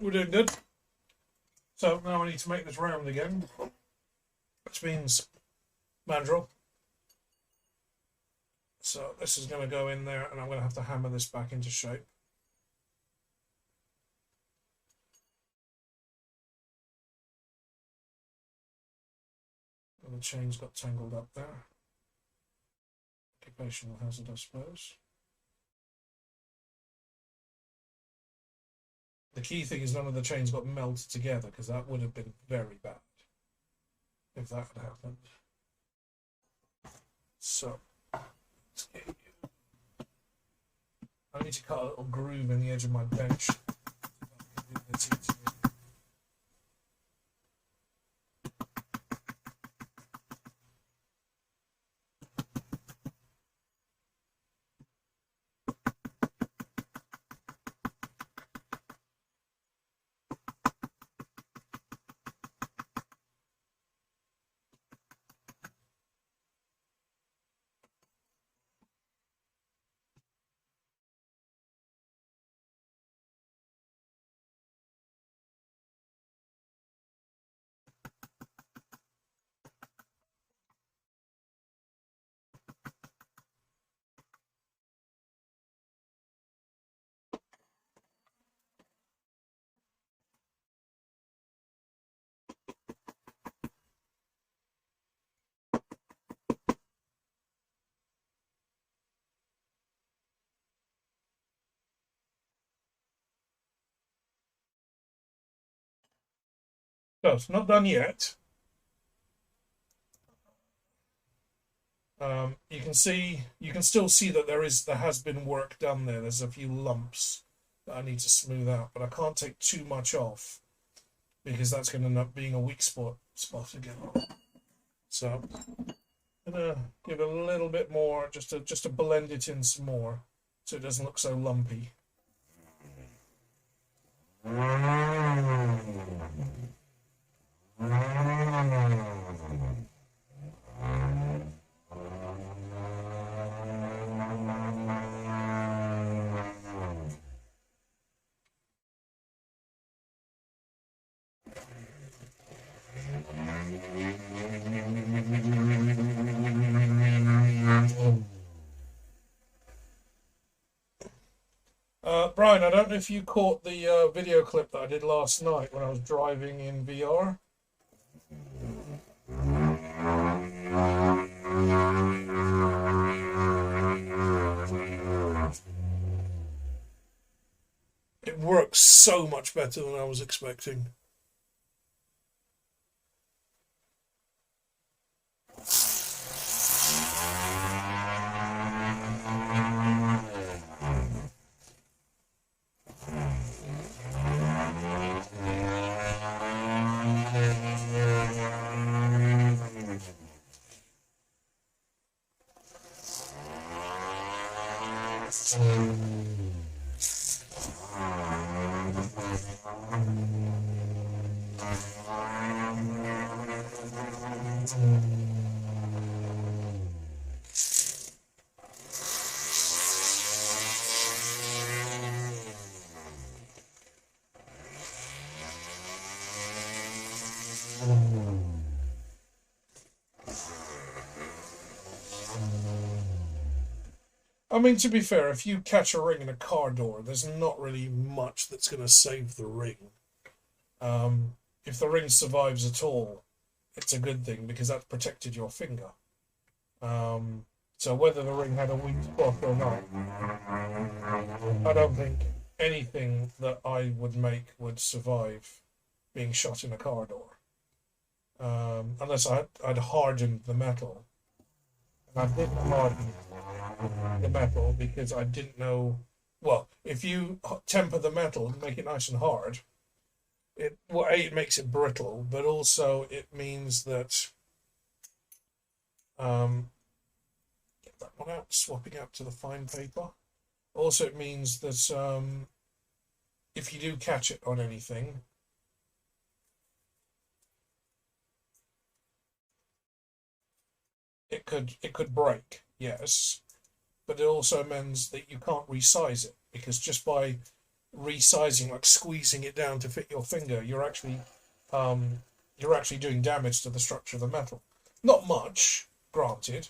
we're doing good. So now I need to make this round again, which means mandrel. So this is going to go in there, and I'm going to have to hammer this back into shape. And the chains got tangled up there. Occupational hazard, I suppose. The key thing is none of the chains got melted together, because that would have been very bad if that had happened. So, let's get you. I need to cut a little groove in the edge of my bench. So it's not done yet. You can still see that there has been work done there. There's a few lumps that I need to smooth out, but I can't take too much off because that's going to end up being a weak spot again. So I'm gonna give it a little bit more, just to blend it in some more, so it doesn't look so lumpy. Brian, I don't know if you caught the video clip that I did last night when I was driving in VR. It works so much better than I was expecting. I mean, to be fair, if you catch a ring in a car door, there's not really much that's going to save the ring. If the ring survives at all, it's a good thing because that's protected your finger. So whether the ring had a weak spot or not, I don't think anything that I would make would survive being shot in a car door. Unless I'd hardened the metal. And I didn't harden the metal because I didn't know. Well, if you temper the metal and make it nice and hard, it makes it brittle, but also it means that that one out, swapping out to the fine paper. Also, it means that if you do catch it on anything, it could break, yes, but it also means that you can't resize it, because just by resizing, like squeezing it down to fit your finger, you're actually doing damage to the structure of the metal. Not much, granted,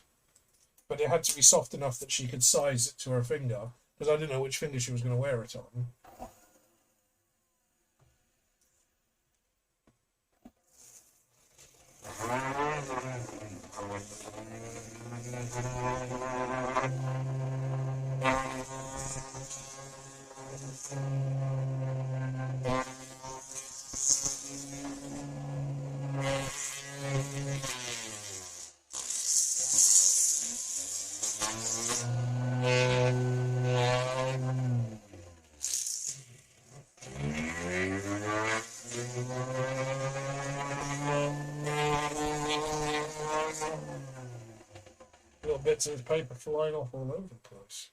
but it had to be soft enough that she could size it to her finger, because I didn't know which finger she was going to wear it on. Little bits of paper flying off all over the place.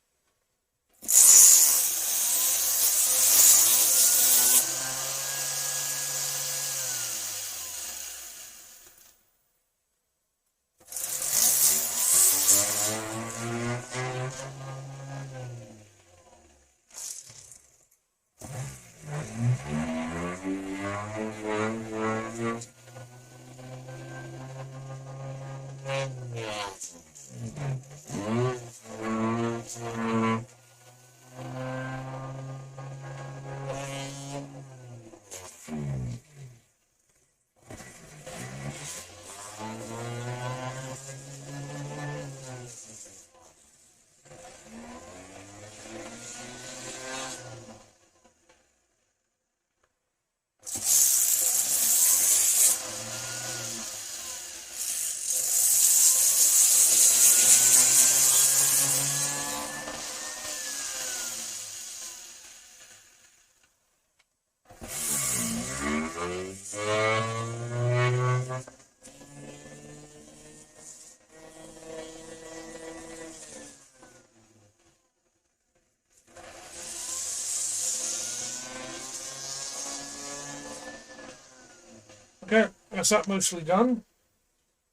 Okay, that's that mostly done.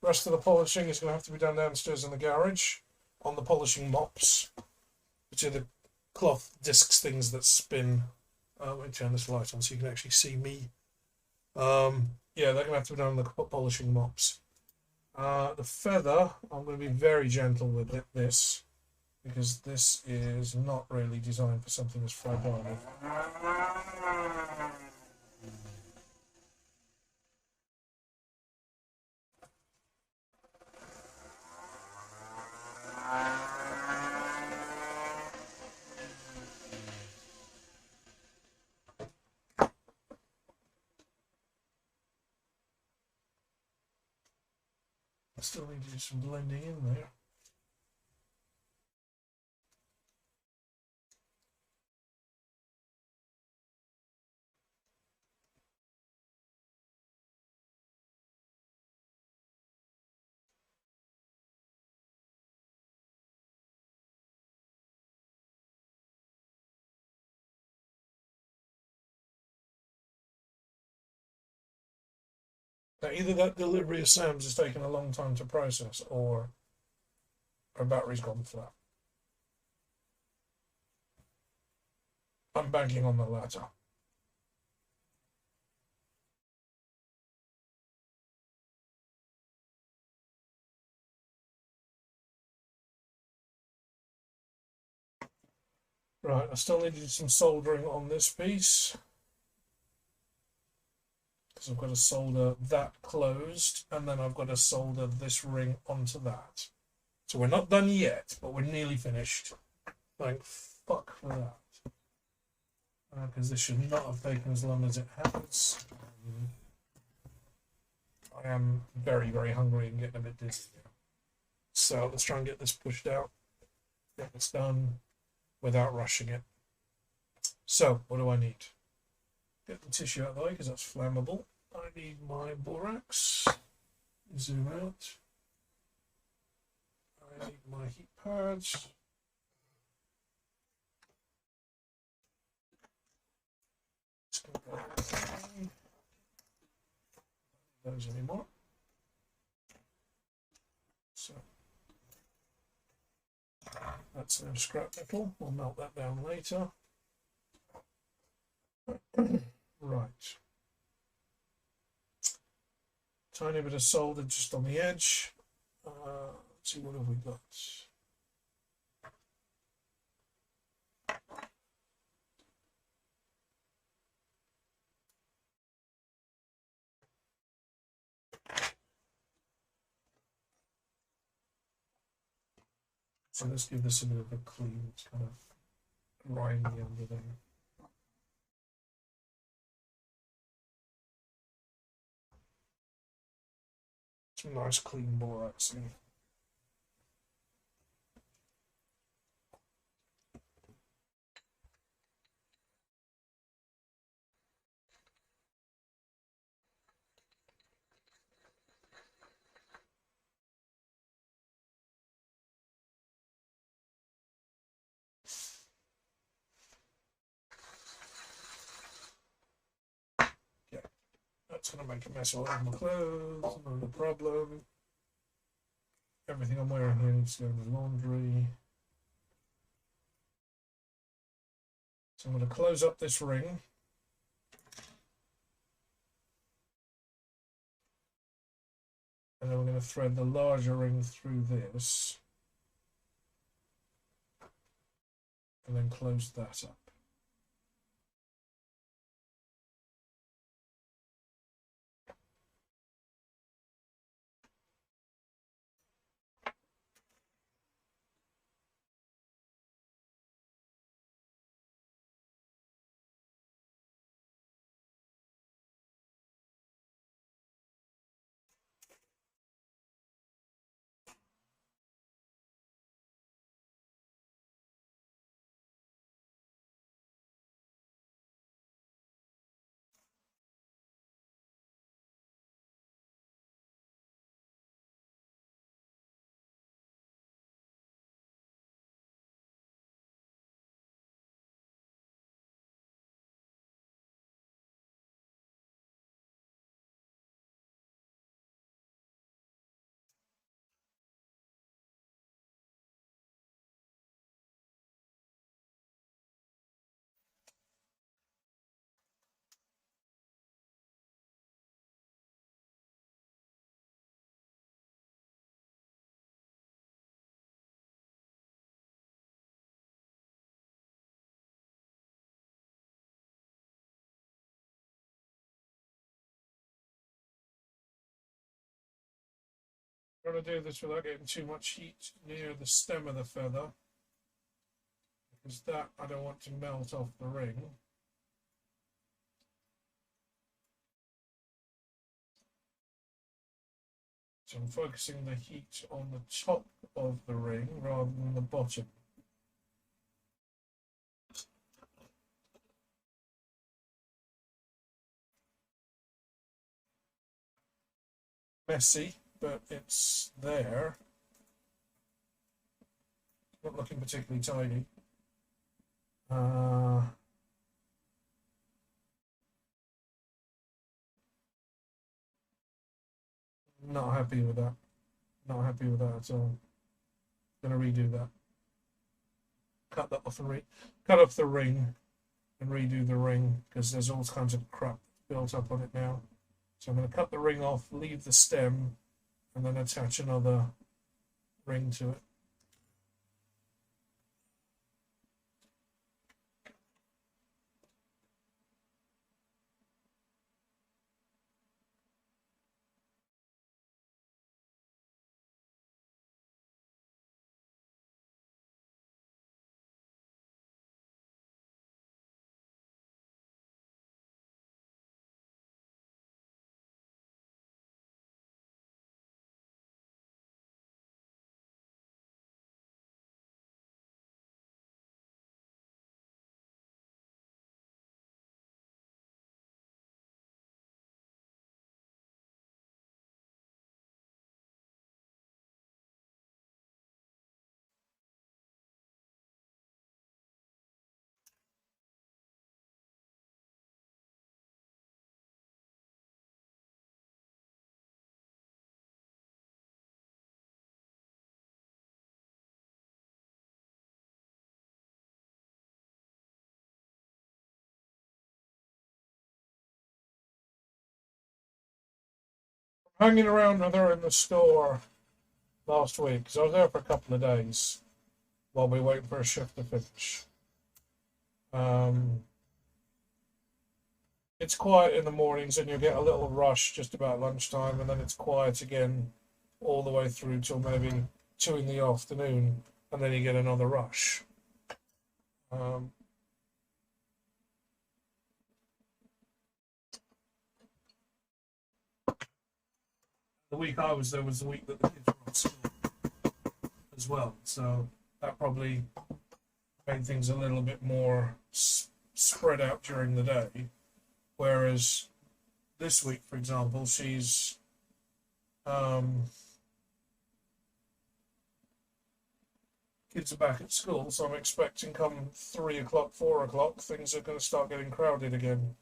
The rest of the polishing is going to have to be done downstairs in the garage on the polishing mops, which are the cloth discs things that spin. Let me turn this light on so you can actually see me. Yeah, they're going to have to be done on the polishing mops. The feather, I'm going to be very gentle with this, because this is not really designed for something as fragile. I still need to do some blending in there. Now, either that delivery of Sam's has taken a long time to process, or her battery's gone flat. I'm banking on the latter. Right, I still need to do some soldering on this piece, because I've got to solder that closed, and then I've got to solder this ring onto that. So we're not done yet, but we're nearly finished. Thank fuck for that. Because this should not have taken as long as it has. I am very, very hungry and getting a bit dizzy. So let's try and get this pushed out. Get this done without rushing it. So, what do I need? Get the tissue out of the way because that's flammable. I need my borax. Zoom out. I I need my heat pads. It's gonna go away. Those anymore. So that's no scrap metal. We'll melt that down later. Right. Tiny bit of solder just on the edge. Let's see, what have we got? So let's give this a bit of a clean. It's kind of grimy under there. Some nice clean borax in. That's going to make a mess all over my clothes, not a problem. Everything I'm wearing here needs to go in the laundry. So I'm going to close up this ring. And then we're going to thread the larger ring through this. And then close that up. I'm going to do this without getting too much heat near the stem of the feather, because that I don't want to melt off the ring. So I'm focusing the heat on the top of the ring rather than the bottom. Messy, but it's there. Not looking particularly tidy. Not happy with that. Not happy with that at all. Gonna redo that. Cut that off the ring. Cut off the ring and redo the ring, because there's all kinds of crap built up on it now. So I'm going to cut the ring off, leave the stem, and then attach another ring to it. hanging around with her in the store last week because I was there for a couple of days while we wait for a shift to finish. It's quiet in the mornings and you get a little rush just about lunchtime, and then it's quiet again all the way through till maybe 2 in the afternoon, and then you get another rush. The week I was there was the week that the kids were off school as well, so that probably made things a little bit more spread out during the day. Whereas this week, for example, she's kids are back at school, so I'm expecting come 3 o'clock, 4 o'clock, things are going to start getting crowded again.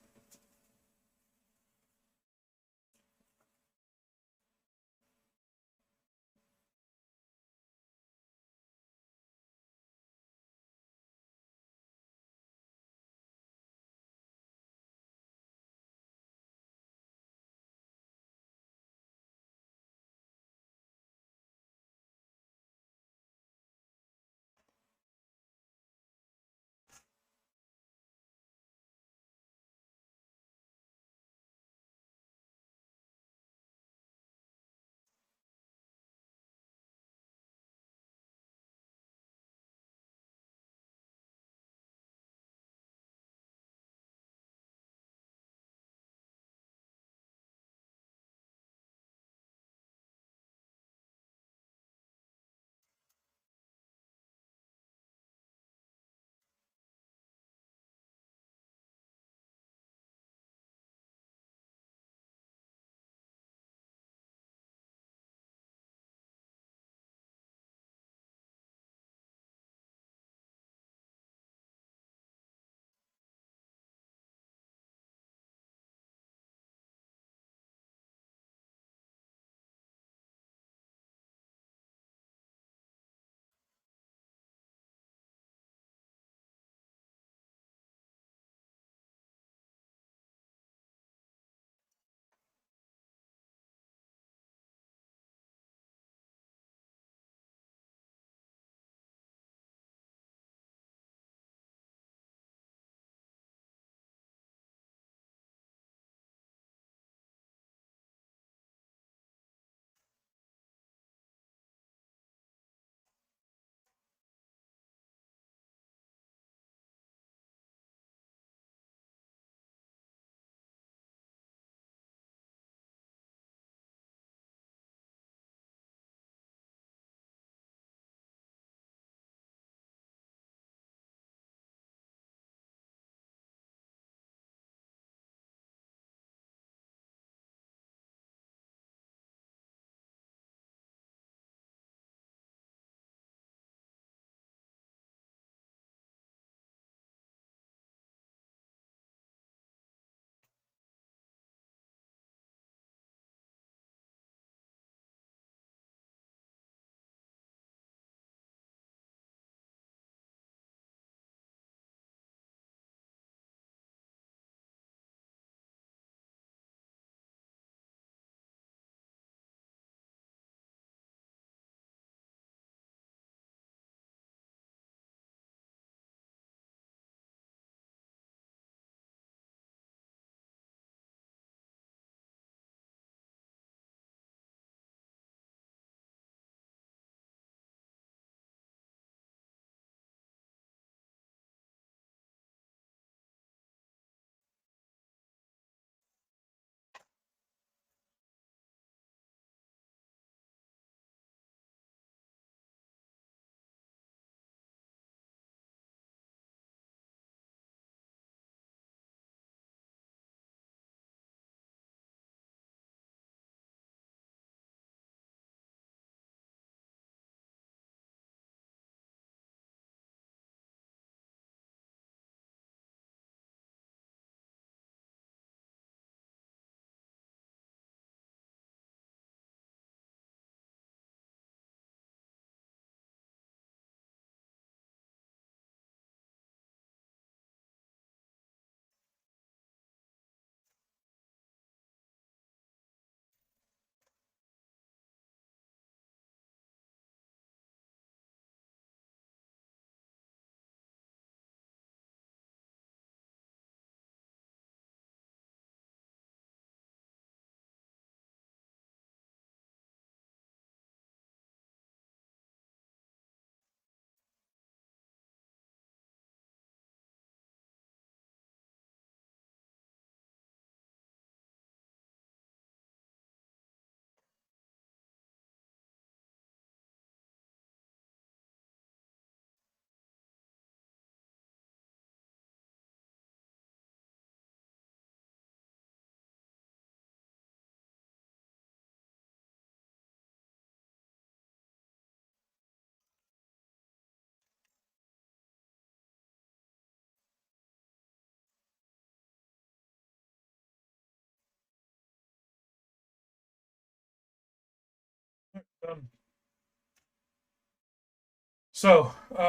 So, what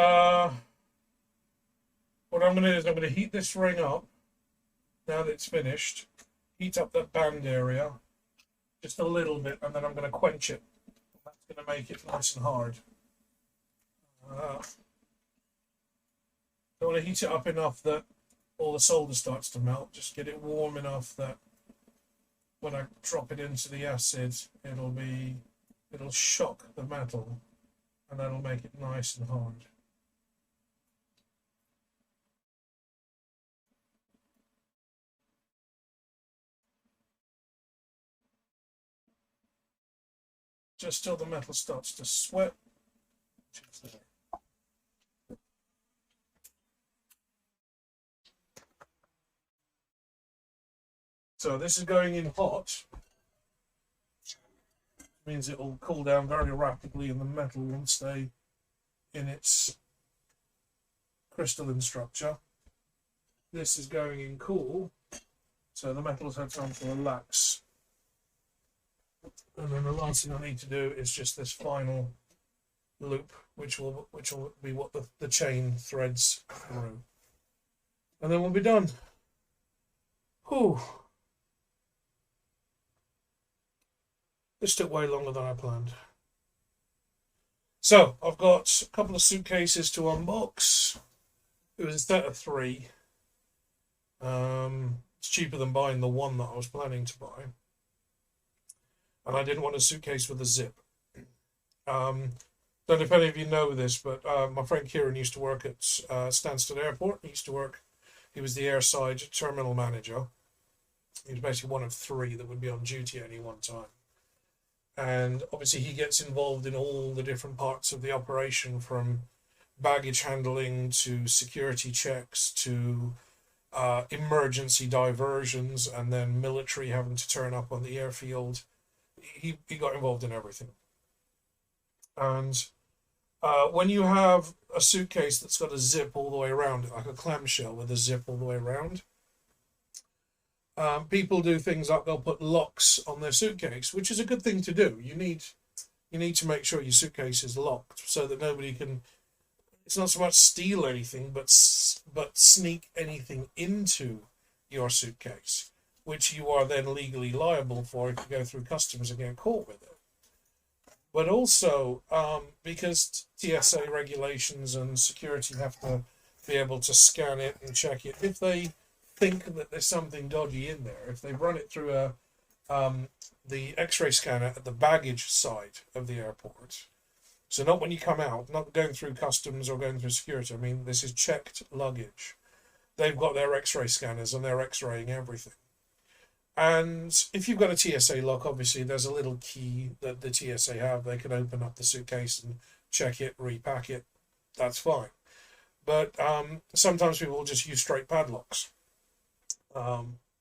I'm going to do is I'm going to heat this ring up now that it's finished. Heat up that band area just a little bit, and then I'm going to quench it. That's going to make it nice and hard. I want to heat it up enough that all the solder starts to melt. Just get it warm enough that when I drop it into the acid, it'll shock the metal, and that'll make it nice and hard. Just till the metal starts to sweat. So this is going in hot. Means it will cool down very rapidly and the metal won't stay in its crystalline structure. This is going in cool, so the metal's had time to relax. And then the last thing I need to do is just this final loop, which will be what the chain threads through. And then we'll be done. Whew. This took way longer than I planned. So, I've got a couple of suitcases to unbox. It was a set of 3. It's cheaper than buying the one that I was planning to buy. And I didn't want a suitcase with a zip. Don't know if any of you know this, but my friend Kieran used to work at Stansted Airport. He was the airside terminal manager. He was basically one of 3 that would be on duty at any one time. And obviously he gets involved in all the different parts of the operation, from baggage handling to security checks to emergency diversions, and then military having to turn up on the airfield. He got involved in everything. And when you have a suitcase that's got a zip all the way around it, like a clamshell with a zip all the way around, people do things like they'll put locks on their suitcase, which is a good thing to do. You need to make sure your suitcase is locked so that nobody can. It's not so much steal anything, but sneak anything into your suitcase, which you are then legally liable for if you go through customs and get caught with it. But also, because TSA regulations and security have to be able to scan it and check it, if they think that there's something dodgy in there, if they run it through the X-ray scanner at the baggage side of the airport, so not when you come out, not going through customs or going through security, I mean this is checked luggage, they've got their X-ray scanners and they're X-raying everything. And if you've got a TSA lock, obviously there's a little key that the TSA have. They can open up the suitcase and check it, repack it, that's fine. But sometimes people will just use straight padlocks.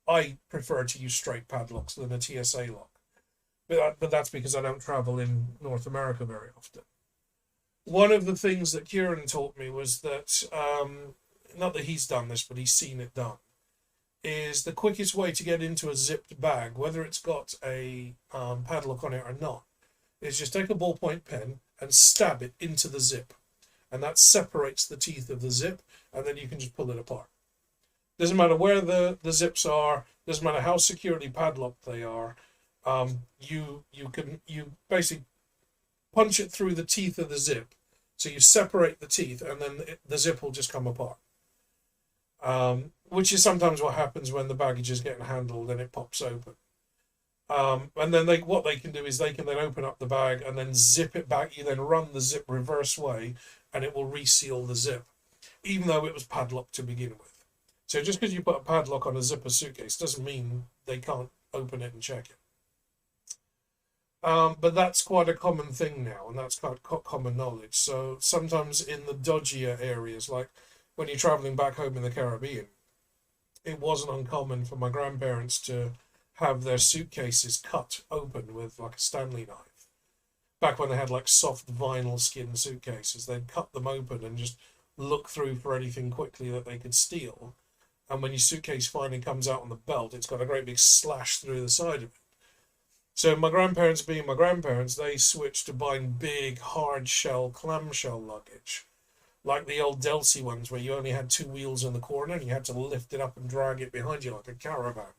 I prefer to use straight padlocks than a TSA lock, but that's because I don't travel in North America very often. One of the things that Kieran taught me was that, not that he's done this, but he's seen it done, is the quickest way to get into a zipped bag, whether it's got a padlock on it or not, is just take a ballpoint pen and stab it into the zip. And that separates the teeth of the zip, and then you can just pull it apart. Doesn't matter where the zips are, doesn't matter how securely padlocked they are, you basically punch it through the teeth of the zip, so you separate the teeth, and then the zip will just come apart. Which is sometimes what happens when the baggage is getting handled and it pops open. And then what they can do is they can then open up the bag and then zip it back. You then run the zip reverse way, and it will reseal the zip, even though it was padlocked to begin with. So just because you put a padlock on a zipper suitcase doesn't mean they can't open it and check it. But that's quite a common thing now, and that's quite common knowledge. So sometimes in the dodgier areas, like when you're traveling back home in the Caribbean, it wasn't uncommon for my grandparents to have their suitcases cut open with like a Stanley knife. Back when they had like soft vinyl skin suitcases, they'd cut them open and just look through for anything quickly that they could steal. And when your suitcase finally comes out on the belt, it's got a great big slash through the side of it. So my grandparents being my grandparents, they switched to buying big hard shell clamshell luggage, like the old Delsey ones where you only had two wheels in the corner and you had to lift it up and drag it behind you like a caravan.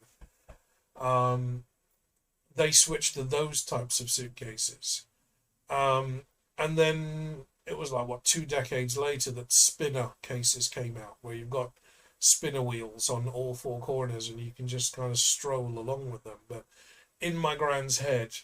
They switched to those types of suitcases. And then it was like, what, 2 decades later that spinner cases came out, where you've got spinner wheels on all four corners and you can just kind of stroll along with them. But in my grand's head,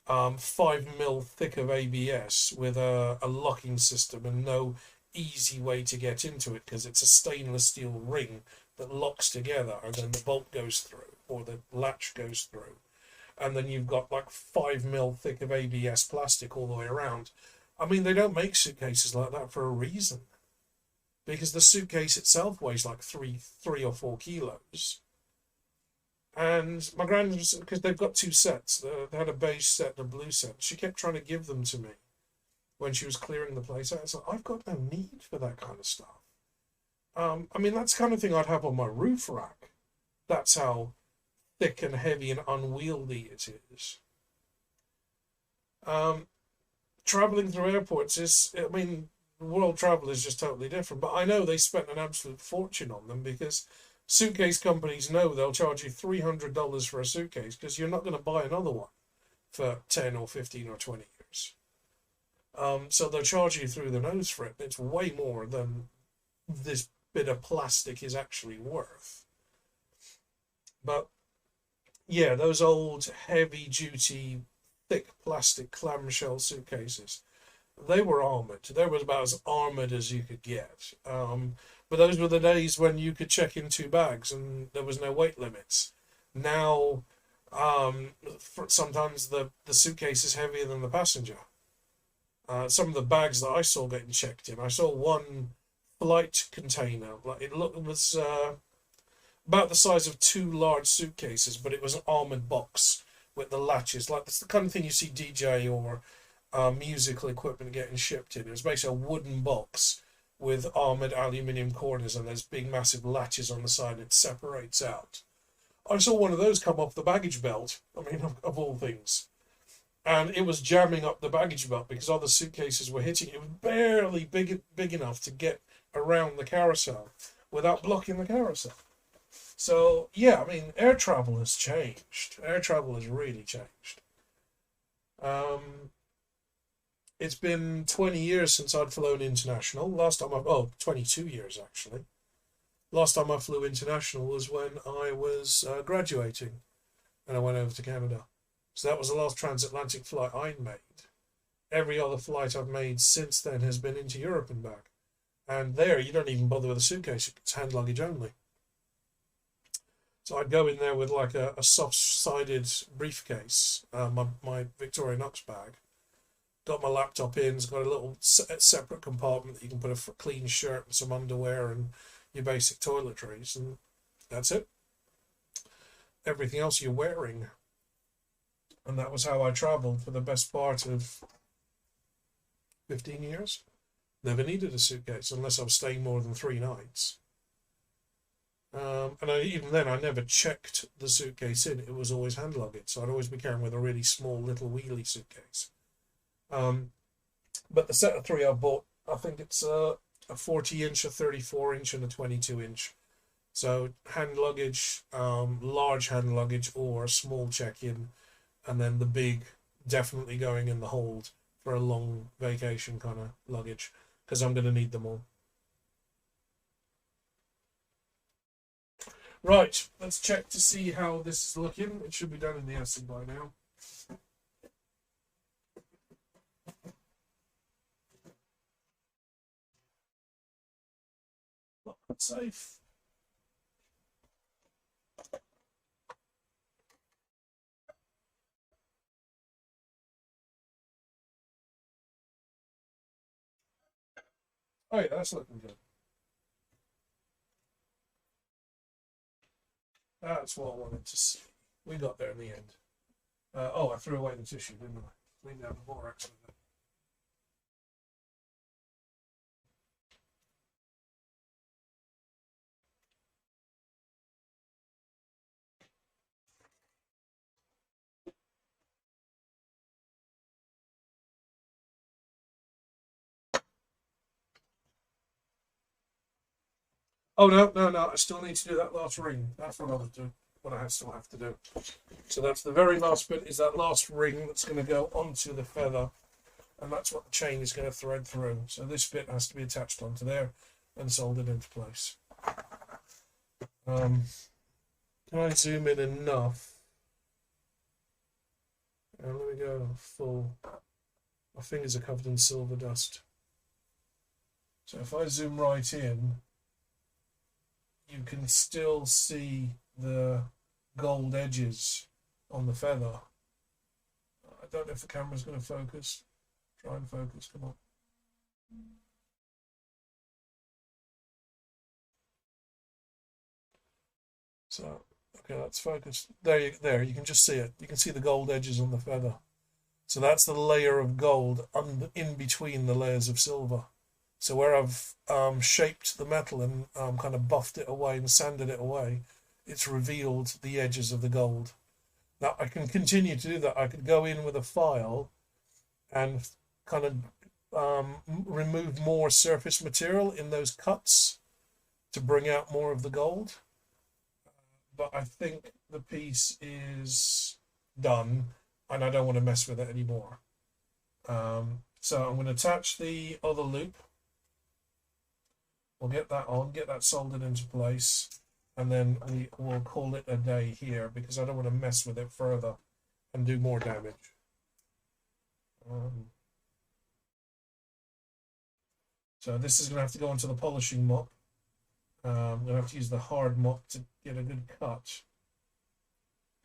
5 mil thick of ABS with a locking system and no easy way to get into it because it's a stainless steel ring that locks together, and then the bolt goes through or the latch goes through, and then you've got like 5 mil thick of ABS plastic all the way around. I mean, they don't make suitcases like that for a reason, because the suitcase itself weighs like 3 or 4 kilos. And my grand, because they've got 2 sets, they had a beige set and a blue set. She kept trying to give them to me when she was clearing the place out. It's like, I've got no need for that kind of stuff. I mean, that's the kind of thing I'd have on my roof rack. That's how thick and heavy and unwieldy it is. Traveling through airports is, I mean, world travel is just totally different. But I know they spent an absolute fortune on them, because suitcase companies know they'll charge you $300 for a suitcase because you're not going to buy another one for 10 or 15 or 20 years. So they'll charge you through the nose for it. It's way more than this bit of plastic is actually worth. But yeah, those old heavy duty thick plastic clamshell suitcases, they were armored. They were about as armored as you could get. But those were the days when you could check in 2 bags and there was no weight limits. Now, sometimes the suitcase is heavier than the passenger. Some of the bags that I saw getting checked in, I saw one flight container. Like it was about the size of 2 large suitcases, but it was an armored box with the latches. Like that's the kind of thing you see DJ or musical equipment getting shipped in. It was basically a wooden box with armored aluminium corners, and there's big massive latches on the side. It separates out. I saw one of those come off the baggage belt. I mean, of all things. And it was jamming up the baggage belt because other suitcases were hitting it. It was barely big enough to get around the carousel without blocking the carousel. So, yeah, I mean, air travel has changed. Air travel has really changed. It's been 20 years since I'd flown international. 22 years, actually. Last time I flew international was when I was graduating, and I went over to Canada. So that was the last transatlantic flight I'd made. Every other flight I've made since then has been into Europe and back. And there, you don't even bother with a suitcase. It's hand luggage only. So I'd go in there with like a soft-sided briefcase, my Victorinox bag. Got my laptop in. It's got a little separate compartment that you can put a clean shirt and some underwear and your basic toiletries, and that's it. Everything else you're wearing. And that was how I travelled for the best part of 15 years. Never needed a suitcase unless I was staying more than 3 nights. And even then, I never checked the suitcase in. It was always hand luggage, so I'd always be carrying with a really small little wheelie suitcase. But the set of 3 I bought, I think it's a 40-inch, a 34-inch, and a 22-inch. So hand luggage, large hand luggage, or a small check-in, and then the big, definitely going in the hold for a long vacation kind of luggage, because I'm going to need them all. Right, let's check to see how this is looking. It should be done in the acid by now. Not safe. Oh yeah, that's looking good. That's what I wanted to see. We got there in the end. I threw away the tissue, didn't I? Cleaned out the borax with it. Oh no! I still need to do that last ring. That's what I was doing. What I still have to do. So that's the very last bit. Is that last ring that's going to go onto the feather, and that's what the chain is going to thread through. So this bit has to be attached onto there and soldered into place. Can I zoom in enough? And let me go full. My fingers are covered in silver dust. So if I zoom right in, you can still see the gold edges on the feather. I don't know if the camera's going to focus. Try and focus, come on. So, okay, that's focused. There, you can just see it. You can see the gold edges on the feather. So that's the layer of gold in between the layers of silver. So where I've shaped the metal and kind of buffed it away and sanded it away, it's revealed the edges of the gold. Now I can continue to do that. I could go in with a file and kind of remove more surface material in those cuts to bring out more of the gold. But I think the piece is done and I don't want to mess with it anymore. So I'm going to attach the other loop. We'll get that on, get that soldered into place, and then we will call it a day here because I don't want to mess with it further and do more damage. So this is going to have to go into the polishing mop. I'm going to have to use the hard mop to get a good cut.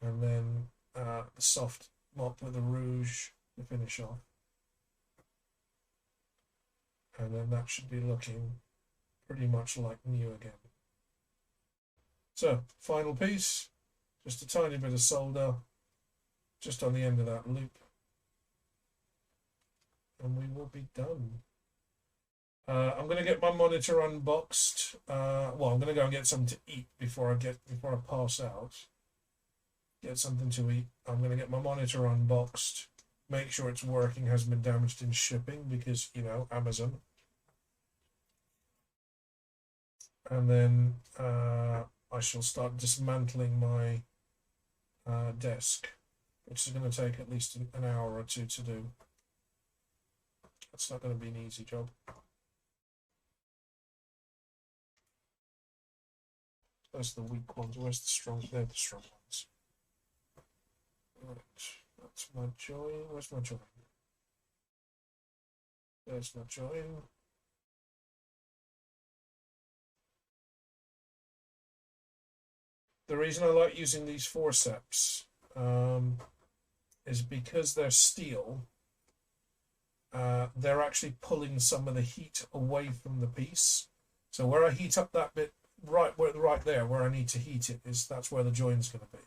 And then the soft mop with the rouge to finish off. And then that should be looking pretty much like new again. So, final piece, just a tiny bit of solder, just on the end of that loop. And we will be done. I'm going to get my monitor unboxed. Well, I'm going to go and get something to eat before I pass out. Get something to eat. I'm going to get my monitor unboxed. Make sure it's working, hasn't been damaged in shipping because, you know, Amazon. And then I shall start dismantling my desk, which is going to take at least an hour or two to do. That's not going to be an easy job. Where's the weak ones? Where's the strong? They're the strong ones. Right, that's my join. Where's my join? There's my join. The reason I like using these forceps is because they're steel. They're actually pulling some of the heat away from the piece. So where I heat up that bit, right there where I need to heat it, that's where the join's going to be.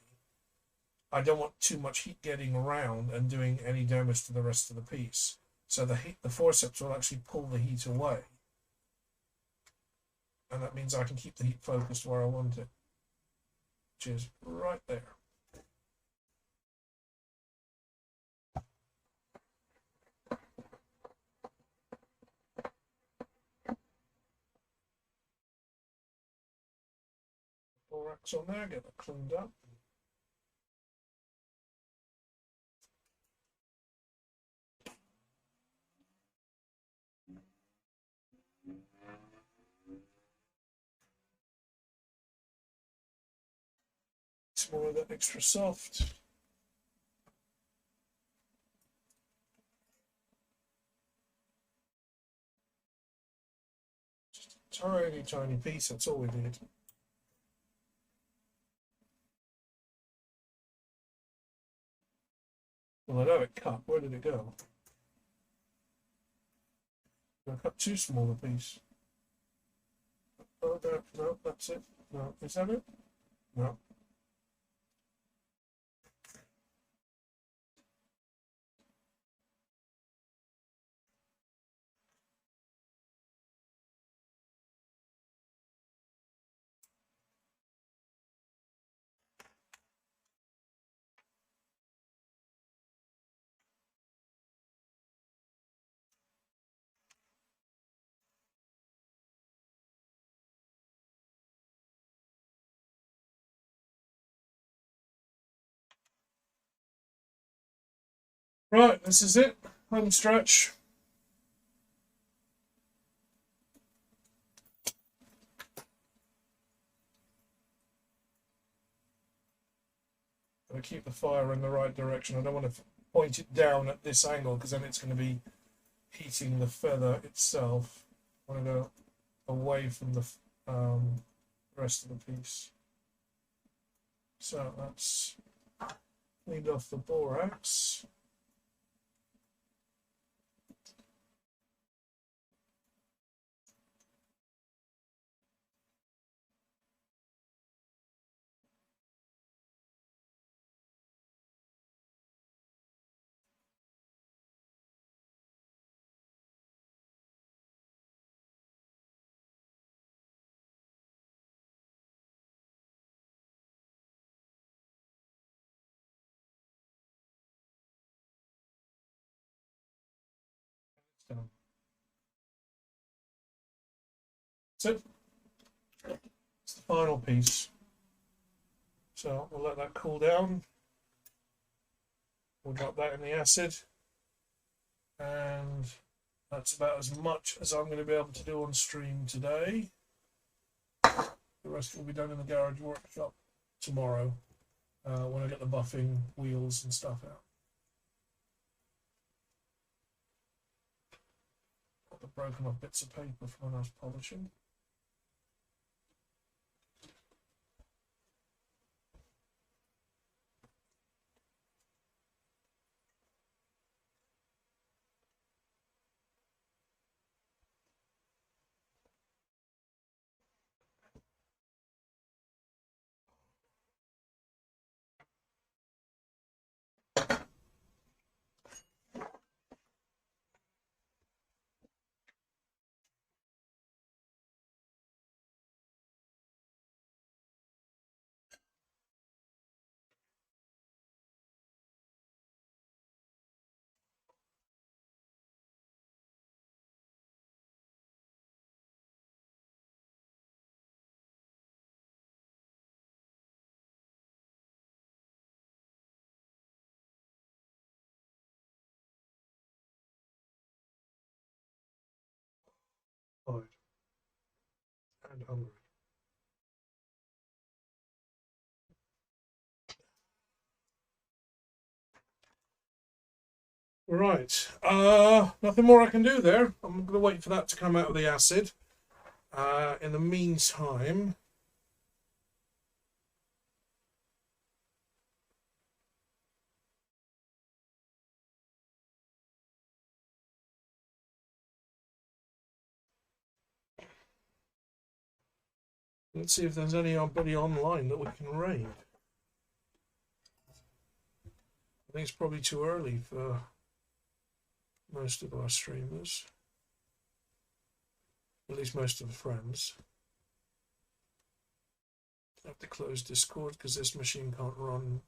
I don't want too much heat getting around and doing any damage to the rest of the piece. So the forceps will actually pull the heat away. And that means I can keep the heat focused where I want it, which is right there. Borax on there, get that cleaned up. Some more of that extra soft. Just a tiny, tiny piece, that's all we need. Well, I know it cut. Where did it go? I cut too small a piece. Oh, no, that's it. No, is that it? No. Right, this is it. Home stretch. Gotta keep the fire in the right direction. I don't want to point it down at this angle because then it's going to be heating the feather itself. I want to go away from the rest of the piece. So that's cleaned off the borax. Done. So it's the final piece. So we'll let that cool down. We'll drop that in the acid. And that's about as much as I'm going to be able to do on stream today. The rest will be done in the garage workshop tomorrow when I get the buffing wheels and stuff out. Got the broken off bits of paper from when I was polishing. Tired and hungry. Right, nothing more I can do there. I'm going to wait for that to come out of the acid. In the meantime, let's see if there's anybody online that we can raid. I think it's probably too early for most of our streamers, at least most of the friends. I have to close Discord because this machine can't run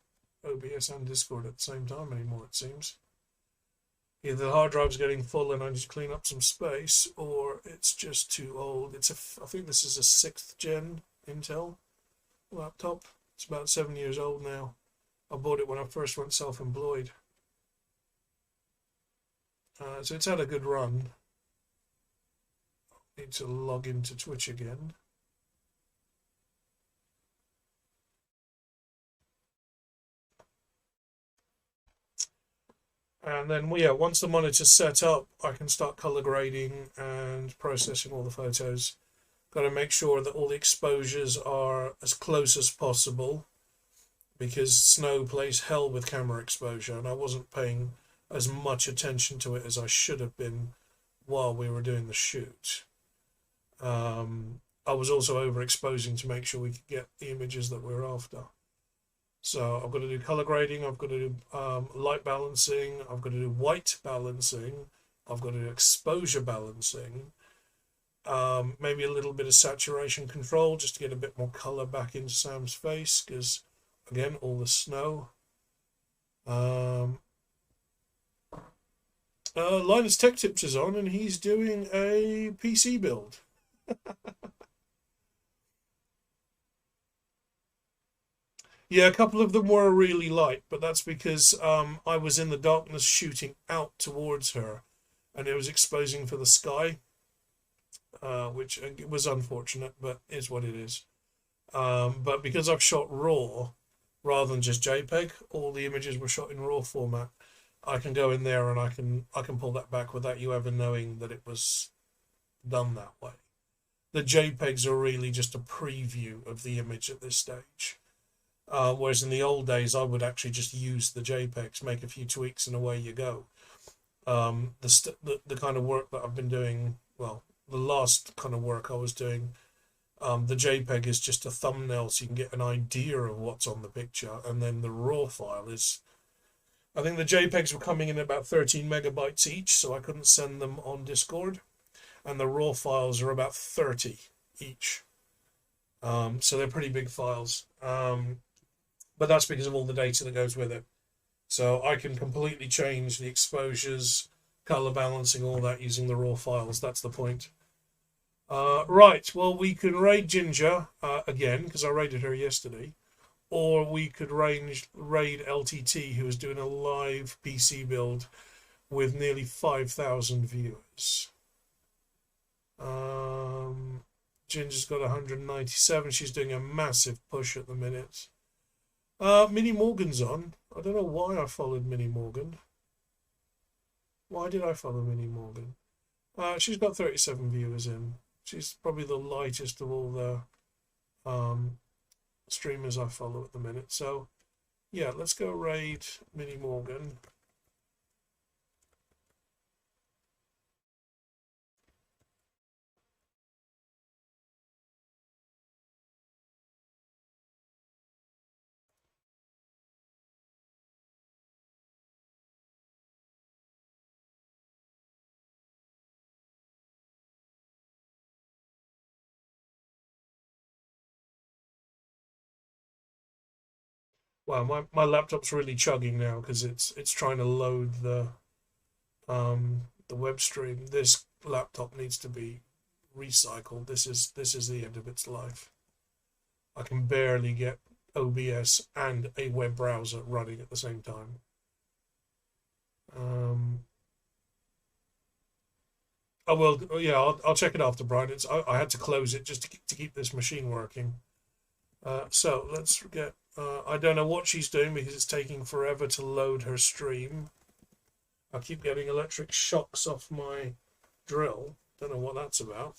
OBS and Discord at the same time anymore, it seems. Either the hard drive's getting full and I need to clean up some space, or it's just too old. I think this is a 6th gen Intel laptop. It's about 7 years old now. I bought it when I first went self-employed. So it's had a good run. Need to log into Twitch again. And then, yeah, once the monitor's set up, I can start color grading and processing all the photos. Got to make sure that all the exposures are as close as possible, because snow plays hell with camera exposure, and I wasn't paying as much attention to it as I should have been while we were doing the shoot. I was also overexposing to make sure we could get the images that we were after. So I've got to do color grading, I've got to do light balancing, I've got to do white balancing, I've got to do exposure balancing, maybe a little bit of saturation control just to get a bit more color back into Sam's face, because again, all the snow. Linus Tech Tips is on and he's doing a PC build. Yeah, a couple of them were really light, but that's because I was in the darkness shooting out towards her, and it was exposing for the sky, which was unfortunate, but is what it is. But because I've shot RAW rather than just JPEG, all the images were shot in RAW format. I can go in there and I can pull that back without you ever knowing that it was done that way. The JPEGs are really just a preview of the image at this stage. Whereas in the old days, I would actually just use the JPEGs, make a few tweaks, and away you go. The kind of work that I've been doing, well, the last kind of work I was doing, the JPEG is just a thumbnail, so you can get an idea of what's on the picture, and then the RAW file is. I think the JPEGs were coming in about 13 megabytes each, so I couldn't send them on Discord, and the RAW files are about 30 each. So they're pretty big files. But that's because of all the data that goes with it. So I can completely change the exposures, color balancing, all that using the RAW files. That's the point. Right, well, we can raid Ginger again, because I raided her yesterday. Or we could raid LTT, who is doing a live PC build with nearly 5,000 viewers. Ginger's got 197. She's doing a massive push at the minute. Minnie Morgan's on. I don't know why I followed Minnie Morgan. Why did I follow Minnie Morgan? She's got 37 viewers in. She's probably the lightest of all the streamers I follow at the minute. So, yeah, let's go raid Minnie Morgan. Wow, my laptop's really chugging now because it's trying to load the web stream. This laptop needs to be recycled. This is the end of its life. I can barely get OBS and a web browser running at the same time. Oh well, yeah, I'll check it after, Brian. I had to close it just to keep this machine working. So let's get. I don't know what she's doing because it's taking forever to load her stream. I keep getting electric shocks off my drill. Don't know what that's about.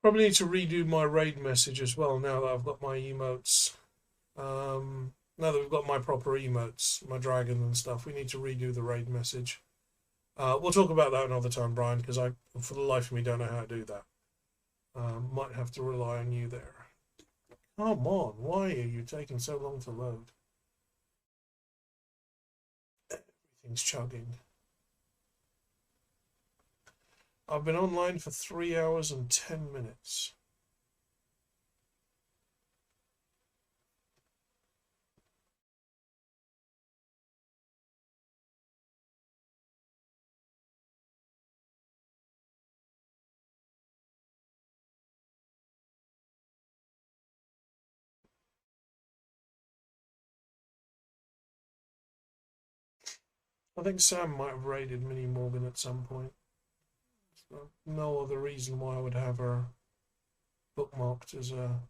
Probably need to redo my raid message as well now that I've got my emotes. Now that we've got my proper emotes, my dragon and stuff, we need to redo the raid message. We'll talk about that another time, Brian, because I, for the life of me, don't know how to do that. Might have to rely on you there. Come on, why are you taking so long to load? Everything's chugging. I've been online for 3 hours and 10 minutes. I think Sam might have raided Minnie Morgan at some point. So no other reason why I would have her bookmarked as a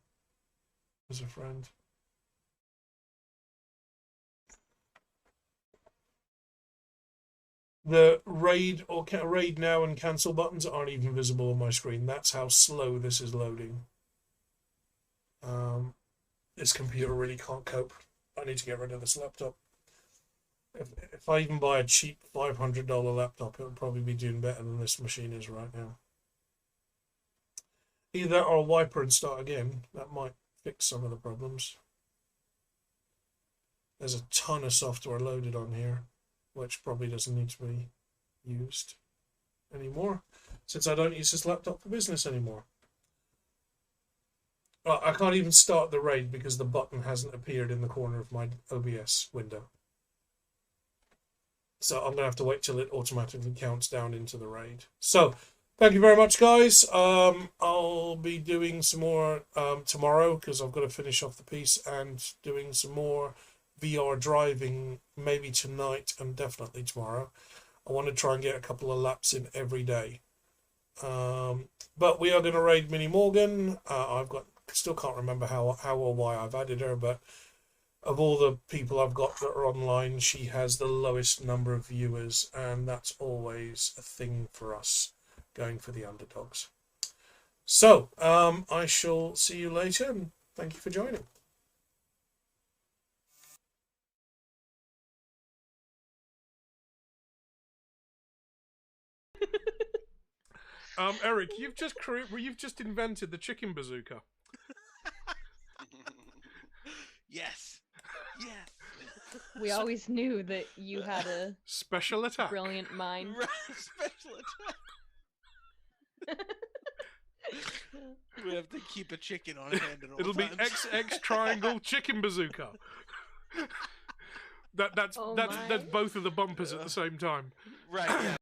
friend. The raid or raid now and cancel buttons aren't even visible on my screen. That's how slow this is loading. This computer really can't cope. I need to get rid of this laptop. If I even buy a cheap $500 laptop, it would probably be doing better than this machine is right now. Either that or a wiper and start again. That might fix some of the problems. There's a ton of software loaded on here, which probably doesn't need to be used anymore, since I don't use this laptop for business anymore. I can't even start the raid because the button hasn't appeared in the corner of my OBS window. So I'm going to have to wait till it automatically counts down into the raid. So, thank you very much, guys. I'll be doing some more tomorrow because I've got to finish off the piece and doing some more VR driving maybe tonight and definitely tomorrow. I want to try and get a couple of laps in every day. But we are going to raid Minnie Morgan. Still can't remember how or why I've added her, but of all the people I've got that are online, she has the lowest number of viewers, and that's always a thing for us, going for the underdogs. So, I shall see you later, and thank you for joining. Eric, you've just invented the chicken bazooka. Yes. Yes. We always knew that you had a Special attack. brilliant mind. Right, special attack. We have to keep a chicken on hand at all It'll be times. XX triangle chicken bazooka. That's my. both of the bumpers at the same time. Right. Yeah.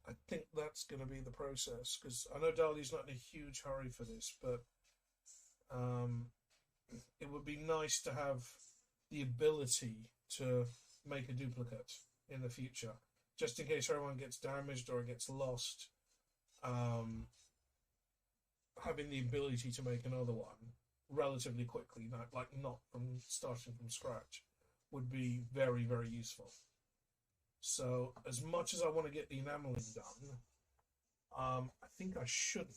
I think that's going to be the process because I know Dali's not in a huge hurry for this, but it would be nice to have the ability to make a duplicate in the future, just in case everyone gets damaged or it gets lost. Having the ability to make another one relatively quickly, not from starting from scratch, would be very, very useful. So, as much as I want to get the enameling done, I think I shouldn't.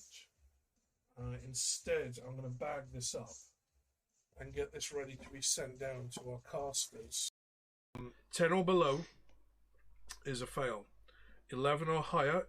Instead, I'm going to bag this up and get this ready to be sent down to our casters. 10 or below is a fail. 11 or higher is